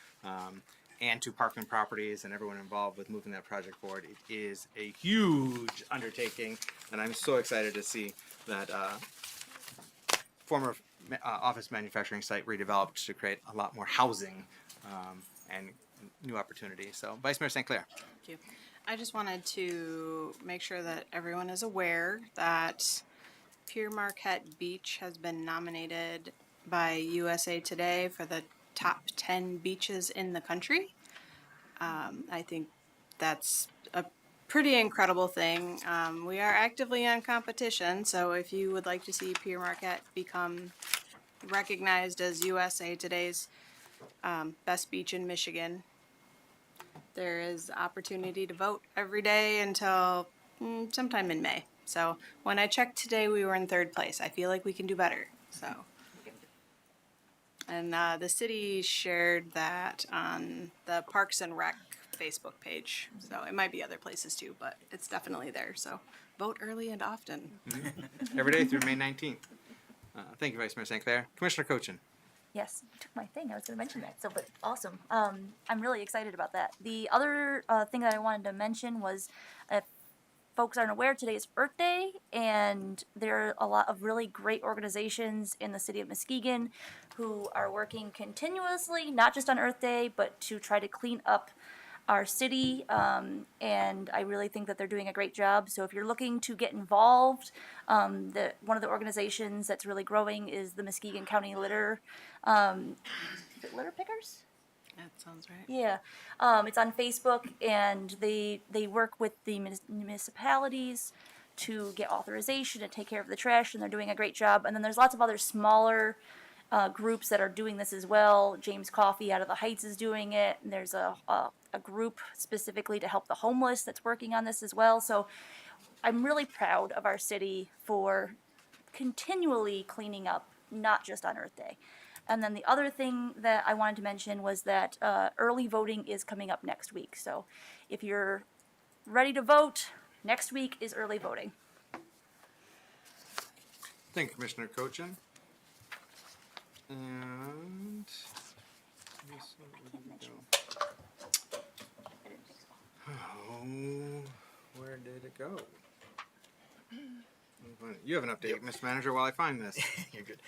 and to Parkland Properties and everyone involved with moving that project forward. It is a huge undertaking, and I'm so excited to see that former office manufacturing site redeveloped to create a lot more housing and new opportunities. So, Vice Mayor St. Clair. Thank you. I just wanted to make sure that everyone is aware that Pere Marquette Beach has been nominated by USA Today for the top 10 beaches in the country. I think that's a pretty incredible thing. We are actively in competition, so if you would like to see Pere Marquette become recognized as USA Today's best beach in Michigan, there is opportunity to vote every day until sometime in May. So when I checked today, we were in third place. I feel like we can do better. So, and the city shared that on the Parks and Rec Facebook page. So it might be other places too, but it's definitely there. So vote early and often. Every day through May 19th. Thank you, Vice Mayor St. Clair. Commissioner Cochin. Yes, you took my thing. I was going to mention that. So, but awesome. I'm really excited about that. The other thing that I wanted to mention was, if folks aren't aware, today is Earth Day, and there are a lot of really great organizations in the city of Muskegon who are working continuously, not just on Earth Day, but to try to clean up our city, and I really think that they're doing a great job. So if you're looking to get involved, one of the organizations that's really growing is the Muskegon County Litter, is it Litter Pickers? That sounds right. Yeah, it's on Facebook, and they work with the municipalities to get authorization to take care of the trash, and they're doing a great job. And then there's lots of other smaller groups that are doing this as well. James Coffey out of the Heights is doing it. And there's a group specifically to help the homeless that's working on this as well. So I'm really proud of our city for continually cleaning up, not just on Earth Day. And then the other thing that I wanted to mention was that early voting is coming up next week. So if you're ready to vote, next week is early voting. Thank you, Commissioner Cochin. And where did it go? You have an update, Mr. Manager, while I find this. You're good.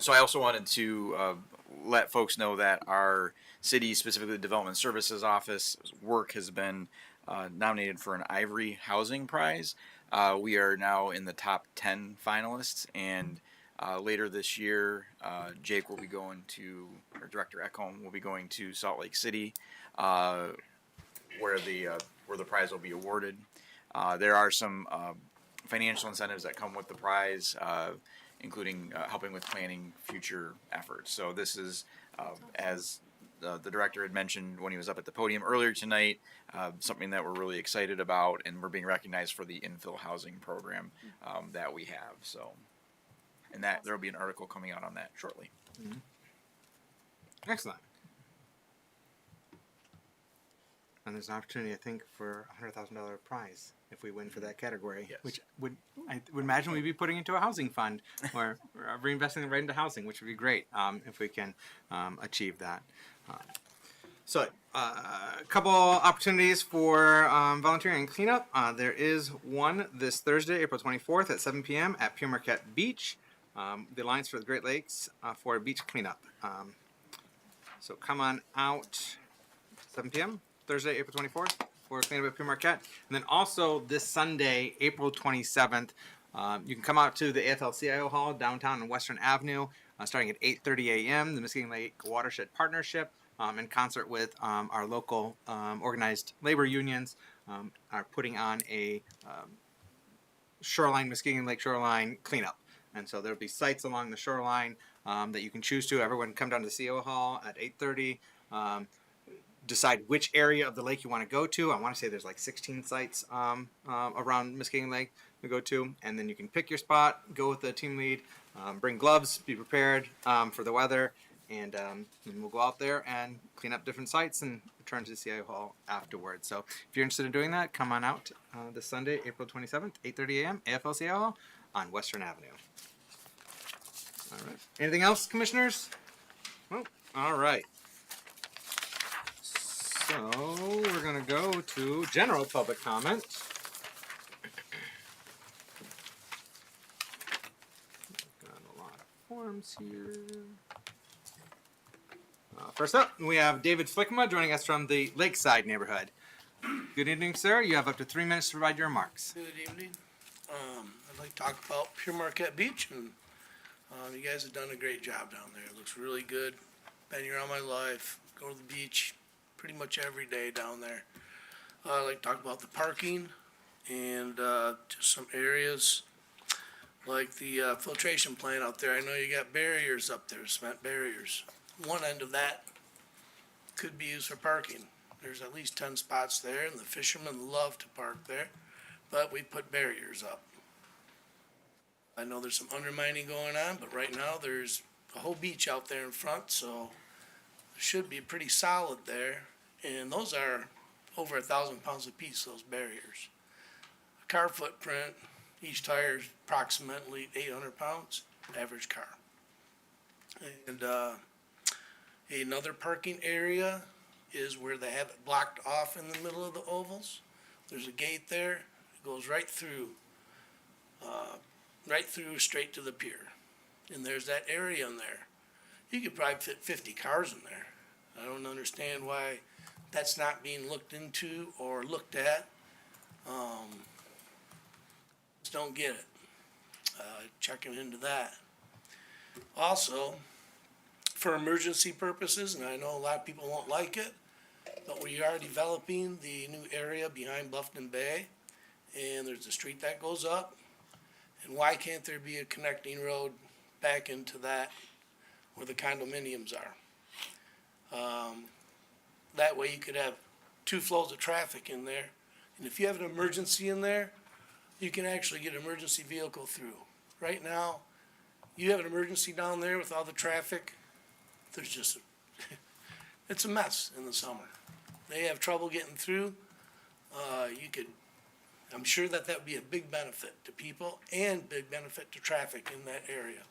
So I also wanted to let folks know that our city, specifically the Development Services Office, work has been nominated for an Ivory Housing Prize. We are now in the top 10 finalists, and later this year, Jake will be going to, or Director Ekholm will be going to Salt Lake City, where the prize will be awarded. There are some financial incentives that come with the prize, including helping with planning future efforts. So this is, as the director had mentioned when he was up at the podium earlier tonight, something that we're really excited about, and we're being recognized for the infill housing program that we have. So, and that there will be an article coming out on that shortly. Mm-hmm. Excellent. And there's an opportunity, I think, for a $100,000 prize if we win for that category, yes. Which I would imagine we'd be putting into a housing fund or reinvesting it right into housing, which would be great if we can achieve that. So a couple opportunities for volunteering and cleanup. There is one this Thursday, April 24th at 7 p.m. at Pere Marquette Beach, the Alliance for the Great Lakes for a beach cleanup. So come on out, 7 p.m. Thursday, April 24th for cleanup at Pere Marquette. And then also this Sunday, April 27th, you can come out to the AFL-CIO Hall downtown on Western Avenue starting at 8:30 a.m. The Muskegon Lake Watershed Partnership in concert with our local organized labor unions are putting on a shoreline, Muskegon Lake shoreline cleanup. And so there'll be sites along the shoreline that you can choose to. Everyone come down to the CIO Hall at 8:30. Decide which area of the lake you want to go to. I want to say there's like 16 sites around Muskegon Lake to go to, and then you can pick your spot, go with the team lead, bring gloves, be prepared for the weather, and we'll go out there and clean up different sites and return to the CIO Hall afterwards. So if you're interested in doing that, come on out this Sunday, April 27th, 8:30 a.m., AFL-CIO Hall on Western Avenue. All right. Anything else, commissioners? Oh, all right. So we're going to go to general public comment. We've got a lot of forms here. First up, we have David Flickma joining us from the Lakeside neighborhood. Good evening, sir. You have up to 3 minutes to provide your remarks. Good evening. I'd like to talk about Pure Marquette Beach, and you guys have done a great job down there. It looks really good. Been here all my life. Go to the beach pretty much every day down there. I'd like to talk about the parking and just some areas like the filtration plant out there. I know you got barriers up there, cement barriers. One end of that could be used for parking. There's at least 10 spots there, and the fishermen love to park there, but we put barriers up. I know there's some undermining going on, but right now there's a whole beach out there in front, so it should be pretty solid there. And those are over 1,000 pounds a piece, those barriers. A car footprint, each tire is approximately 800 pounds, average car. And another parking area is where they have it blocked off in the middle of the ovals. There's a gate there, it goes right through straight to the pier. And there's that area in there. You could probably fit 50 cars in there. I don't understand why that's not being looked into or looked at. Just don't get it. Checking into that. Also, for emergency purposes, and I know a lot of people won't like it, but we are developing the new area behind Bluffton Bay, and there's a street that goes up. And why can't there be a connecting road back into that where the condominiums are? That way you could have two flows of traffic in there. And if you have an emergency in there, you can actually get an emergency vehicle through. Right now, you have an emergency down there with all the traffic, there's just, it's a mess in the summer. They have trouble getting through. I'm sure that would be a big benefit to people and big benefit to traffic in that area.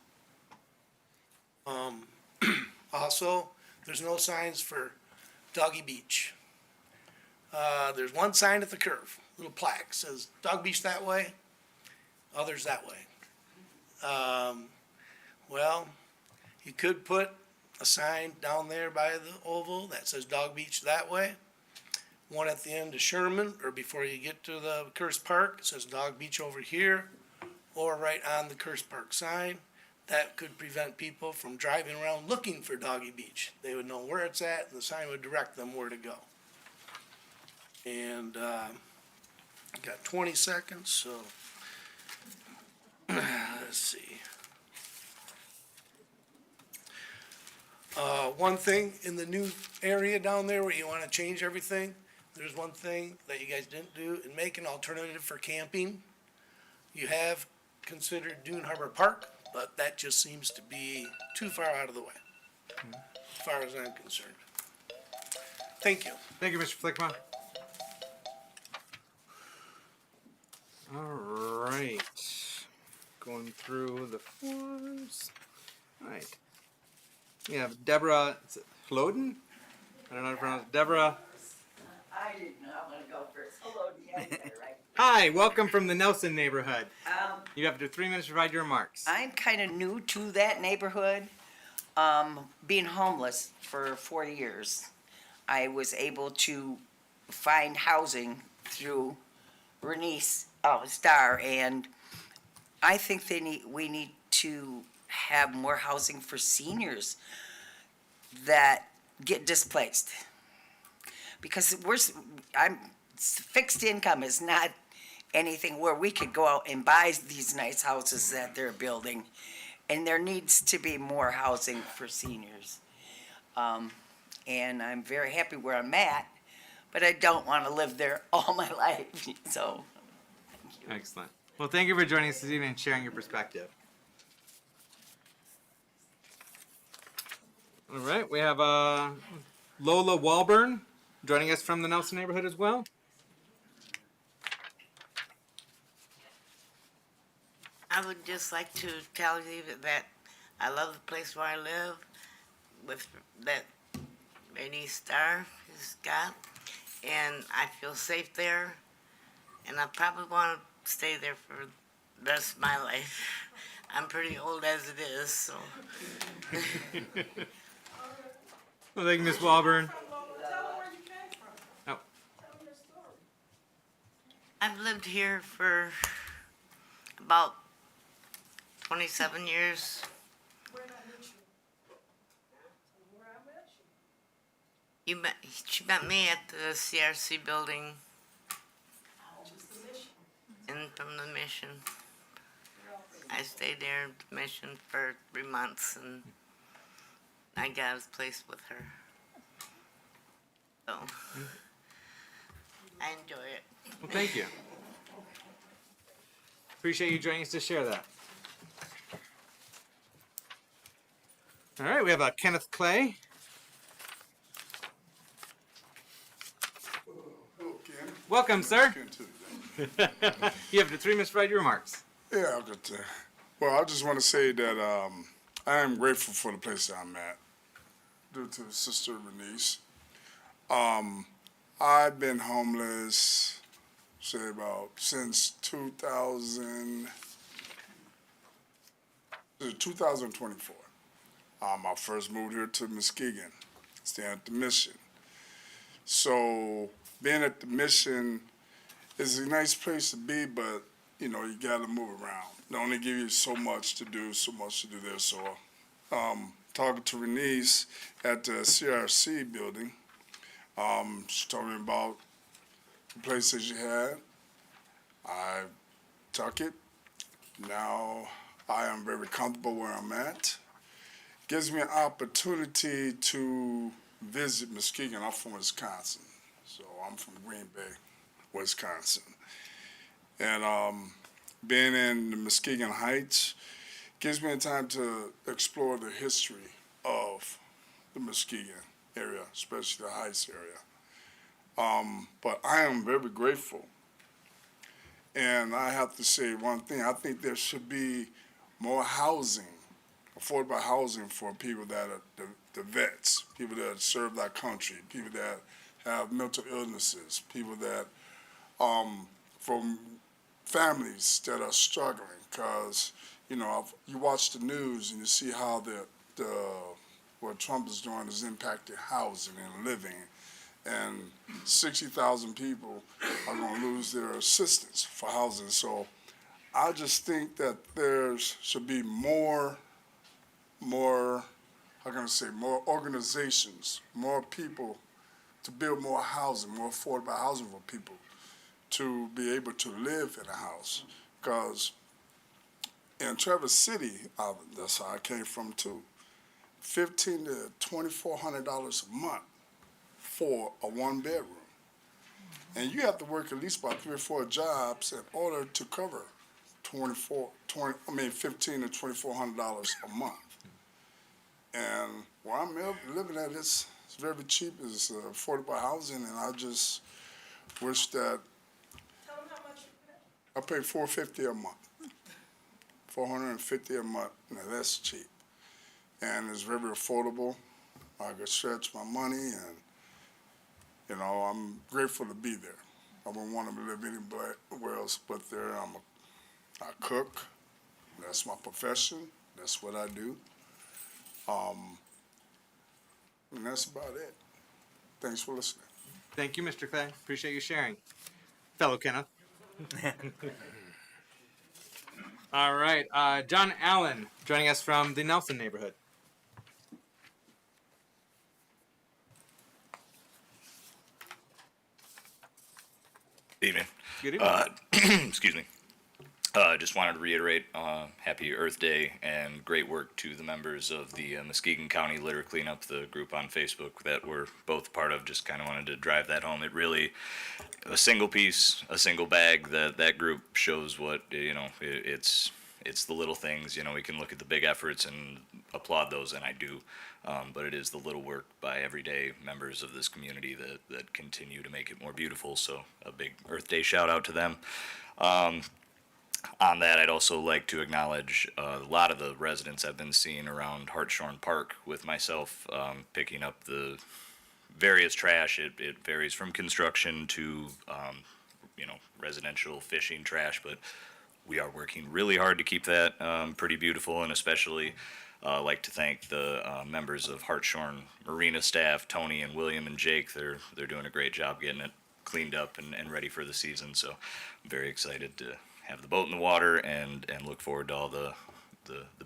Also, there's no signs for Doggy Beach. There's one sign at the curve, little plaque, says Dog Beach that way, others that way. Well, you could put a sign down there by the oval that says Dog Beach that way. One at the end of Sherman, or before you get to the Curse Park, it says Dog Beach over here, or right on the Curse Park sign. That could prevent people from driving around looking for Doggy Beach. They would know where it's at, and the sign would direct them where to go. And got 20 seconds, so let's see. One thing in the new area down there where you want to change everything, there's one thing that you guys didn't do, and make an alternative for camping. You have considered Dune Harbor Park, but that just seems to be too far out of the way, as far as I'm concerned. Thank you. Thank you, Mr. Flickma. All right. Going through the forms. All right. We have Deborah Floden. I don't know how to pronounce it. Deborah. I didn't know. I'm going to go first. Hello, Deanna, right? Hi, welcome from the Nelson neighborhood. You have up to 3 minutes to provide your remarks. I'm kind of new to that neighborhood. Being homeless for 4 years, I was able to find housing through Bernice Star, and I think we need to have more housing for seniors that get displaced. Because fixed income is not anything where we could go out and buy these nice houses that they're building. And there needs to be more housing for seniors. And I'm very happy where I'm at, but I don't want to live there all my life, so. Thank you. Excellent. Well, thank you for joining us this evening and sharing your perspective. All right, we have Lola Walburn joining us from the Nelson neighborhood as well. I would just like to tell you that I love the place where I live with that lady Star has got, and I feel safe there, and I probably want to stay there for the rest of my life. I'm pretty old as it is, so. Well, thank you, Ms. Walburn. Oh. I've lived here for about 27 years. She met me at the CRC building and from the mission. I stayed there at the mission for 3 months and I got a place with her. So I enjoy it. Well, thank you. Appreciate you joining us to share that. All right, we have Kenneth Clay. Welcome, sir. You have the 3 minutes to write your remarks. Yeah, I just want to say that I am grateful for the place that I'm at, due to Sister Bernice. I've been homeless, say about since 2024. I first moved here to Muskegon, staying at the mission. So being at the mission is a nice place to be, but you know, you gotta move around. They only give you so much to do there. So talking to Renice at the CRC building, she told me about the places you had. I took it. Now I am very comfortable where I'm at. Gives me an opportunity to visit Muskegon. I'm from Wisconsin, so I'm from Green Bay, Wisconsin. And being in the Muskegon Heights gives me a time to explore the history of the Muskegon area, especially the Heights area. But I am very grateful. And I have to say one thing, I think there should be more housing, affordable housing for people that are the vets, people that serve our country, people that have mental illnesses, people that, from families that are struggling, because, you know, you watch the news and you see how what Trump is doing is impacting housing and living, and 60,000 people are going to lose their assistance for housing. So I just think that there should be more, how can I say, more organizations, more people to build more housing, more affordable housing for people to be able to live in a house. Because in Traverse City, that's how I came from too, $1,500 to $2,400 a month for a 1-bedroom. And you have to work at least about 3 or 4 jobs in order to cover $1,500 to $2,400 a month. And where I'm living at, it's very cheap, it's affordable housing, and I just wish that. Tell them how much you pay. I pay $450 a month. $450 a month. Now that's cheap, and it's very affordable. I could stretch my money, and you know, I'm grateful to be there. I wouldn't want to live anywhere else but there. I cook. That's my profession. That's what I do. And that's about it. Thanks for listening. Thank you, Mr. Clay. Appreciate you sharing. Fellow Kenneth. All right, John Allen joining us from the Nelson neighborhood. Evening. Good evening. Excuse me. Just wanted to reiterate Happy Earth Day and great work to the members of the Muskegon County Litter Cleanup, the group on Facebook that we're both part of. Just kind of wanted to drive that home. It really, a single piece, a single bag, that group shows what, you know, it's the little things. You know, we can look at the big efforts and applaud those, and I do. But it is the little work by everyday members of this community that continue to make it more beautiful. So a big Earth Day shout out to them. On that, I'd also like to acknowledge a lot of the residents I've been seeing around Hartshorn Park with myself, picking up the various trash. It varies from construction to, you know, residential fishing trash, but we are working really hard to keep that pretty beautiful, and especially like to thank the members of Hartshorn Marina staff, Tony and William and Jake. They're doing a great job getting it cleaned up and ready for the season. So I'm very excited to have the boat in the water and look forward to all the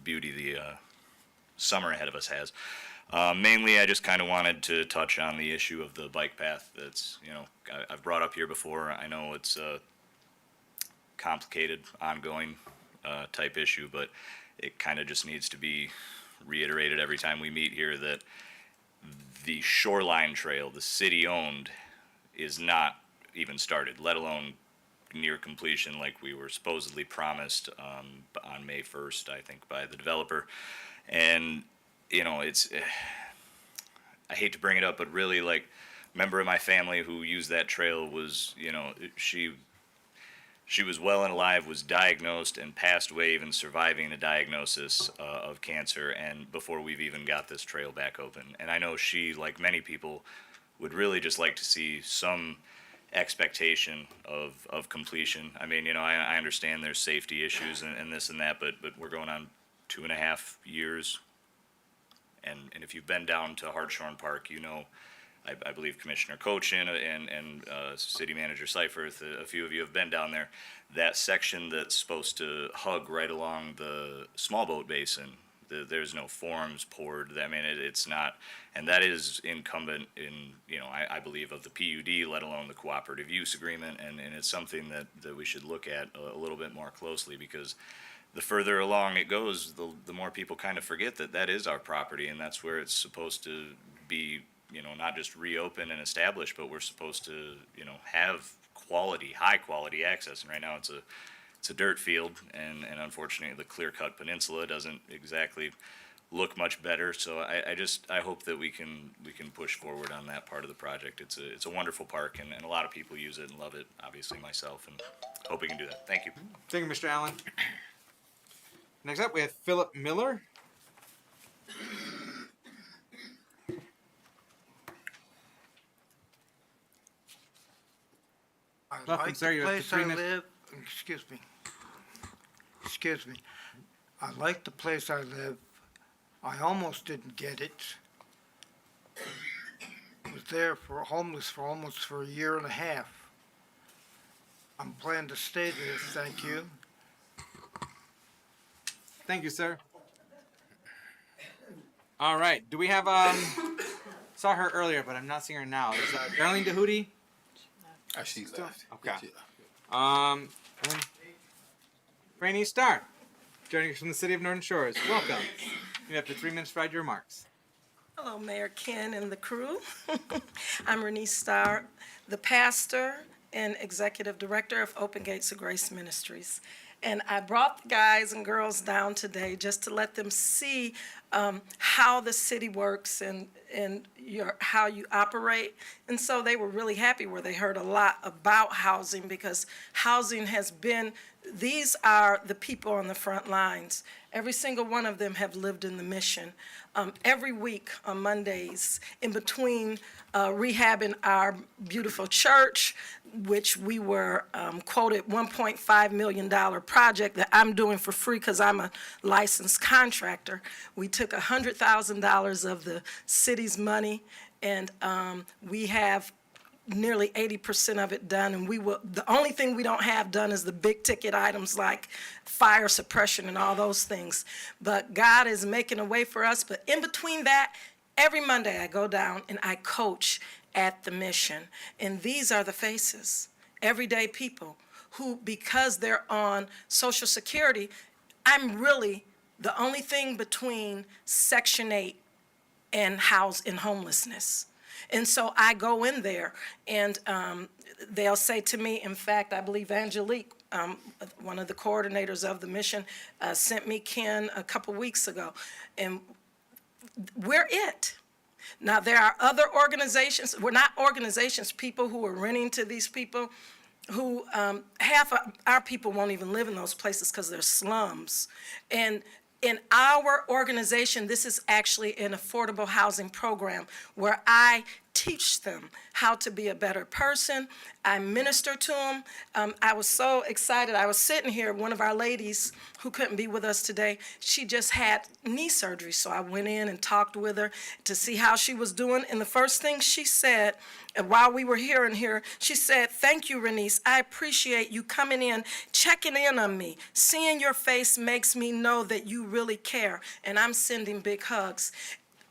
beauty the summer ahead of us has. Mainly, I just kind of wanted to touch on the issue of the bike path that's, I've brought up here before. I know it's a complicated, ongoing type issue, but it kind of just needs to be reiterated every time we meet here that the shoreline trail, the city-owned, is not even started, let alone near completion like we were supposedly promised on May 1st, I think, by the developer. And, it's, I hate to bring it up, but really, like, a member of my family who used that trail was, she was well and alive, was diagnosed and passed away even surviving a diagnosis of cancer, and before we've even got this trail back open. And I know she, like many people, would really just like to see some expectation of completion. I mean, I understand there's safety issues and this and that, but we're going on 2.5 years. And if you've been down to Hartshorn Park, I believe Commissioner Cochin and City Manager Seifert, a few of you have been down there. That section that's supposed to hug right along the small boat basin, there's no forms poured. I mean, it's not, and that is incumbent in, I believe, of the PUD, let alone the cooperative use agreement, and it's something that we should look at a little bit more closely, because the further along it goes, the more people kind of forget that is our property, and that's where it's supposed to be, not just reopen and establish, but we're supposed to, have high quality access. And right now it's a dirt field, and unfortunately the clear-cut peninsula doesn't exactly look much better. So I hope that we can push forward on that part of the project. It's a wonderful park, and a lot of people use it and love it, obviously myself, and hope we can do that. Thank you. Thank you, Mr. Allen. Next up, we have Philip Miller. Welcome, sir. You have 3 minutes. Excuse me. I like the place I live. I almost didn't get it. Was there homeless for almost a year and a half. I'm planning to stay there, thank you. Thank you, sir. All right. Do we have saw her earlier, but I'm not seeing her now. Is Darlene DeHootie? She left. Okay. And Franny Starr, joining us from the City of Northern Shores. Welcome. You have 3 minutes to provide your remarks. Hello, Mayor Ken and the crew. I'm Renee Starr, the pastor and executive director of Open Gates of Grace Ministries. And I brought the guys and girls down today just to let them see how the city works and how you operate. And so they were really happy where they heard a lot about housing, because housing has been, these are the people on the front lines. Every single one of them have lived in the mission. Every week on Mondays, in between rehabbing our beautiful church, which we were quoted $1.5 million project that I'm doing for free because I'm a licensed contractor. We took $100,000 of the city's money, and we have nearly 80% of it done, and the only thing we don't have done is the big ticket items like fire suppression and all those things. But God is making a way for us. But in between that, every Monday I go down and I coach at the mission. And these are the faces, everyday people who, because they're on Social Security, I'm really the only thing between Section 8 and homelessness. And so I go in there, and they'll say to me, in fact, I believe Angelique, one of the coordinators of the mission, sent me Ken a couple weeks ago, and we're it. Now, there are other organizations, we're not organizations, people who are renting to these people who half of our people won't even live in those places because they're slums. And In our organization, this is actually an affordable housing program where I teach them how to be a better person. I minister to them. I was so excited. I was sitting here, one of our ladies who couldn't be with us today, she just had knee surgery. So I went in and talked with her to see how she was doing. And the first thing she said, while we were here and here, she said, "Thank you, Renice. I appreciate you coming in, checking in on me. Seeing your face makes me know that you really care, and I'm sending big hugs."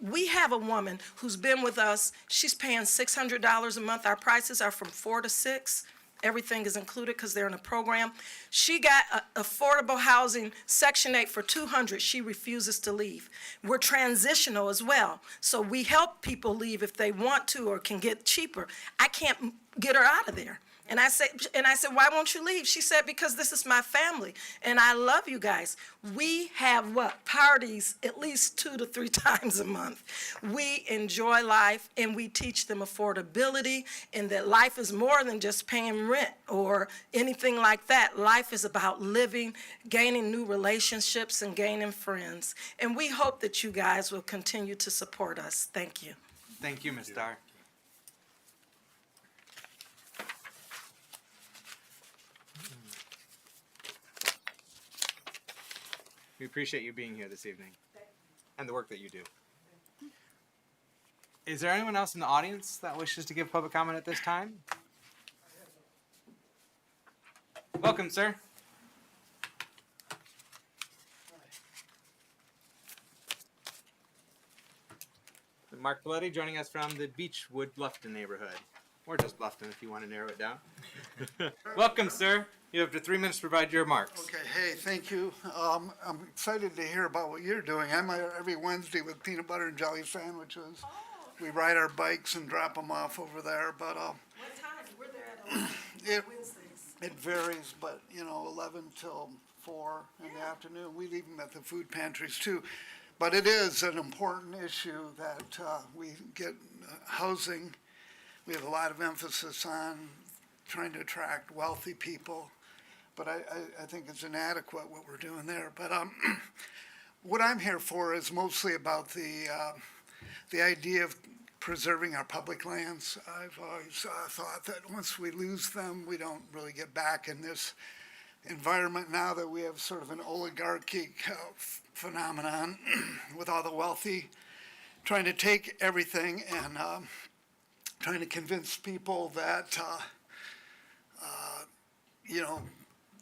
We have a woman who's been with us. She's paying $600 a month. Our prices are from 4 to 6. Everything is included because they're in a program. She got affordable housing, Section 8 for $200. She refuses to leave. We're transitional as well, so we help people leave if they want to or can get cheaper. I can't get her out of there. And I said, "Why won't you leave?" She said, "Because this is my family, and I love you guys." We have parties at least 2 to 3 times a month. We enjoy life, and we teach them affordability, and that life is more than just paying rent or anything like that. Life is about living, gaining new relationships, and gaining friends. And we hope that you guys will continue to support us. Thank you. Thank you, Ms. Starr. We appreciate you being here this evening and the work that you do. Is there anyone else in the audience that wishes to give public comment at this time? Welcome, sir. Mark Paletti joining us from the Beechwood Bluffton neighborhood. Or just Bluffton if you want to narrow it down. Welcome, sir. You have 3 minutes to provide your remarks. Okay, hey, thank you. I'm excited to hear about what you're doing. I'm here every Wednesday with peanut butter and jelly sandwiches. We ride our bikes and drop them off over there, but What time? We're there at 11 Wednesdays. it varies, but 11 till 4 in the afternoon. We leave them at the food pantries too. But it is an important issue that we get housing. We have a lot of emphasis on trying to attract wealthy people, but I think it's inadequate what we're doing there. But what I'm here for is mostly about the idea of preserving our public lands. I've always thought that once we lose them, we don't really get back in this environment now that we have sort of an oligarchic phenomenon with all the wealthy trying to take everything and trying to convince people that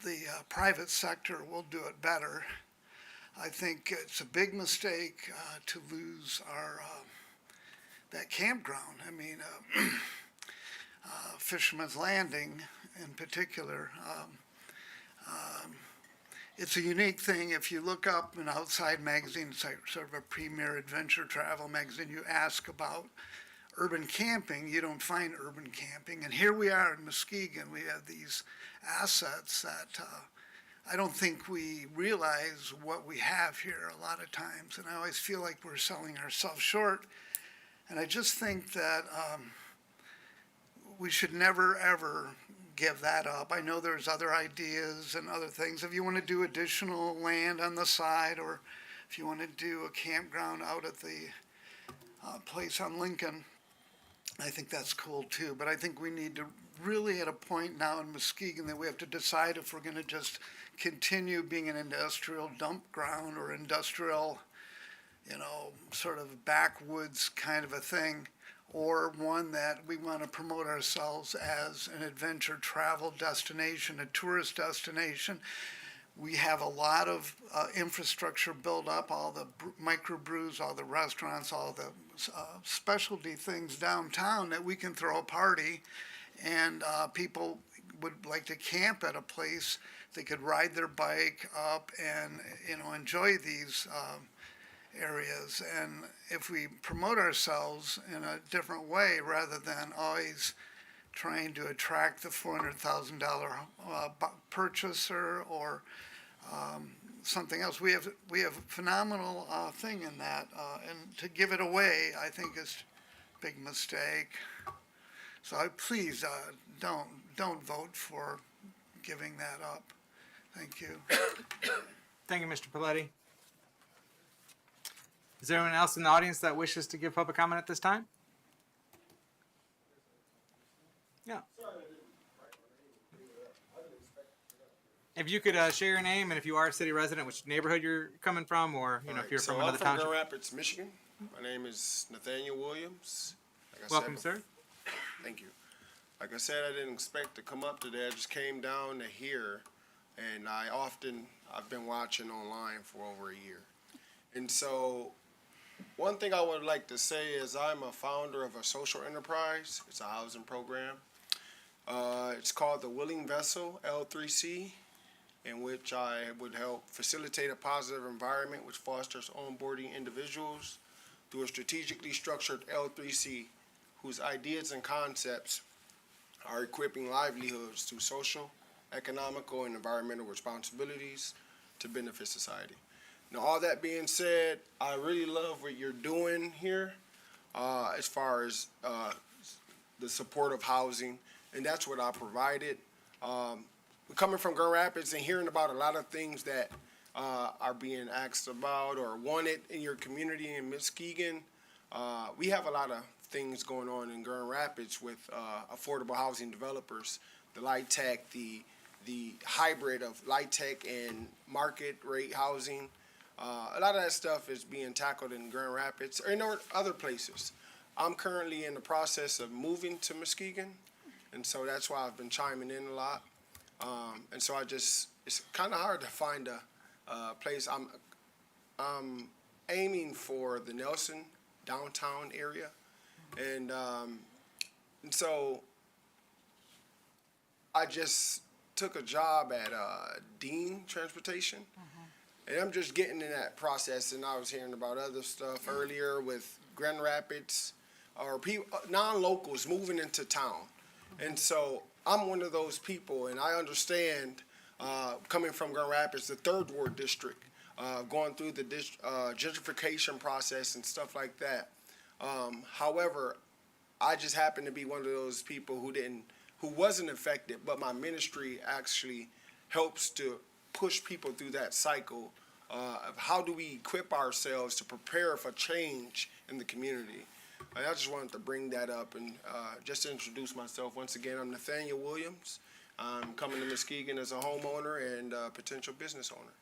the private sector will do it better. I think it's a big mistake to lose our that campground. I mean, Fisherman's Landing in particular. It's a unique thing. If you look up an outside magazine, it's like sort of a premier adventure travel magazine, you ask about urban camping, you don't find urban camping. And here we are in Muskegon. We have these assets that I don't think we realize what we have here a lot of times. And I always feel like we're selling ourselves short. And I just think that we should never, ever give that up. I know there's other ideas and other things. If you want to do additional land on the side, or if you want to do a campground out at the place on Lincoln, I think that's cool too. But I think we need to really at a point now in Muskegon that we have to decide if we're going to just continue being an industrial dump ground or industrial, sort of backwoods kind of a thing, or one that we want to promote ourselves as an adventure travel destination, a tourist destination. We have a lot of infrastructure built up, all the microbrews, all the restaurants, all the specialty things downtown that we can throw a party, and people would like to camp at a place. They could ride their bike up and enjoy these areas. And if we promote ourselves in a different way rather than always trying to attract the $400,000 purchaser or something else, we have a phenomenal thing in that, and to give it away, I think is a big mistake. So please don't vote for giving that up. Thank you. Thank you, Mr. Paletti. Is there anyone else in the audience that wishes to give public comment at this time? Yeah. If you could share your name and if you are a city resident, which neighborhood you're coming from, or if you're from another I'm from township. Grand Rapids, Michigan. My name is Nathaniel Williams. Like I Welcome, said, sir. Thank you. Like I said, I didn't expect to come up today. I just came down to here, and I've been watching online for over a year. And so, one thing I would like to say is I'm a founder of a social enterprise. It's a housing program. It's called the Willing Vessel, L3C, in which I would help facilitate a positive environment which fosters onboarding individuals through a strategically structured L3C whose ideas and concepts are equipping livelihoods through social, economical, and environmental responsibilities to benefit society. Now, all that being said, I really love what you're doing here as far as the supportive housing, and that's what I provided. Coming from Grand Rapids and hearing about a lot of things that are being asked about or wanted in your community in Muskegon, we have a lot of things going on in Grand Rapids with affordable housing developers, the light tech, the hybrid of light tech and market rate housing. A lot of that stuff is being tackled in Grand Rapids or in other places. I'm currently in the process of moving to Muskegon, and so that's why I've been chiming in a lot. And so it's kind of hard to find a place. I'm aiming for the Nelson downtown area, and so I just took a job at Dean Transportation, and I'm just getting in that process. And I was hearing about other stuff earlier with Grand Rapids or people, non-locals moving into town, and so I'm one of those people, and I understand coming from Grand Rapids, the Third Ward District, going through the gentrification process and stuff like that. However, I just happen to be one of those people who wasn't affected, but my ministry actually helps to push people through that cycle of how do we equip ourselves to prepare for change in the community. And I just wanted to bring that up and just to introduce myself. Once again, I'm Nathaniel Williams. I'm coming to Muskegon as a homeowner and potential business owner.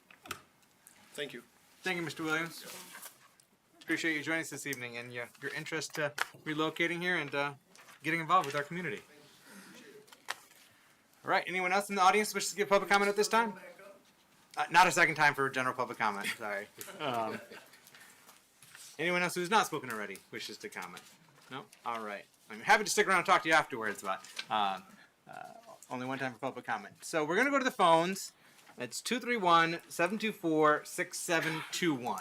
Thank you. Thank you, Mr. Williams. Appreciate you joining us this evening and your interest relocating here and getting involved with our community. All right, anyone else in the audience wishes to give public comment at this time? Not a second time for general public comment, sorry. Anyone else who's not spoken already wishes to comment? No? All right. I'm happy to stick around and talk to you afterwards, but only one time for public comment. So we're going to go to the phones. It's 231-724-6721.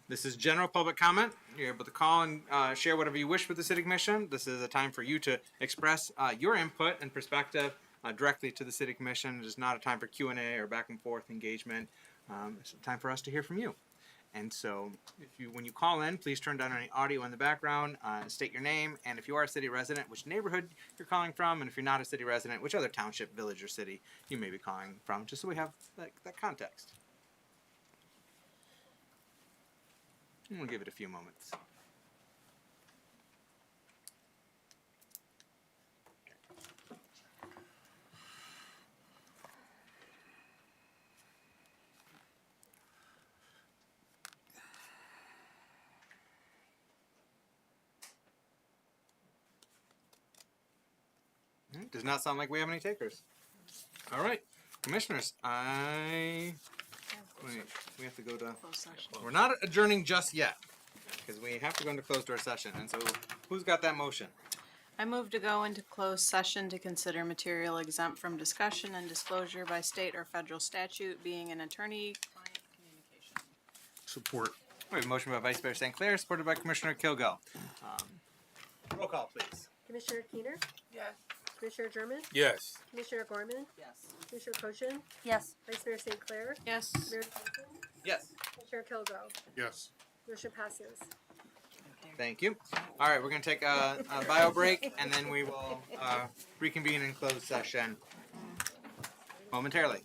This is general public comment. You're able to call and share whatever you wish with the City Commission. This is a time for you to express your input and perspective directly to the City Commission. It is not a time for Q&A or back and forth engagement. It's a time for us to hear from you. And so when you call in, please turn down any audio in the background, state your name, and if you are a city resident, which neighborhood you're calling from, and if you're not a city resident, which other township, village, or city you may be calling from, just so we have that context. And we'll give it a few moments. Does not sound like we have any takers. All right, commissioners, we have to go to closed session. We're not adjourning just yet because we have to go into closed door session. And so, who's got that motion? I move to go into closed session to consider material exempt from discussion and disclosure by state or federal statute, being an attorney-client communication. Support. We have a motion by Vice Mayor St. Clair, supported by Commissioner Kilgo. Roll call, please. Commissioner Keener? Yes. Commissioner German? Yes. Commissioner Gorman? Yes. Commissioner Cochin? Yes. Vice Mayor St. Clair? Yes. Mayor Johnson? Yes. Commissioner Kilgo? Yes. Motion passes. Thank you. All right, we're going to take a bio break, and then we will reconvene in closed session momentarily.